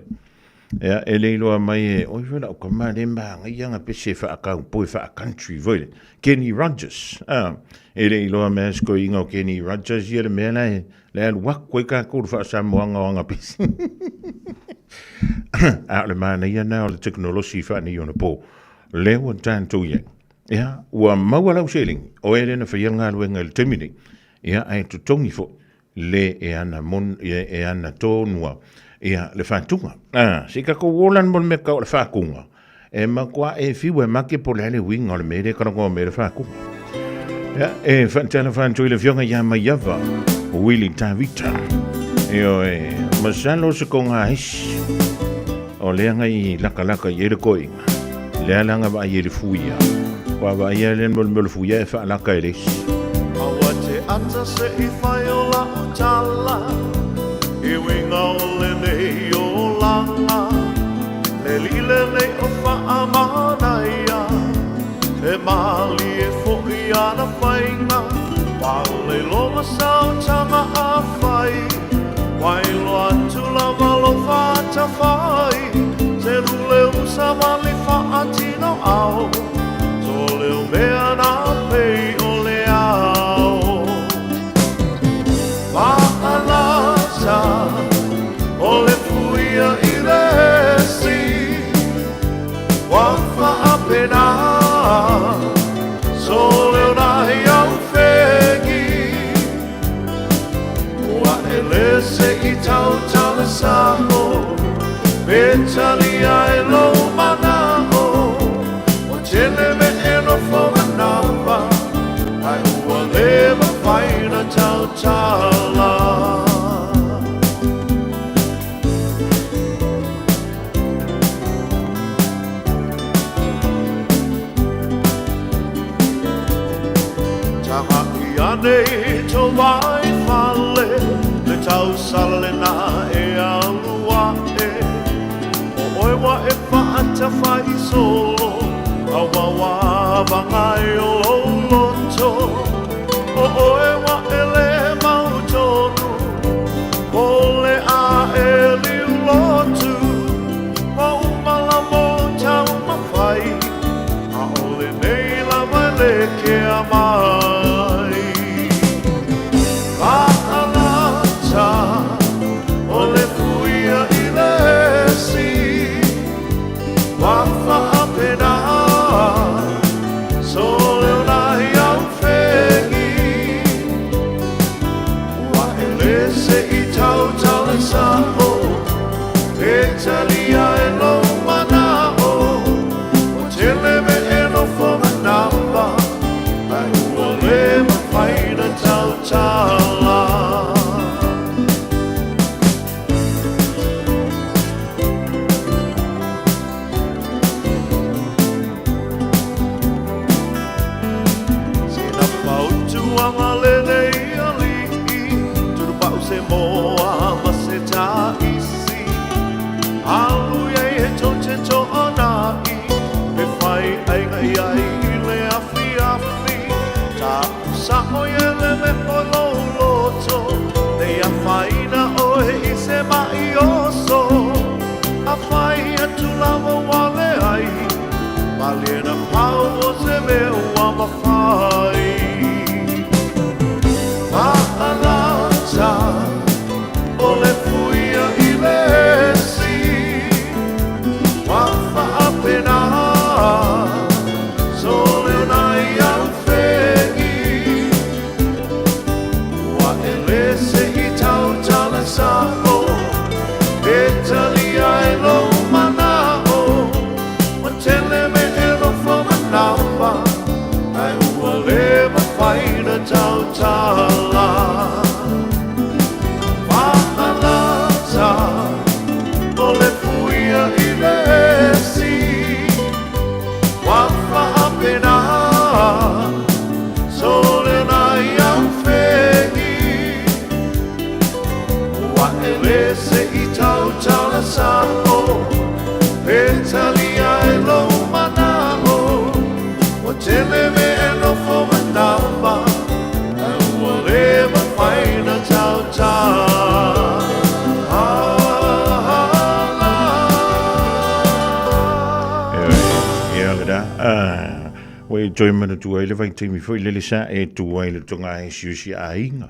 Ya elelo mai o wala ko ma le ma nga pese fa ka po fa country voile Kenny Rogers elelo ma sko ingo Kenny Rogers ye me la wak ko ka ko fa sa mo nga pese le man ya na le technology fa ni ona po le wo tan to ye ya wa ma wala sheling o ele na fa yanga lo ngal temini ya ai to tongi fo le e ana mon e ana tonua ia le fatunga sika ko wolan mon me ka le fakunga e ma kwa e fiwe ma ke po le winga le mede ka ngo me le fakunga ya e fantana fanto le fionga ya ma yava Willie Tavita io e ma salo se konga is o le ngai laka ye le koinga le langa ba ye le fuia wa ba ye le mo le fuia fa laka ele Awate ata se I whai o la utala I winga o le nei o langa Le lile nei o whaamanaia E mali e fo'i ana whainga Wale longa sao tanga a whai Wailo atu la walo whata whai Se rule usa wali whaatino au Tole o mea na pei o le au Wa'alata o le fuia I resi Wa whaapena So leo nahi au whengi Wa ele se I tau tala saho Petali ai lo manao O tene me eno whonga nawa Ai ua lewa whaina tau tala Taha I ane to wai whale Le tau sala na e alua e O oewa e whaata whai solo Awa wa ngai o loto O oewa e le mautonu O le a e li lotu O umala mo tau mawhai A o le nei la wale ke a mai Wa'alata o le fuia I lesi Wa whaapena So leo nahi au whengi Wa ele se I tau tala saho E tali ai lo manao O tele me eno whonga nawa Ai ua le mawhaina tau tala Anga lele I ali'i Turu pau se moa ma se ta isi Alu iei he tote to anai Me whai ainga iai I le afi afi Ta usako iele me polo loto Nei a whaina oe I se mai oso A whai atu lava wale ai Maliena pau o se mea ma whai Wa'alata o le fuia I lesi Wa whaapena So leo nai au whengi Wa ele se I tau tala saho E tali ai lo manao Wa tele me eno whamanawa Ai ua le mawhaina tau tala Wa'alata o le fuia I lesi Wa whaapena So leo nai au whengi Wa ele se I tau tala saho E tali ai lo manao O tele me eno whonga nawa Ai ua le mawhaina tau tala le da. We join mana tu ai le vai te mi foi le sa e tu ai le tonga e si ainga.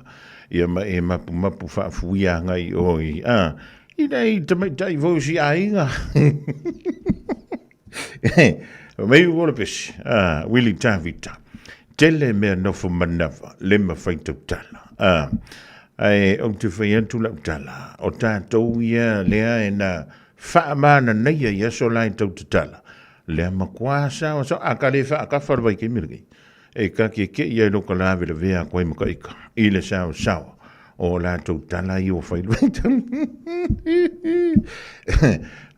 Ia ma e mapu fa fuia ngai oi. I nei te mai tai vo si ainga. Mai wola pes. Willy Tavita. Tele me no fo manava le ma fai tu tala. Ai o te fai antu la tala. O tātou ia lea e na whaamana nei ia so lai tau te tala. Lea makwasa o so akale wha akawhara vai ke mirgi. E ka ke ia loka lawe le vea koe maka ika. I le sao sao. O la tau tala i o whai luitam.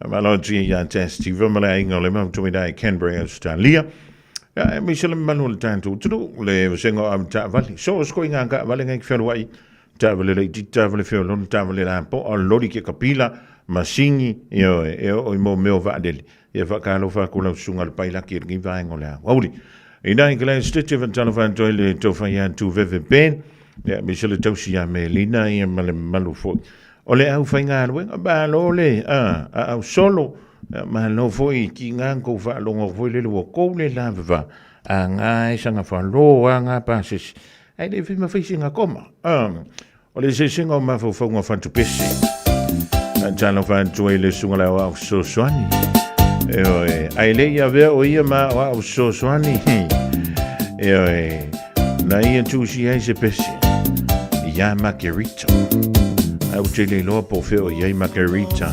Malo tia ia testi. Vamala inga le mau tumi dai Canberra Australia. Mi se le manu le tantu. Tudu le vasengo am ta vali. So sko inga ka vali ngai kwhanu wai. Ta vali le ti ta vali whio lonu ta vali la po. O lori ke kapila. Masingi. Io o mo meo vaadeli. Ia whakalo whakula sunga le paila ki ringi vaengo lea. Wauri. Ina inga le stitche van talafan toi le tofai tu veve ben. Ia mi se le tausi a me lina ia male malu foi. O le au whai ngā rue. Ba lo le. Au solo. Ma no foi ki nganko fa longo foi le lo ko le la va a nga sanga fa lo nga pasis ai le fi ma fi singa koma o le se singa ma fo fo nga fa tu pesi an tano fa tu le sunga la wa so swani ai le ya ve o ia ma wa so swani na ia tu si ai se pesi ya margarita au te le lo po fe o ia margarita.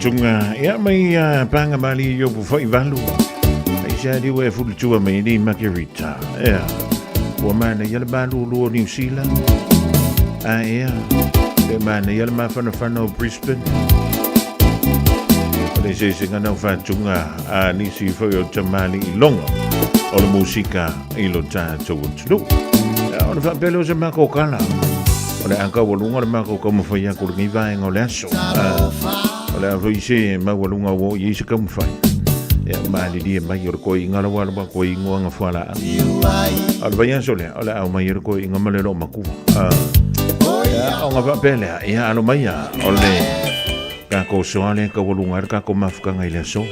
tunga ia mai panga mali yo pu fai valu. Ai sa di we fulu tua mai ni Margarita. Ia. Wa mana ia balu lo New Zealand. Ia. Ke mana ia ma fana o Brisbane. Ole se ngana fa tunga ni si fo yo tamali longa. Ole musika ilo ta to tulu. Ona fa belo se mako kala. Ole anka wolunga le mako como foi a ko ngi vai ngoleso. Ole a foi se ma wolunga wo yi se como fai. Ya mali dia mai yor ko ingala wala ba ko ingonga fala. Ole vai sole ole a mai yor ko ingama le lo maku. Ya nga fa bele ya alo mai ya ole ka ko soale ka wolunga ka ko mafka ngai le so.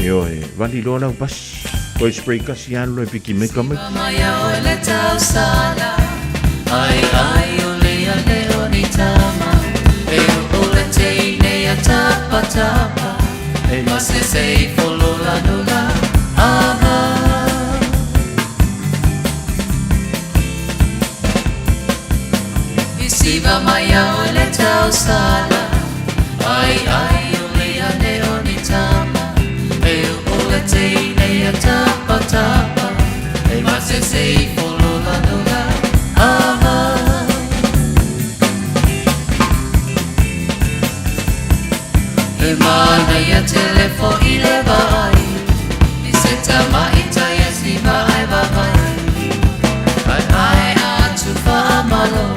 Yo vali lo na pas. Ko spray ka sian lo piki me kame. Ai ole ale oni tama e ole te ne tapa tapa e mase sei follow la nula aha isiva maya ole tau sala ai ole ale oni tama e ole te ne tapa tapa e mase sei follow la nula mana ya telefo ile vai iseta maita ya si vai vai ai atu fa malo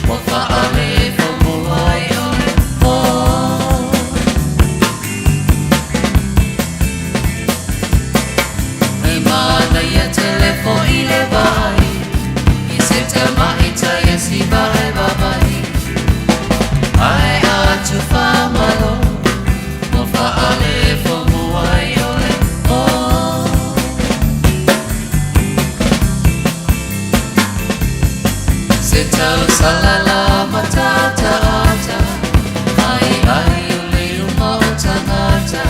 wa fa ale fo mo ai ole fo mana ya telefo ile vai iseta maita ya si vai vai ai atu fa malo salala matata ata ai ule umota ata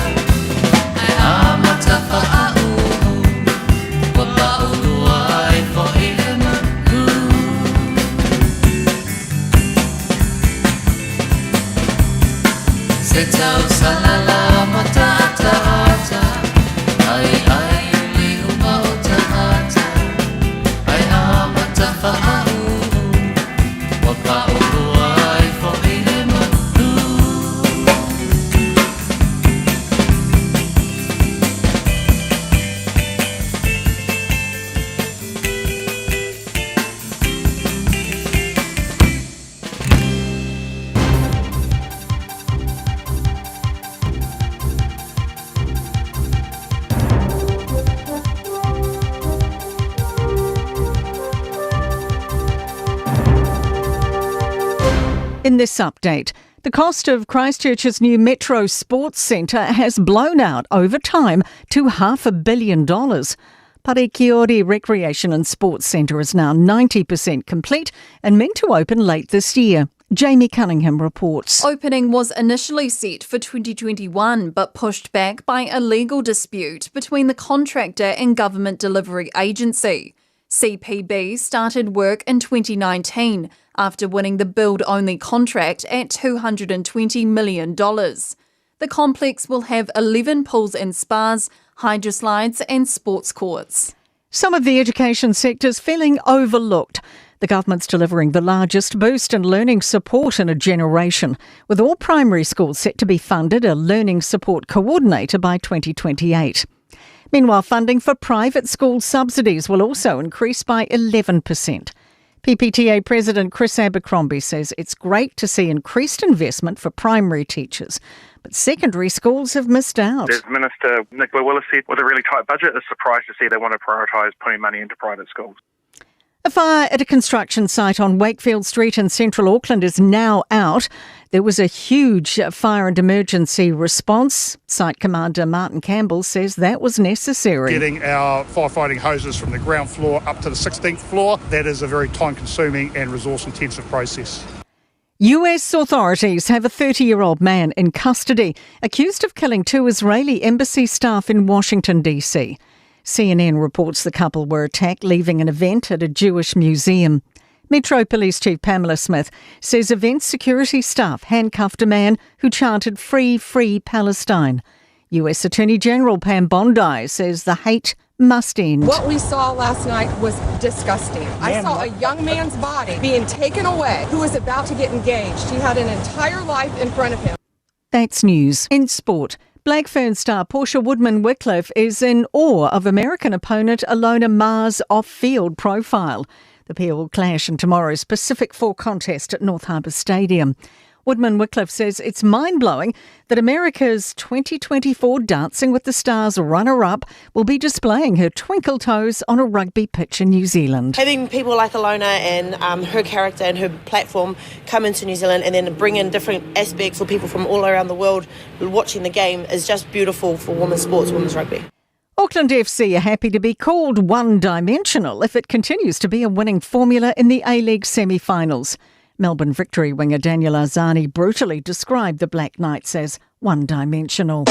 ai amata fa au wa ulu ai fo ilema setau salala matata ata ai ule umota ata ai amata fa au In this update, the cost of Christchurch's new Metro Sports Centre has blown out over time to $500 million. Parekiori Recreation and Sports Centre is now 90% complete and meant to open late this year. Jamie Cunningham reports. Opening was initially set for 2021 but pushed back by a legal dispute between the contractor and government delivery agency. CPB started work in 2019 after winning the build-only contract at $220 million. The complex will have 11 pools and spas, hydroslides and sports courts. Some of the education sector's feeling overlooked. The government's delivering the largest boost in learning support in a generation, with all primary schools set to be funded a learning support coordinator by 2028. Meanwhile, funding for private school subsidies will also increase by 11%. PPTA President Chris Abercrombie says it's great to see increased investment for primary teachers, but secondary schools have missed out. As Minister Nick Willis said, with a really tight budget, it's surprised to see they want to prioritise putting money into private schools. A fire at a construction site on Wakefield Street in central Auckland is now out. There was a huge fire and emergency response. Site Commander Martin Campbell says that was necessary. Getting our firefighting hoses from the ground floor up to the 16th floor, that is a very time-consuming and resource-intensive process. US authorities have a 30-year-old man in custody accused of killing 2 Israeli embassy staff in Washington, D.C. CNN reports the couple were attacked leaving an event at a Jewish museum. Metro Police Chief Pamela Smith says event security staff handcuffed a man who chanted "Free, Free Palestine." US Attorney General Pam Bondi says the hate must end. What we saw last night was disgusting. I saw a young man's body being taken away who was about to get engaged. He had an entire life in front of him. That's news. In sport, Blackfern star Portia Woodman-Wycliffe is in awe of American opponent Ilona Maher's off-field profile. The pair will clash in tomorrow's Pacific Four contest at North Harbour Stadium. Woodman-Wycliffe says it's mind-blowing that America's 2024 Dancing with the Stars runner-up will be displaying her twinkle toes on a rugby pitch in New Zealand. Having people like Ilona and her character and her platform come into New Zealand and then bring in different aspects for people from all around the world watching the game is just beautiful for women's sports, women's rugby. Auckland FC are happy to be called one-dimensional if it continues to be a winning formula in the A-League semi-finals. Melbourne Victory winger Daniel Arzani brutally described the Black Knights as one-dimensional.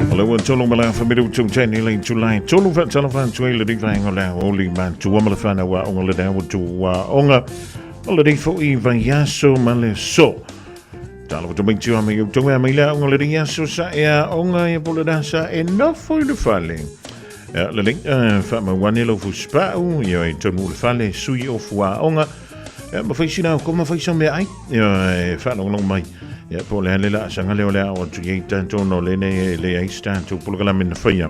Hello, tolong mala famiru tung chani lain July. Tolong fat salafan tuai le divang ola oli man tu amala fana wa onga le dawo tu wa onga ola di fo I vayaso male so. Talo tu bing tu ame tu ame la onga le yaso sa ya onga ya pola dasa enough for the falling. Le link fa ma wanelo fu spa u yo tu mu le fale sui of wa onga. Ma fai sina ko ma fai sambe ai. Yo fa long mai. Ya po le la sanga le ola o tu ye tanto no le ne le ai tanto po la min faya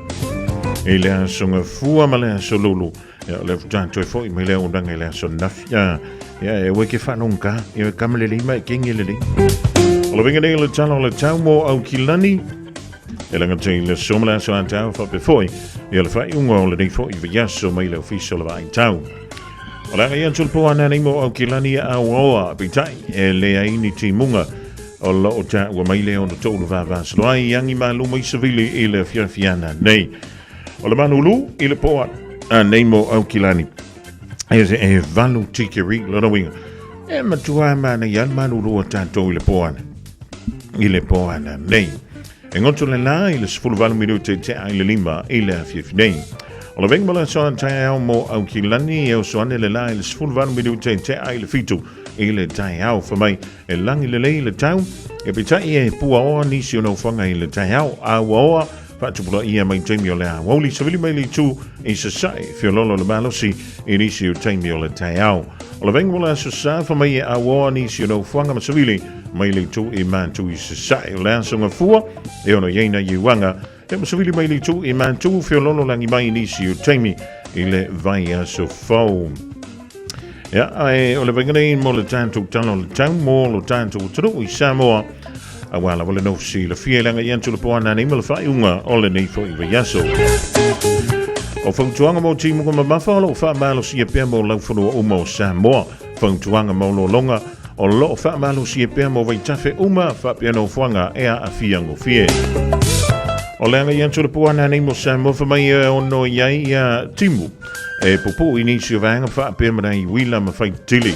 ele songa fu mala solulu ya le tanto fo me le undang ele son nafia ya we ke fa nunca ya kamle le mai king le le o venga le chalo le chamo au kilani ele ngate le somla so anta fa pe foi ya le fa ungo le fo I via so mai le official va in town. Ola ya sul po ana ni mo au kilani a wa bitai ele ai ni timunga o lo ta wa mai le on to lu va va so ai yangi ma lu mai civili ile fiana nei o le manulu ile po a nemo au kilani e valu tikiri lo no winga e matua mana yan manulu o tanto ile po ana nei e ngoto le la ile sfulu valu minuti te ai le lima ile nei o le venga la so ta mo au kilani e so ane le la ile sfulu valu minuti te ai le fitu ile tai au for mai e langi le tau e pitai e pua o ni si no fanga ile tai au a wa fa tu blo ia mai temi o le a woli savili mai le tu e se sai fi lolo le balosi e ni si temi o le tai au o le vengola so sa for mai a wa ni si no fanga ma savili mai le tu e man tu I se sai o le so nga fua e ono yena yiwanga e ma savili mai le tu e man tu fi lolo langi mai ni si temi ile vai a so fo. Ja, o le vengane mo le tanto tano le tau mo le tanto tru I Samoa. A wala wala no si le fielanga yantu le poana ni mo le fai unga o le nei fo I yaso. O fautuanga mo timu ko mafalo fa malo si e pe mo lau fono o mo Samoa. Fautuanga mo lo longa o lo fa malo si e pe mo vai tafe uma fa piano fuanga e a fiango fie. O le anga yantu le poana ni mo Samoa fa mai ono yai timu. E popo inisio vanga fa pe mai wila ma fai tili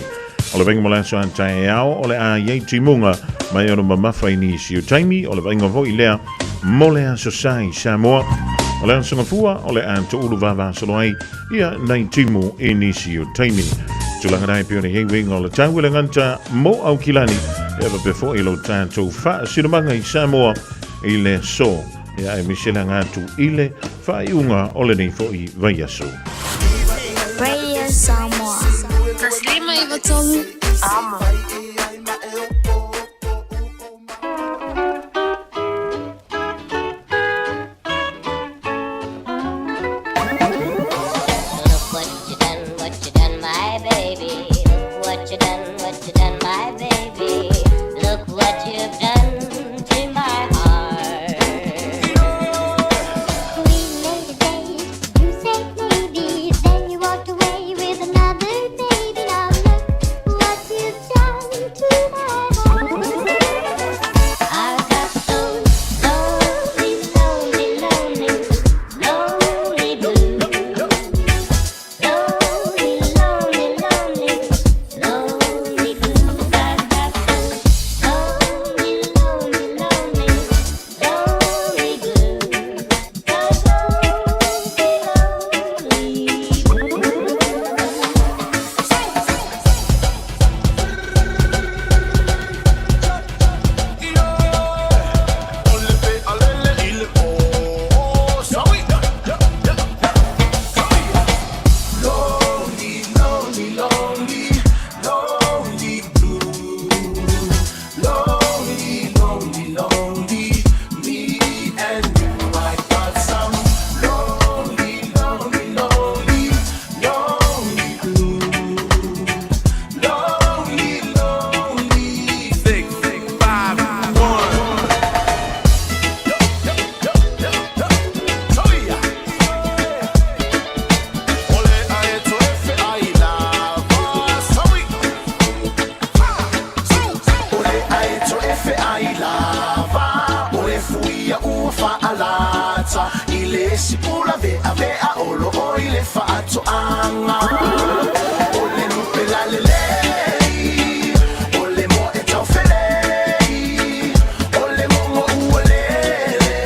o le venga mola so antai ao o le a ye timunga mai ono ma fa inisio taimi o le venga vo ilea mole so sai Samoa o le so fua o le anto ulu va so ai ia nai timu inisio taimi tulanga dai pe ye wing o le tawila nganta mo au kilani ever before ilo tanto fa sinamanga I Samoa ile so ia e misela ngatu ile fa iunga o le nei fo I vaiaso. Radio Samoa. Taslima Ivatolu. Amo. What you done, my baby? Look what you done, my baby. Look what you've done to my heart. We made a date, you said maybe, then you walked away with another baby. Now look what you've done. fe ai lava o e fuia ua fa'alata i le sipula vea vea olo o i le fa'ato'aga o le lupe lalelei o le mo e taufelei o le momo ua lele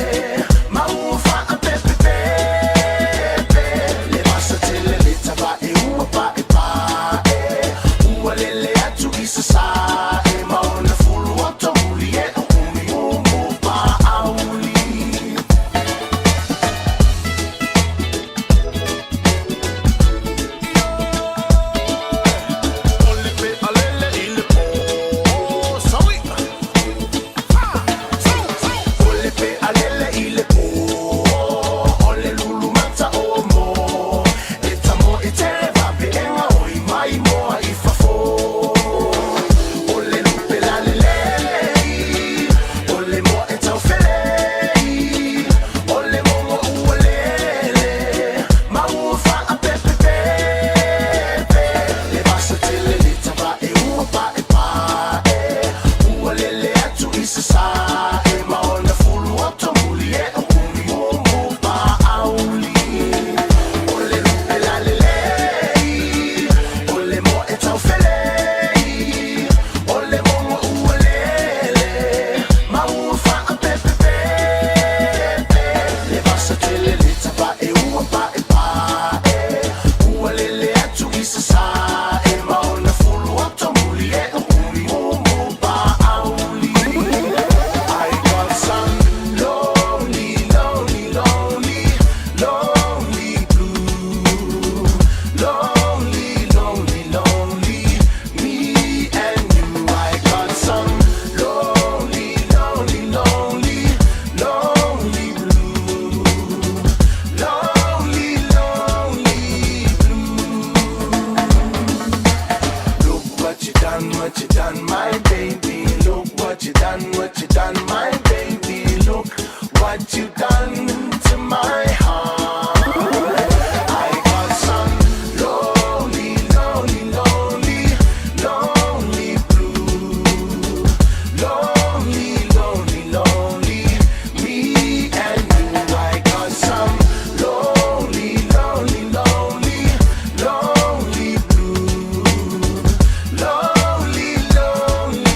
ma ua fa'apepepepe le masa tele le tavae ua pa'epae ua lele atu i sasae ma ona fulu o tomuli e o umi umu pa'auli What you done, my baby? Look what you done, my baby. Look what you done to my heart. I got some lonely, lonely, lonely, lonely blue. Lonely, lonely, lonely, me and you. I got some lonely, lonely, lonely, lonely blue. Lonely, lonely.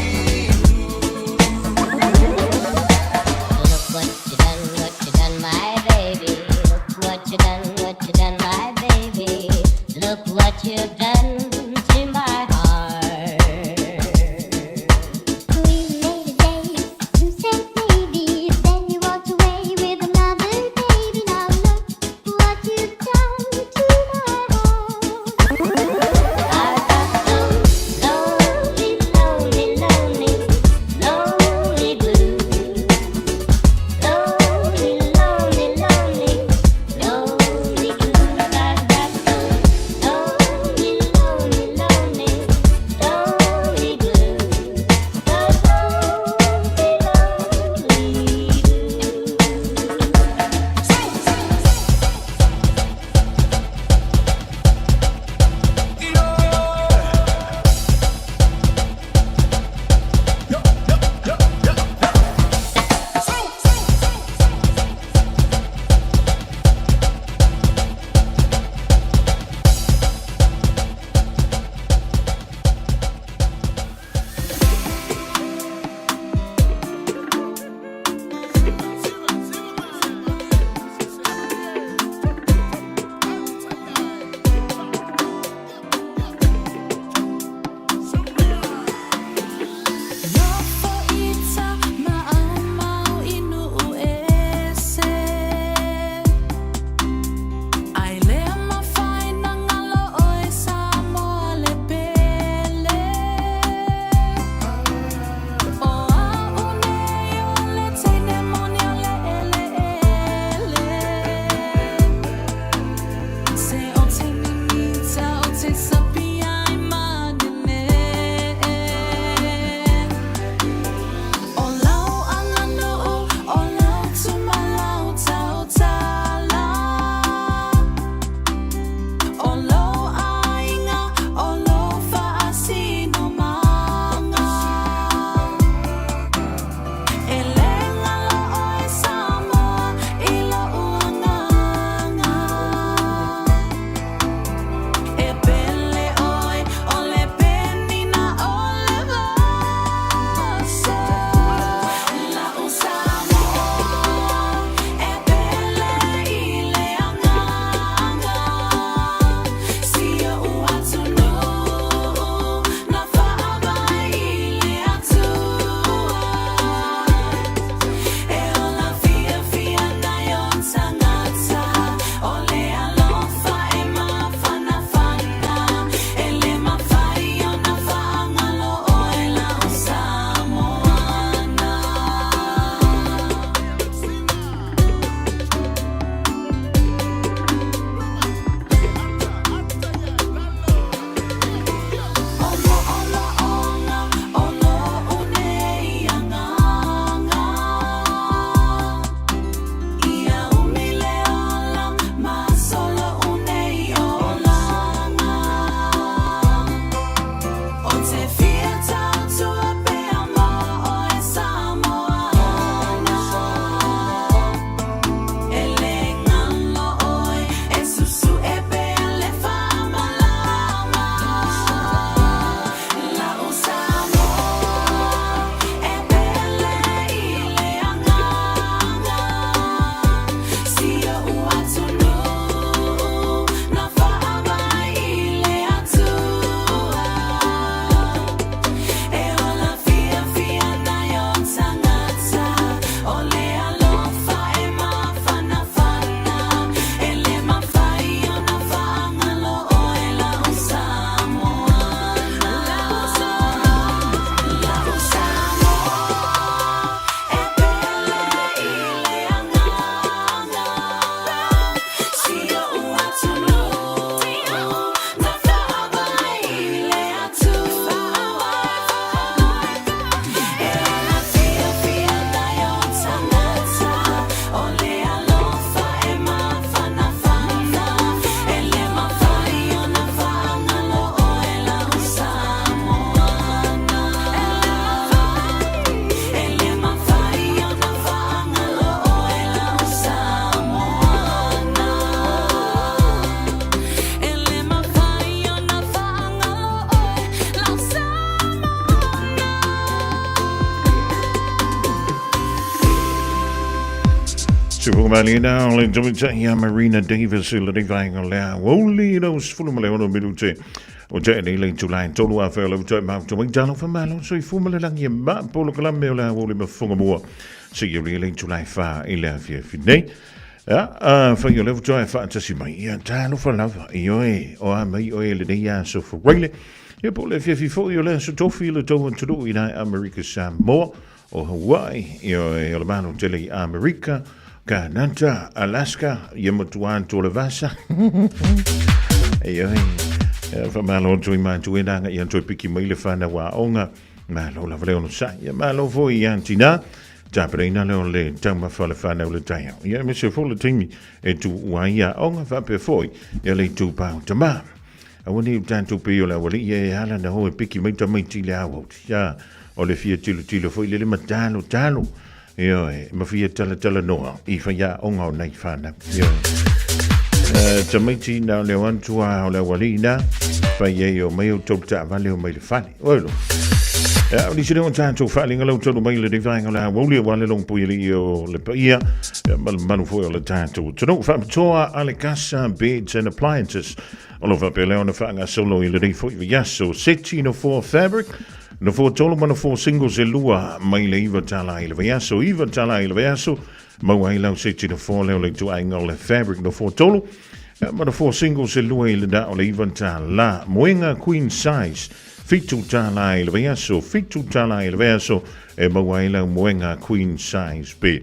Super Malina, le Domita Marina Davis, le Divine Lea, only those full of Maleono Minute. O te nei le July tolu a fela te ma te wing dalo fa malo so I fumale lang ye ma polo kalambe la wole me funga mo se ye le July fa ile fie fine ya fa yo le to fa ta si mai ya talo fa lava yo o a mai o le ya so for really ye polo fie fo yo le so to feel to want to do in America Samoa o Hawaii yo le mano te le America Canada Alaska ye mo tuan to le vasa yo fa malo tu ima tu ina nga yan tu piki mai le fana wa onga malo la vale ono sa ya malo vo yantina taprena le tama fa le fana le taya ya me se fo le timi e tu wa ya onga fa pe foi ya le tu pa tama awoni tanto pe yo la wali ye hala na ho piki mai tamai ti le awo ya o le fie tilo foi le matalo talo yo ma fie tala no I fa ya onga na fana yo Tamaiti na le wantua o le walina pa ye o mai o topta vale o mai le fani oilo ya ni sino tanto fali ngalo to mai le divine la wole wale long po ye o le paia manu fo le tanto to no fa toa ale casa beds and appliances all over pe leona fanga solo I le fo yaso 1604 fabric no fo tolo mano fo singles e lua mai le iva tala ile yaso iva tala ile yaso Mawai lau 1604 leo le tu ainga le fabric no fo tolo ma no fo singles e lua ile da o le iva tala moenga queen size fitu tala ile yaso fitu tala ile yaso e mawai lau moenga queen size be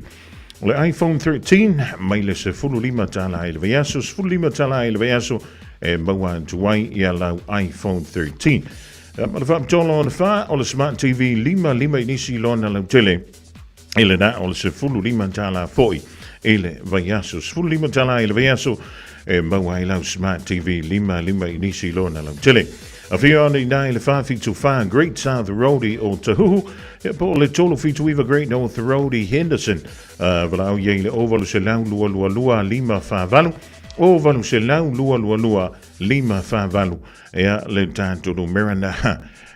le iPhone 13 mai le se fulu lima tala ile yaso fulu lima tala ile yaso e mawa tuai ia lau iPhone 13 ma le fa tolo on fa o le smart TV lima inisi lona lau tele ele na o se fulu lima tala foi ele vaiaso fulu lima tala ele vaiaso e mawai lau smart TV lima inisi lona lau tele a fia ni na ele fa fitu fa Great South Roadie o Tahuhu e po le tolo fitu iva Great North Roadie Henderson valau ye le ovalu se lau lua lima fa valu ovalu se lau lua lima fa valu e le tanto do merana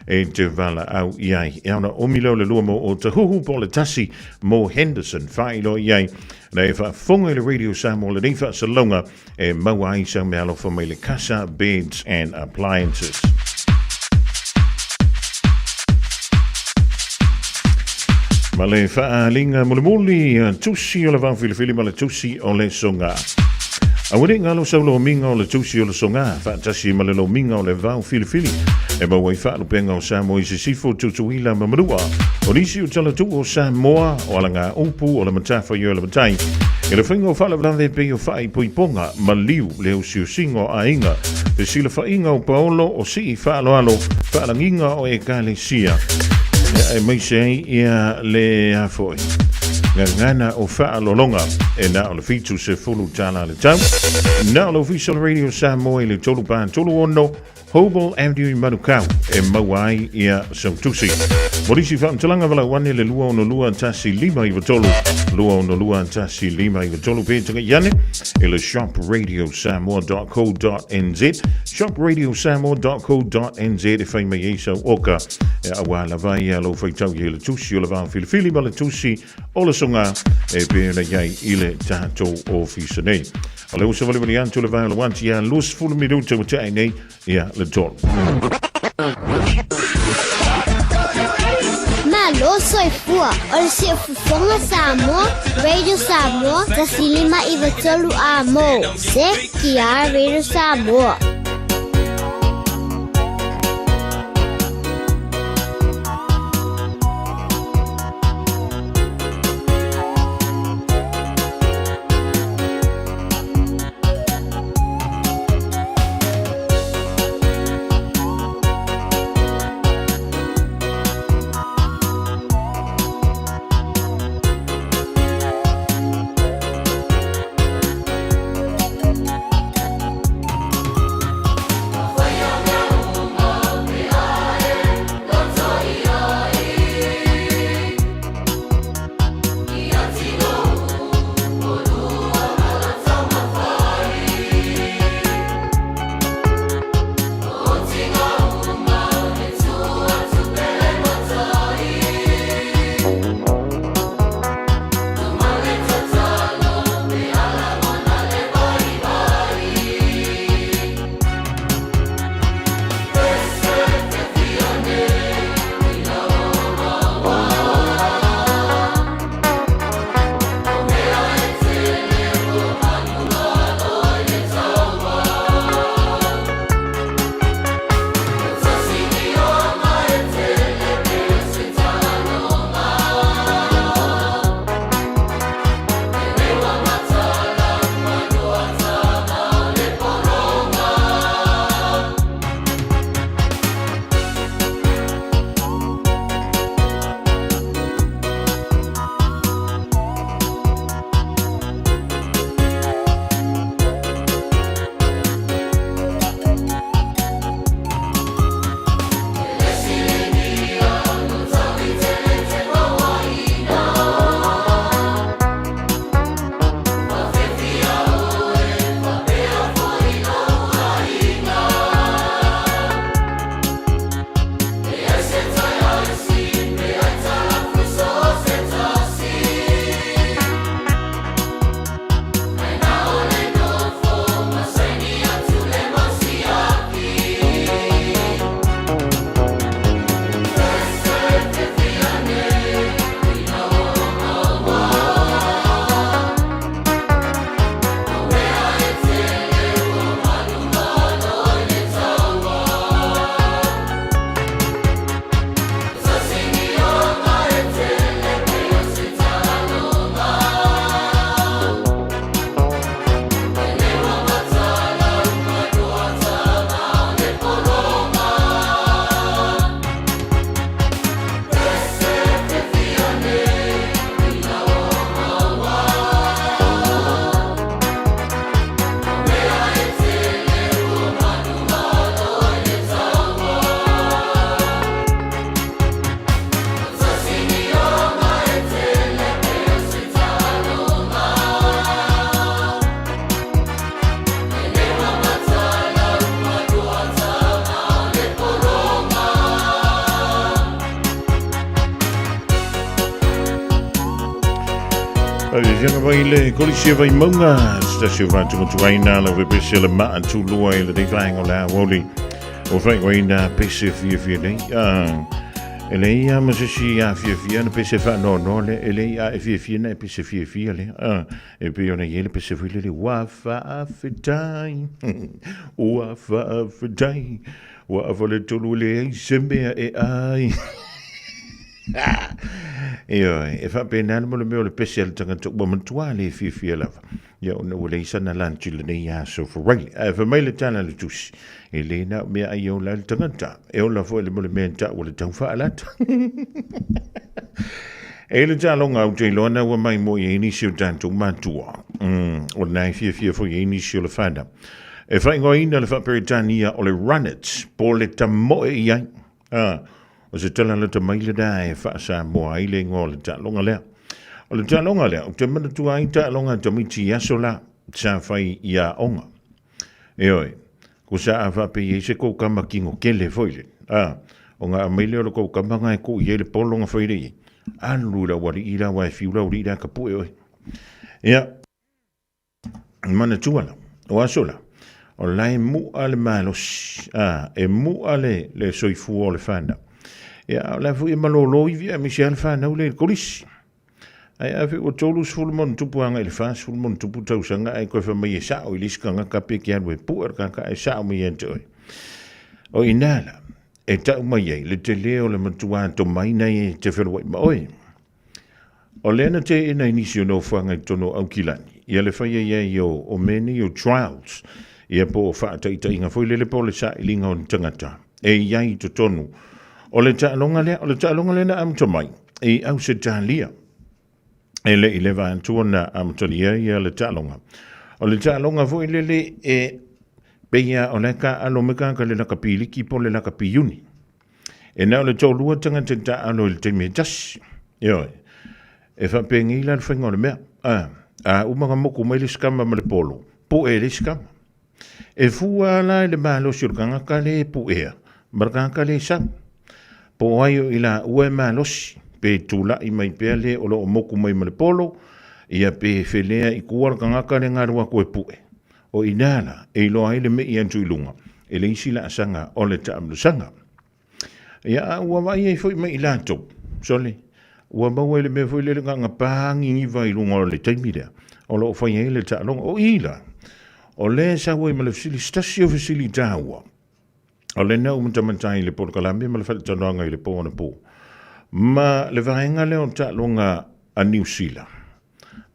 e te vala au iai. E ana omilo le lua mo o Tahuhu po le tasi mo Henderson whailo iai. Na e wha fonga le radio Samoa le nifa salonga e maua ai sa me alo for me le casa, beds and appliances. Ma le wha linga muli tusi o le vau filifili ma le tusi o le songa. A wadi ngalo sa lo minga o le tusi o le songa, fa tasi ma le lo minga o le vau filifili. E ma wai wha lupenga o Samoa I se sifo tutuila ma marua. O nisi o tala tu o Samoa o ala ngā upu o le matafa i o le matai. E le whainga o wha lavrande pe o wha I puiponga ma liu le o siu singo a inga. Te sila whainga o paolo o si I wha alo wha langinga o e ka le sia. E mai se ia le afoi. Ngana o wha longa e na o le fitu se fulu tala le tau. Na o le official radio Samoa I le tolu pan tolu ono Hobel Avenue Manukau e mawai ia Sautusi. Morisi whaamtalanga wala wane le lua ono lua antasi lima I watolu. Lua ono lua antasi lima I watolu pētanga iane e le shopradio.samoa.co.nz shopradio.samoa.co.nz e whai mai eisau oka e awa la vai alo whaitau i le tusi o le vāng filifili ma le tusi o le songa e pēna iai I le tātou o fisanei. O le usa wali antu le vai o le wanti ia lus fulu minuta o tai nei ia le tolu. Malo soy fua, o le se fufonga Samoa, Radio Samoa, tasilima I watolu a mo, se kia Radio Samoa. Janga vai le kolisia vai maunga stasio vatu tuaina la we pese le ma antu lua le de vainga la woli o vai waina pese fie nei ele ia ma se si a fie na pese fa no le ele ia fie na pese fie le e pe ona yele pese fie le wa fa fitai wa fa fitai wa vole tolu le sembe e ai e fa pena mo le me pese le tanga to mo tua le fie lava ya ona wole sana lanchi le nei ya so for right fa mai le tana le tusi e le na me ai o la tangata e o la fo le mo le menta o le tau fa alat e le jalonga o te lona wa mai mo ye ni sio tanto matua o nai fie fo ye ni sio le fanda e fa ngoina le fa peritania o le runnets po le tamo e ia o se tala le tamai le dai fa sa mo ai le ngol jalonga le o le jalonga le o te mana tu ai jalonga tamiti yasola sa fai ia onga e oi ko sa ava pe se ko kama kingo kele foile o nga maile o ko kama ngai ko ye le polonga foile alu la wari ira wa fiula uri da kapu e ya mana tuala o asola o lai mu ale malos e mu ale le soifu o le fanda ya la fu e malolo i via Michel fanda o le kolisi ai ave o tolu sul mon tupu anga il fa sul mon tupu tau sanga ai ko fa mai sa o liska nga ka pe kia we pu ka ka sa mo yento o inala e ta mai le te leo le matua to mai nei te felo mai oi o lena te ina inisio no fanga tono au kilani ia le fa ye yo o many o trials ia po fa ta inga foi le po le sa ilinga on tangata e ia i to tonu o le ta longa le na am to mai e au se talia ele va antuna am tolia ia le talonga o le talonga vo ele e peia o le ka alo meka ka le kapili ki po le kapiyuni e na le tolu tanga tenta alo le teme jas yo e fa pengi la fengo le me uma moku mai le skama le polo po e le skama e fua la le malo surkanga ka le pu e marka ka le sa po ayo ila ue malosi pe tula i mai pele o lo moku mai male polo ia pe felea i kuar kangaka le ngarua koe pue o inala e lo ai le me i antu ilunga e le isi la asanga o le taamlu sanga ia ua vai e foi mai lato sole ua mau e le me foi le nganga pangi i vai lunga o le taimida o lo fai e le taalonga o ila o le sa ue male fisili stasio fisili taua o le nau mtamantai le porkalami male fale tanoanga i le po na po ma le vaenga le o talonga a New Zealand.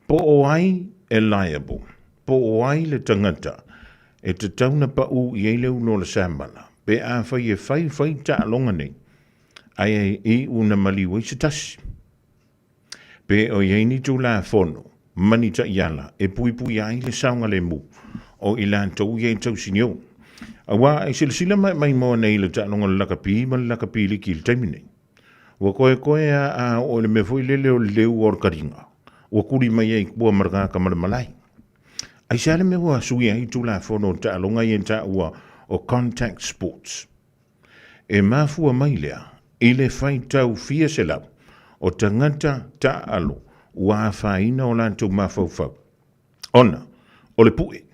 Po o ai e liable. Po o ai le tangata. E te tauna pa u i eile uno le sambala. Pe a fai e fai talonga nei. Ai e una maliwa i se tasi. Pe o i ni tu la fono. Mani ta iala. E pui ai le saunga le mu. O i lan tau i e tau sinio. Awa e sila mai moa nei le talonga le lakapi ma le lakapi li ki le taimine. Wa koe a o le me foi lele o leu or karinga. Wa kuri mai e kua marga ka malai. Ai sale me wa sui ai tu la fono ta longa i ta ua o contact sports. E mafua mai lea, ile fai tau fia se lau, o tangata ta alo, wa faina o lantou mafau. Ona, o le pue.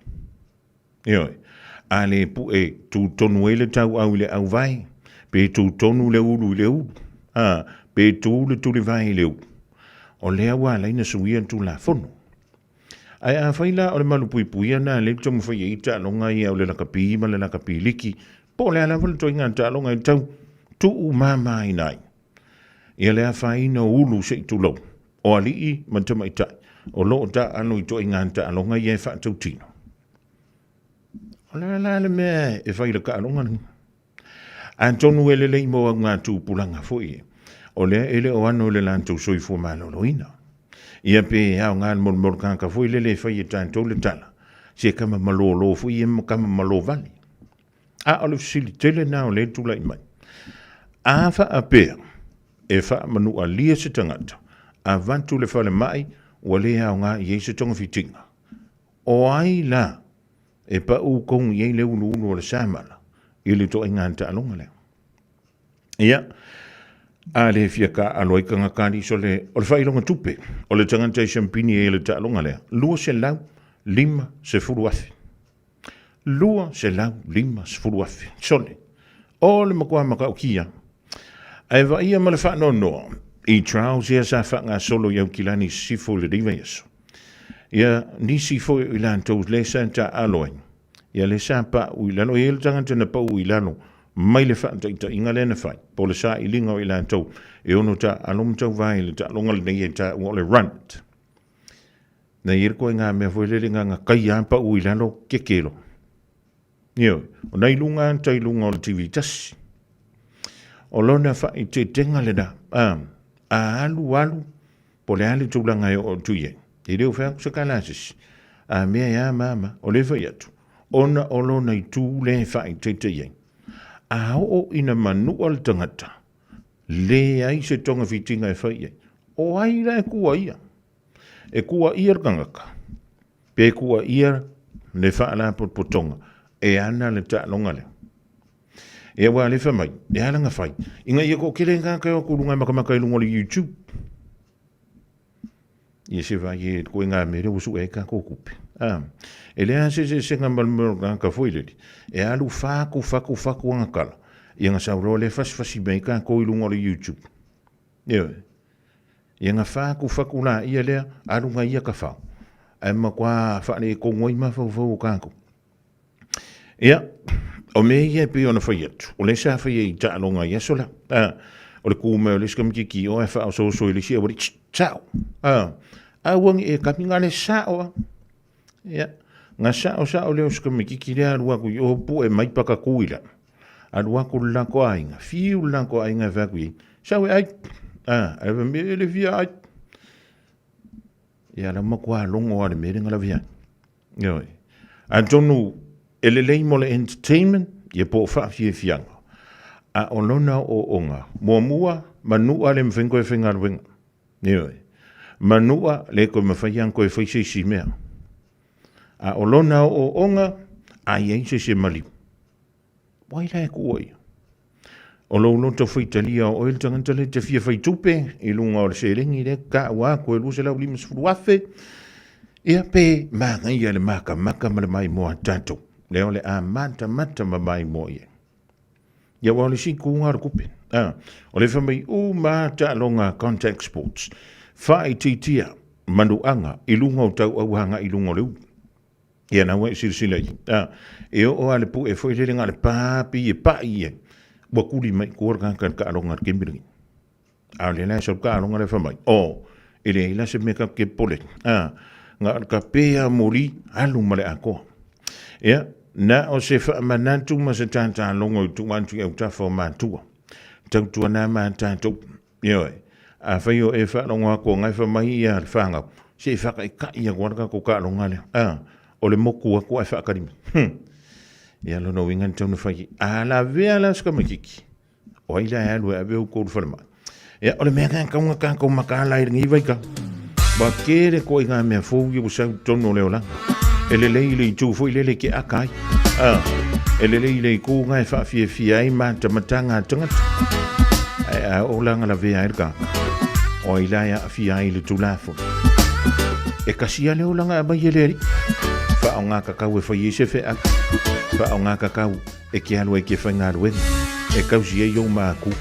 Ioi, a le pue tu tonu ele tau au le au vai, pe tu tonu le ulu le ulu. Pe tu le vai leu. O lea wa laina suia tu la fono. Ai a faila o le malupui ana le tomu fai e ta longa i au le lakapi ma le lakapi liki. Po le ala wale toi ngā ta longa i tau tu u mama i nai. Ia lea fai na ulu se i tu lau. O ali i mantama i tai. O lo ta anu i toi ngā ta longa i e fa tau tino. O le ala le mea e fai la ka longa ni. Antonu ele le mo ngā tu pulanga foi. O le ele o ano le lantou soifua maloloina. Ia pe au ngā mol ka foi le fai e tantou le tala. Se kama malolo foi e kama malo vali. A o le fisili tele na o le tula i mai. A fa a pea e fa manu a lia se tangata. A vantu le fale mai o le au ngā i se tonga fitinga. O ai la e pa u kong i le unu o le samala. I le to inga anta alonga leo. Ia, A le fia ka aloi ka ngakani so le o le whailonga tupe o le tangata i champini e le ta'alonga lea. Lua se lau, lima se furu afi. Lua se lau, lima se furu afi. Sole, o le makua maka o kia. Ai wa ia ma le whanonoa, i traus ia sa whanga solo iau kilani sifo le riva yeso. Ia ni sifo i lantou le sa ta aloi. Ia le sa pa ui lano, ia le tangata na pa ui lano, mai le wha ta inga le na whai, po le sa i linga o i lantou, e ono ta alom tau vai le ta longa le nei e ta ua le rant. Na ira koe ngā mea fwele le ngā kai ampa ui lano ke kelo. Nio, o nei lunga anta i lunga o le TV tasi. O lona whai te tenga le na, a alu, po le ale tūlanga e o tuye. I reo whea kusa kalasis, a mea ia mama, o le whai atu, ona o lona i tū le whai te te iei. A o ina manua le tangata, le ai se tonga fitinga e whai iei. O ai la e kua ia. E kua ia kangaka. Pe kua ia le whaala potonga. E ana le ta longa le. E wa le whamai. E alanga whai. Inga ia ko kere ngā kai o kurunga makamaka i lunga le YouTube. Ia se vai e koe ngā mere usu e ka kōkupe. E lea se ngā malmero ngā ka whoileri. E alu whaku anga kala. Ia ngā sauro le fasi mei ka kōi lunga le YouTube. Ia ia ngā whaku la ia lea alu ngā ia ka whau. E ma kua whane e kongoi ma whau kāko. Ia, o me ia pe ona whai atu. O le sa whai e i ta alonga ia sola. O le kūmeo le skamikiki o e whao so i le sia wari tau. A wangi e kapi ngā le sao. Ia, ngā sao leo skamikiki lea aluaku i o pu e maipaka kuila. Aluaku lako ainga, fiu lako ainga vākui. Sao e ai, ewa me le via ai. Ia la makua longo ale mere ngala via. Ioi. A tonu elelei mo le entertainment, ia po whaafie fianga. A olona o onga, mua manua le mwhenko e whenga ruenga. Ioi. Manua le koe mawhaiang koe whaise si mea. A olona o onga, a iei se mali. Wai lai kua ia. O lo to whaitalia o il tangantale te fia whaitupe, i lunga o le serengi le ka ua koe luse lau limas furuafe. Ia pe maa ia le maka ma le mai moa tato. Leo le a mata ma mai moa ia. Ia wale si kuunga kupe. O le whamai mata longa contact sports. Whai titia manuanga i lunga o tau auhanga i lunga leu. Ia na wai sirisila i. E o ale pu e whaiterenga le papi e pa ia. Wakuri mai kuorga kan ka alonga kembiringi. A le la so ka alonga le whamai. O, ele ila se meka ke pole. Nga ka pea mori alu male ako. Ia, na o se whaamanantu ma se tanta alonga i tuantu e utafa o mantua. Tautua na mantantu. Ioi. A whaio e whaalonga ko ngai whamai ia le whangau. Se whaka i ka ia kuarga ko ka alonga le. O le moku ako e whaakarimi. Ia lono wingan tau na whai. A la vea la skamakiki. O aila e alu e aveu kōru whanama. Ia o le mea kaunga kako makalai ringi waika. Ba kere ko i ngā mea fōu i usau tono leo lang. E le leile i tū fōi lele ke akai. E le leile i kō ngai whaafia fia i mā tamatanga tangata. A o langa la vea irka. O aila e a fia i le tūlafo. E kasia leo langa a mai e leri. Wha o ngā kakau e whai e se whea. Wha o ngā kakau e ke alu e ke whai ngā ruenga. E kausi e iau māku.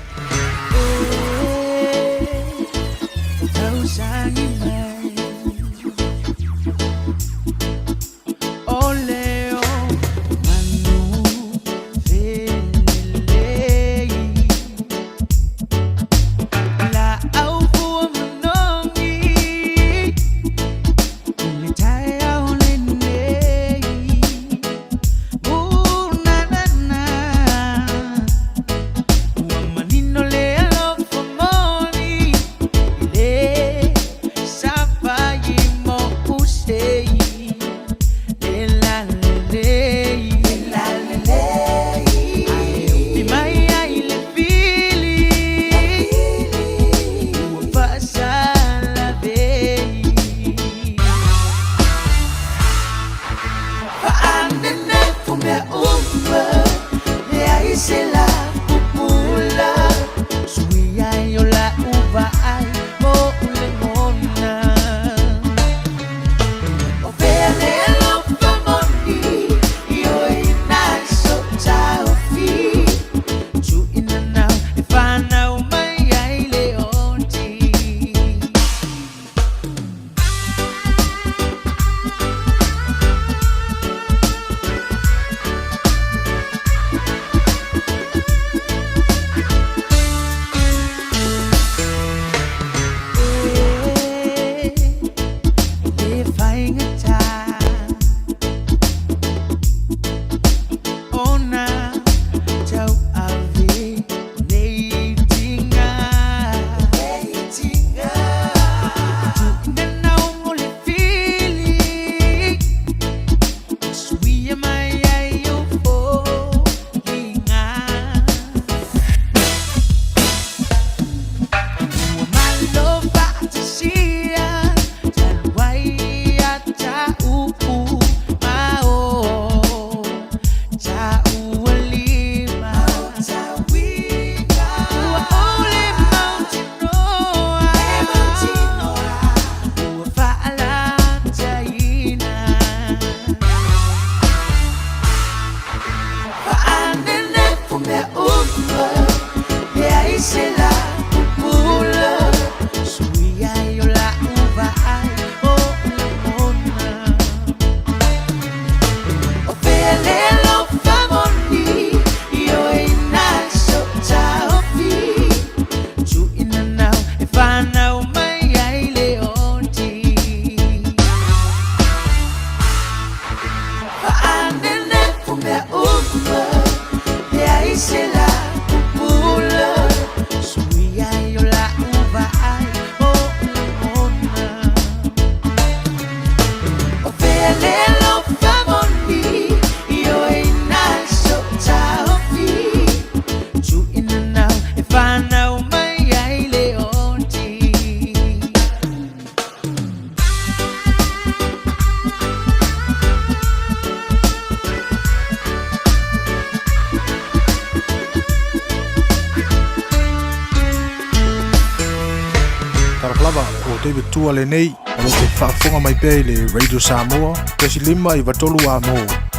lava o David Tua le nei o te whaafonga mai pēi le Radio Samoa Kasi lima I watolu a mo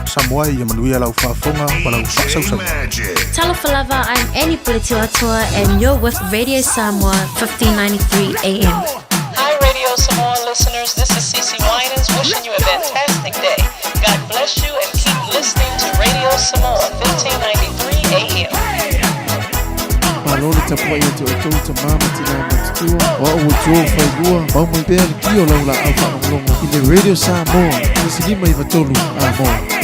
Samoa I manuia lau whaafonga ma lau whaasausamu Talafalava, I'm Annie Pulitiwatua and you're with Radio Samoa 1593 AM. Hi Radio Samoa listeners, this is Cece Winans wishing you a fantastic day. God bless you and keep listening to Radio Samoa 1593 AM. Malole tapua ia te otou ta mama tina matutua o o tō whaigua mau mai pēr ki o laula au whaamulongo I le Radio Samoa Kasi lima I watolu a moa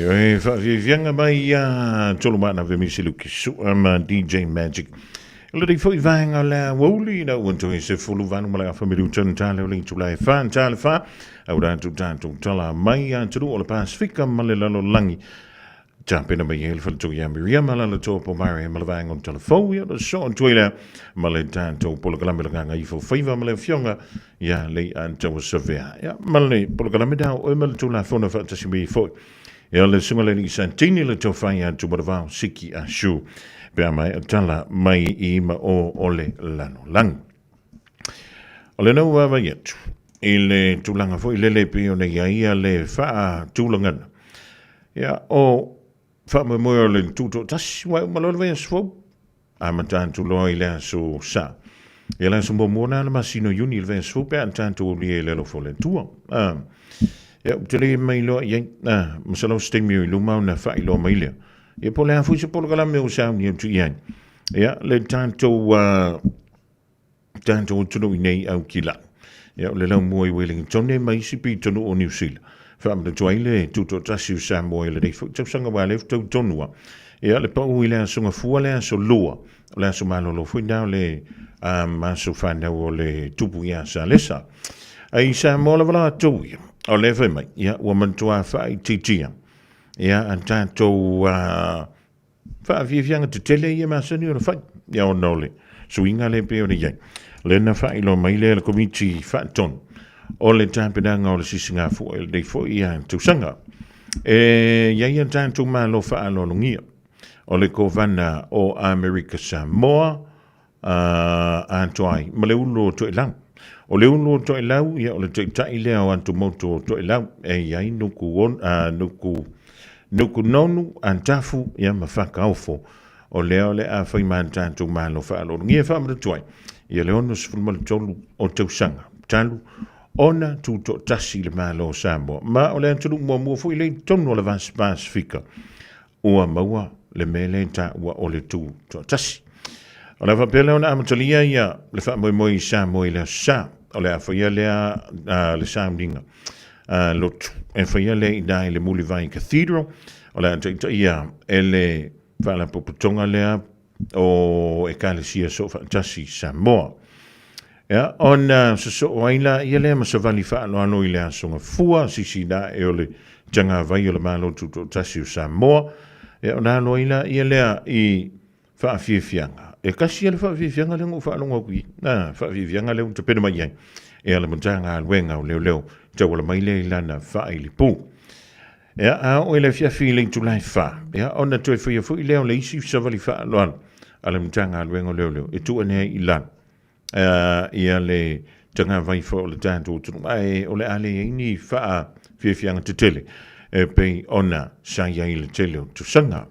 Vianga mai tolumana ve misilu kisu DJ Magic. Lady foi vanga la woli na wanto se fulu vanu mala familu tantale link to life fan tale fa aura tu tanto tala mai to all Pacifica malelo langi Tampina mai heel van to ya Miriam la topo mari malvang on telefoon de so toile malentanto pologramma ganga ifo fiva male fionga ya le anto severe ya male pologramma da o mal to la fona fa tasimi fo ya le singole ni santini le to fanya to bodava siki ashu pe mai tala mai I ma o ole lano lang ole no wa yet ile tulanga fo ile le pe ona ya le fa tulanga ya o fa me moerling tuto tas wa malolo ven svo amatan tu lo ile so sa ele so mona na masino uni ven svo pe tanto li le lo folen tu ya tele mai lo ye msalo stemio lu ma na fa lo mai le e po le fu se po la me usa ni tu yan ya le tanto tu no nei au kila ya le lo mo Wellington ne mai si pi tu no New Zealand Fam de toile tuto tasiu samoile de fu sanga wale to tonua e le pa uile sunga fuale so loa la so malo lo fu down le ma so fanda o le tupu ya sa lesa ai sa mola vala to o le fe mai ya woman to fa titia ya antanto fa vivianga te tele ya ma seni o fa ya o nole so inga le pe o de le na fa ilo mai le komiti fa ton o le tampidanga o le sisinga fu el de fo ia tu sanga ia tanto malo fa alongia o le kovana o America Samoa antoi maleulo to elang o le ulo to elau ia o le tai le o antu moto to elau ia nuku on nuku nonu antafu ia mafaka ofo o le a foi man tanto malo fa alongia fa mo toi ia le onus fulmal tolu o tu sanga talu ona tuto tasi le malo Samoa ma o le antulu mo fu ile tono le vas Pacifica o maua le mele ta wa o le tu to tasi o le vapele ona amatolia ia le fa mo Samoa ile sa o le afoia le samdinga lot e foia le dai le Mulivai Cathedral o le anta ia ele fa la popotonga le o ekalesia so fa tasi Samoa ya on so waila ile ma so vali fa no ano ile so fua sisi da e ole tanga vai ole malo tu tasi Samoa ya ona no ile I fa fianga e kasi ile fa fianga le ngo fa lo ku na fa fianga le te pena mai e ale mtanga alwenga leo te wala mai le lana fa ile pu ya a ile fia feeling to life fa ya ona to fu ile le isi so vali fa lo ale mtanga alwenga leo e tu ene ilan ia le tanga vai fo le tanto tu mai o le ale ni fa fianga te tele e pe ona sa ia ile tele tu sanga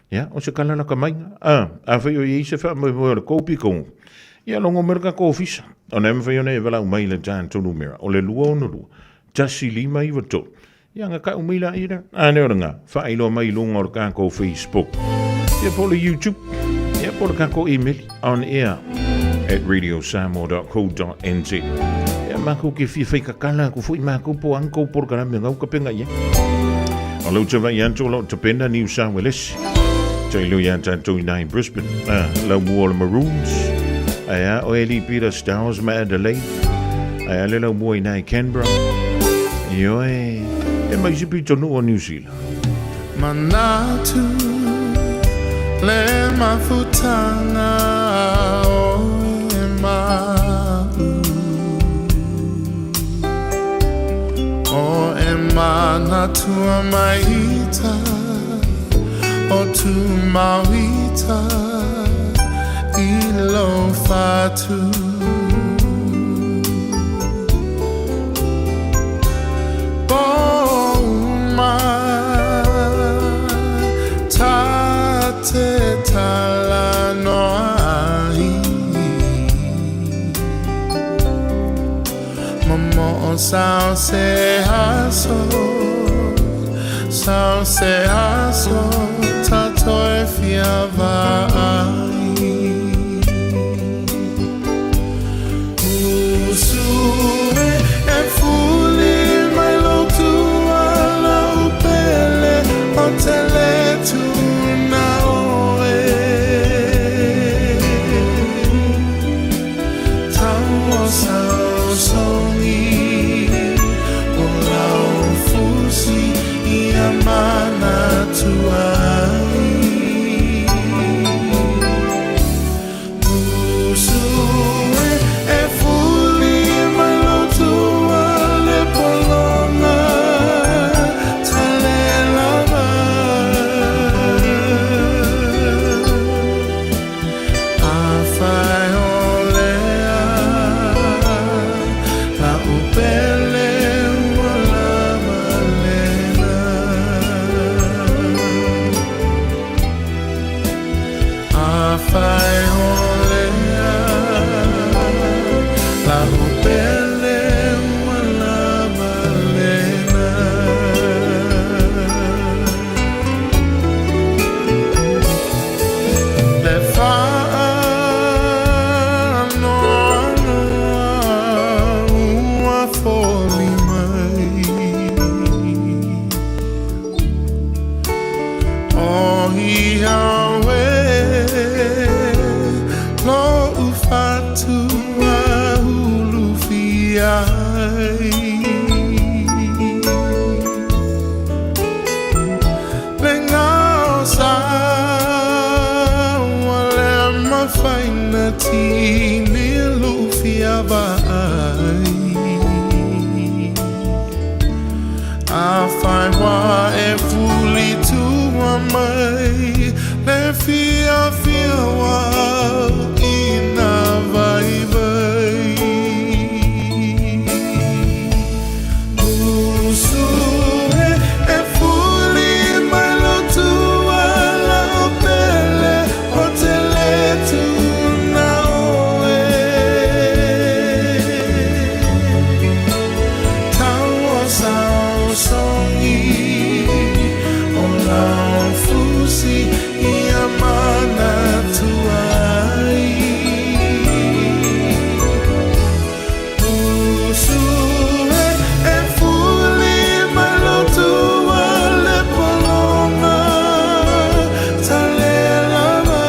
ya o se kala na kamai a fa yo i se fa mo le kopi kon ia longo merka ko ofisa ona me fa yo ne vala mai le tanto numero o le luo no lu tasi lima I voto ia nga ka umila ira ne oranga fa ilo mai lungo or ka ko Facebook ia po le YouTube ia po ka ko email on air at radiosamoa.co.nz ya mako ke fi ka kala ku fu mako po anko por kana me ngau ka penga ye alo te vai anto lo te penda New South Wales te lo ya tanto in Brisbane la Wall Maroons aya o eli Peter Stars ma Adelaide aya le la boy na Canberra yo e mai jipi to no New Zealand Manatu le mafutanga o emana tua maita o tu mawita ilo fatu boma tate tala noa sao se haso tato e fiava usue e fuli mai lo tua la upele La upele wala malena. Le fano ua foli mai. Ohi hawe lo ufatu ahulufiai. Lengao sa wale mafaina tini lufia vai. Afai wa e fuli tu mai le fia wa ina vai vai. Usue e fuli mai lo tua la pele o tele tu na oe. Tau sao songi o la fusi i amana tuai. Usue e fuli mai lo tua le polonga tale lava.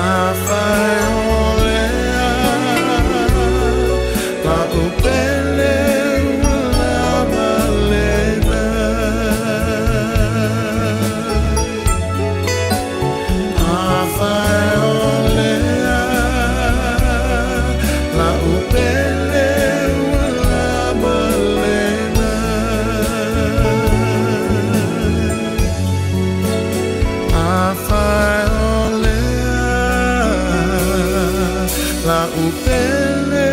Afai olea la upele la malena. Afai olea la upele la malena. Afai olea la upele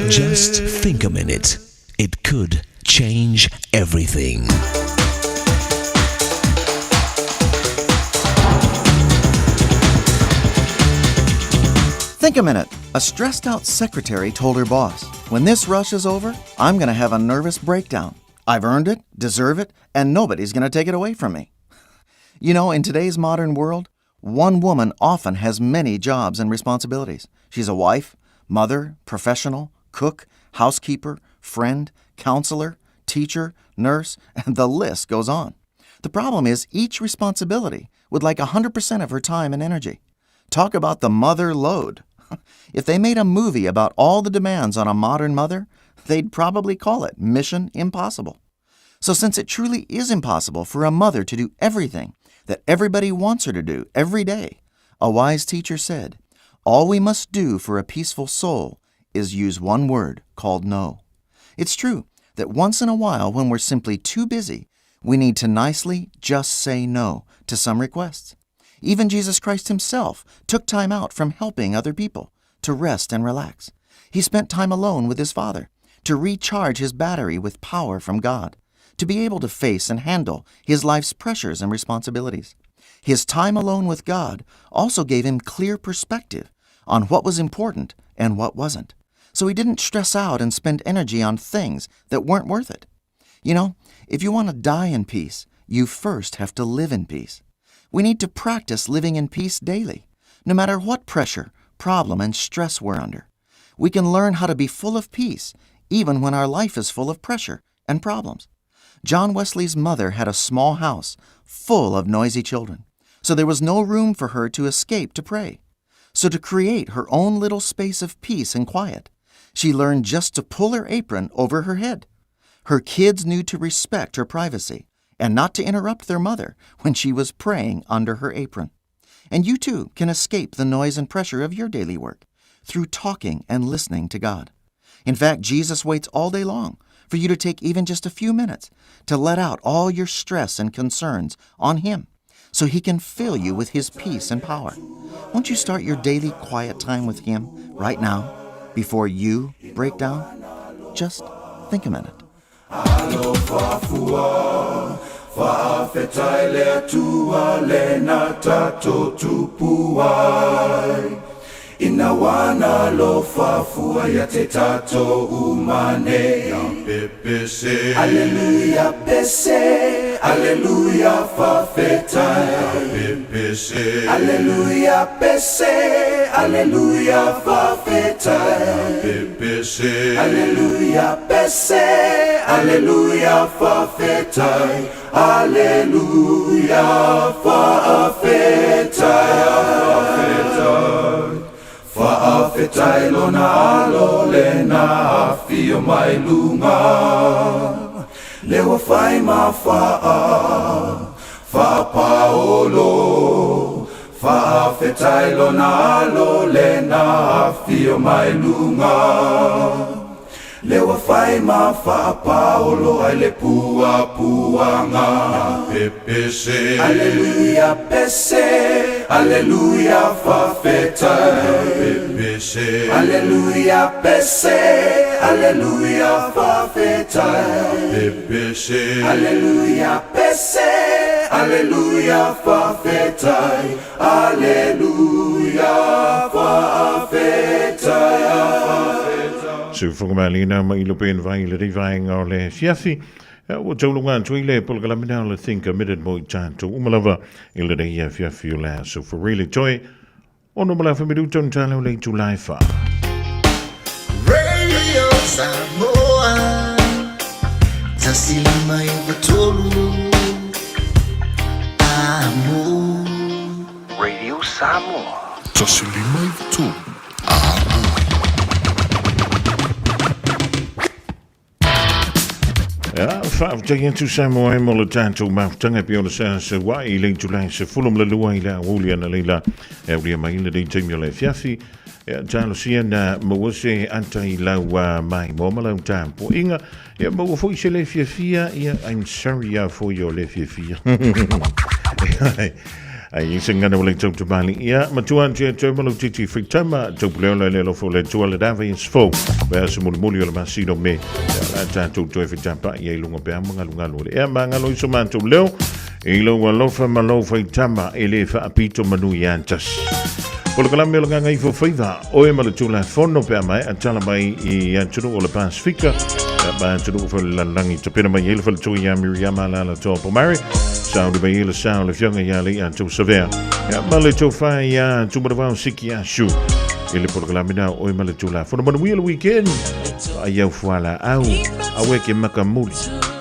Just think a minute. It could change everything. Think a minute. A stressed out secretary told her boss, "When this rush is over, I'm going to have a nervous breakdown. I've earned it, deserve it, and nobody's going to take it away from me." You know, in today's modern world, one woman often has many jobs and responsibilities. She's a wife, mother, professional, cook, housekeeper, friend, counselor, teacher, nurse, and the list goes on. The problem is each responsibility would like 100% of her time and energy. Talk about the mother load. If they made a movie about all the demands on a modern mother, they'd probably call it Mission Impossible. So since it truly is impossible for a mother to do everything that everybody wants her to do every day, a wise teacher said, all we must do for a peaceful soul is use one word called no. It's true that once in a while when we're simply too busy, we need to nicely just say no to some requests. Even Jesus Christ himself took time out from helping other people to rest and relax. He spent time alone with his Father to recharge his battery with power from God, to be able to face and handle his life's pressures and responsibilities. His time alone with God also gave him clear perspective on what was important and what wasn't. So he didn't stress out and spend energy on things that weren't worth it. You know, if you want to die in peace, you first have to live in peace. We need to practice living in peace daily, no matter what pressure, problem, and stress we're under. We can learn how to be full of peace, even when our life is full of pressure and problems. John Wesley's mother had a small house full of noisy children, so there was no room for her to escape to pray. So to create her own little space of peace and quiet, she learned just to pull her apron over her head. Her kids knew to respect her privacy and not to interrupt their mother when she was praying under her apron. And you too can escape the noise and pressure of your daily work through talking and listening to God. In fact, Jesus waits all day long for you to take even just a few minutes to let out all your stress and concerns on Him so He can fill you with His peace and power. Won't you start your daily quiet time with Him right now before you break down? Just think a minute. Whaafetai le atua le na tato tupuai Ina wana lo fafua ya te tato umane Ya pepese Alleluia pese Alleluia whaafetai Ya pepese Alleluia pese Alleluia whaafetai Ya pepese Alleluia pese Alleluia whaafetai Alleluia whaafetai Whaafetai lona alo le na awhio mai lunga Lewa whai ma whaapaolo Whaafetai lona alo le na awhio mai lunga Lewa whai ma whaapaolo ai le pua puanga Pepese Alleluia pese Alleluia whaafetai Pepese Alleluia pese Alleluia whaafetai Pepese Alleluia pese Alleluia whaafetai Alleluia whaafetai So whakamalina mai lo pen vai le rivainga o le fiafi. O taulunga tui le polkalamina le think committed mo chanto umalava I le reia fiafi o le. So for really joy, ono malafa miduton talo le July 5. Radio Samoa Tasilima Ivatolu Amo Radio Samoa Tasilima Ivatolu Whaaf taken to Samoa e mola tanto mautanga pe ona sa wai le July se fulum le lua I la wuli ana leila e uri mai le de temi le fiafi e talo sia na mo se anta I la wa mai mo mala tampo inga e mo foi se le fiafia ia I'm sorry for your le fiafia ai singa no le tau bali ia matuan je terminal titi fitama to pleo le lo fo le to le dava is fo va se mo mo le masino me la tanto to fitama ia lunga pe manga lunga lo e manga lo so manto leo e lo wa lo fa malo fitama e le fa apito manu yantas por kala me lo nga ifo faiva o e malo tula fono pe mai atala mai I antunu o le Pasifika ba antunu fo la langi to pena mai ele fo to ya Miriam la to po mari Saudi by hele sound of young yali and to severe. Ja, male to fa ya to mudwa siki ya shu. Ele programina o male to la. For the wheel weekend. Ayo fwala au aweke makamuli.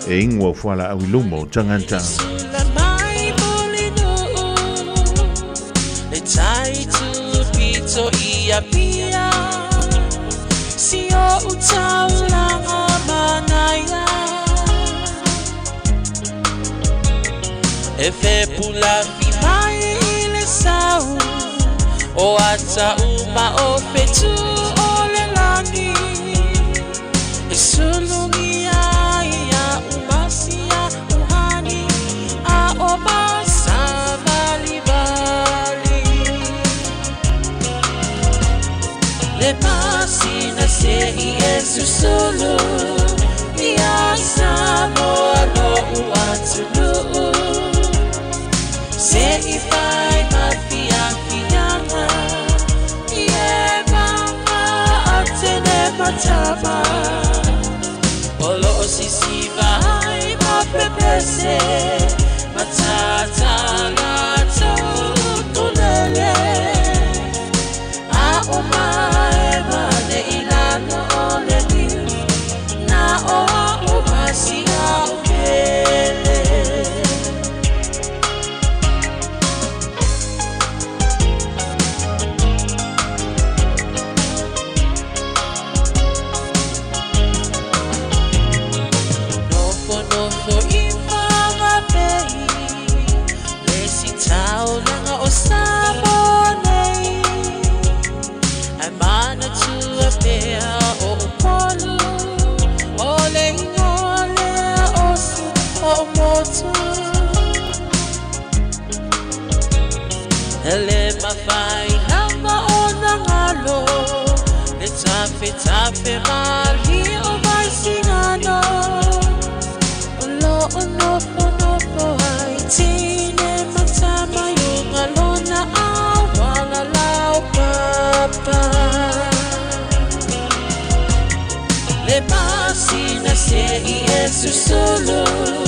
E ingwo fwala au lumo tanganta. Sio utaula manaya Efe pula fimai ile sau O ata uma o fetu ole lani Isulumia ya umasia uhani A omasa bali bali Le masina sehi esu solo Ya samoa no uatulu Se ifai mafia kinyama Ie mama atene matama Olo osisi vai mapepese Matata lato tulele A umae mane ilano ole ni Na oa umasi a ukele Ele mafai hama ona ngalo Le tafe mali o vai singano Olo onofo Le pasina se i Yesu solo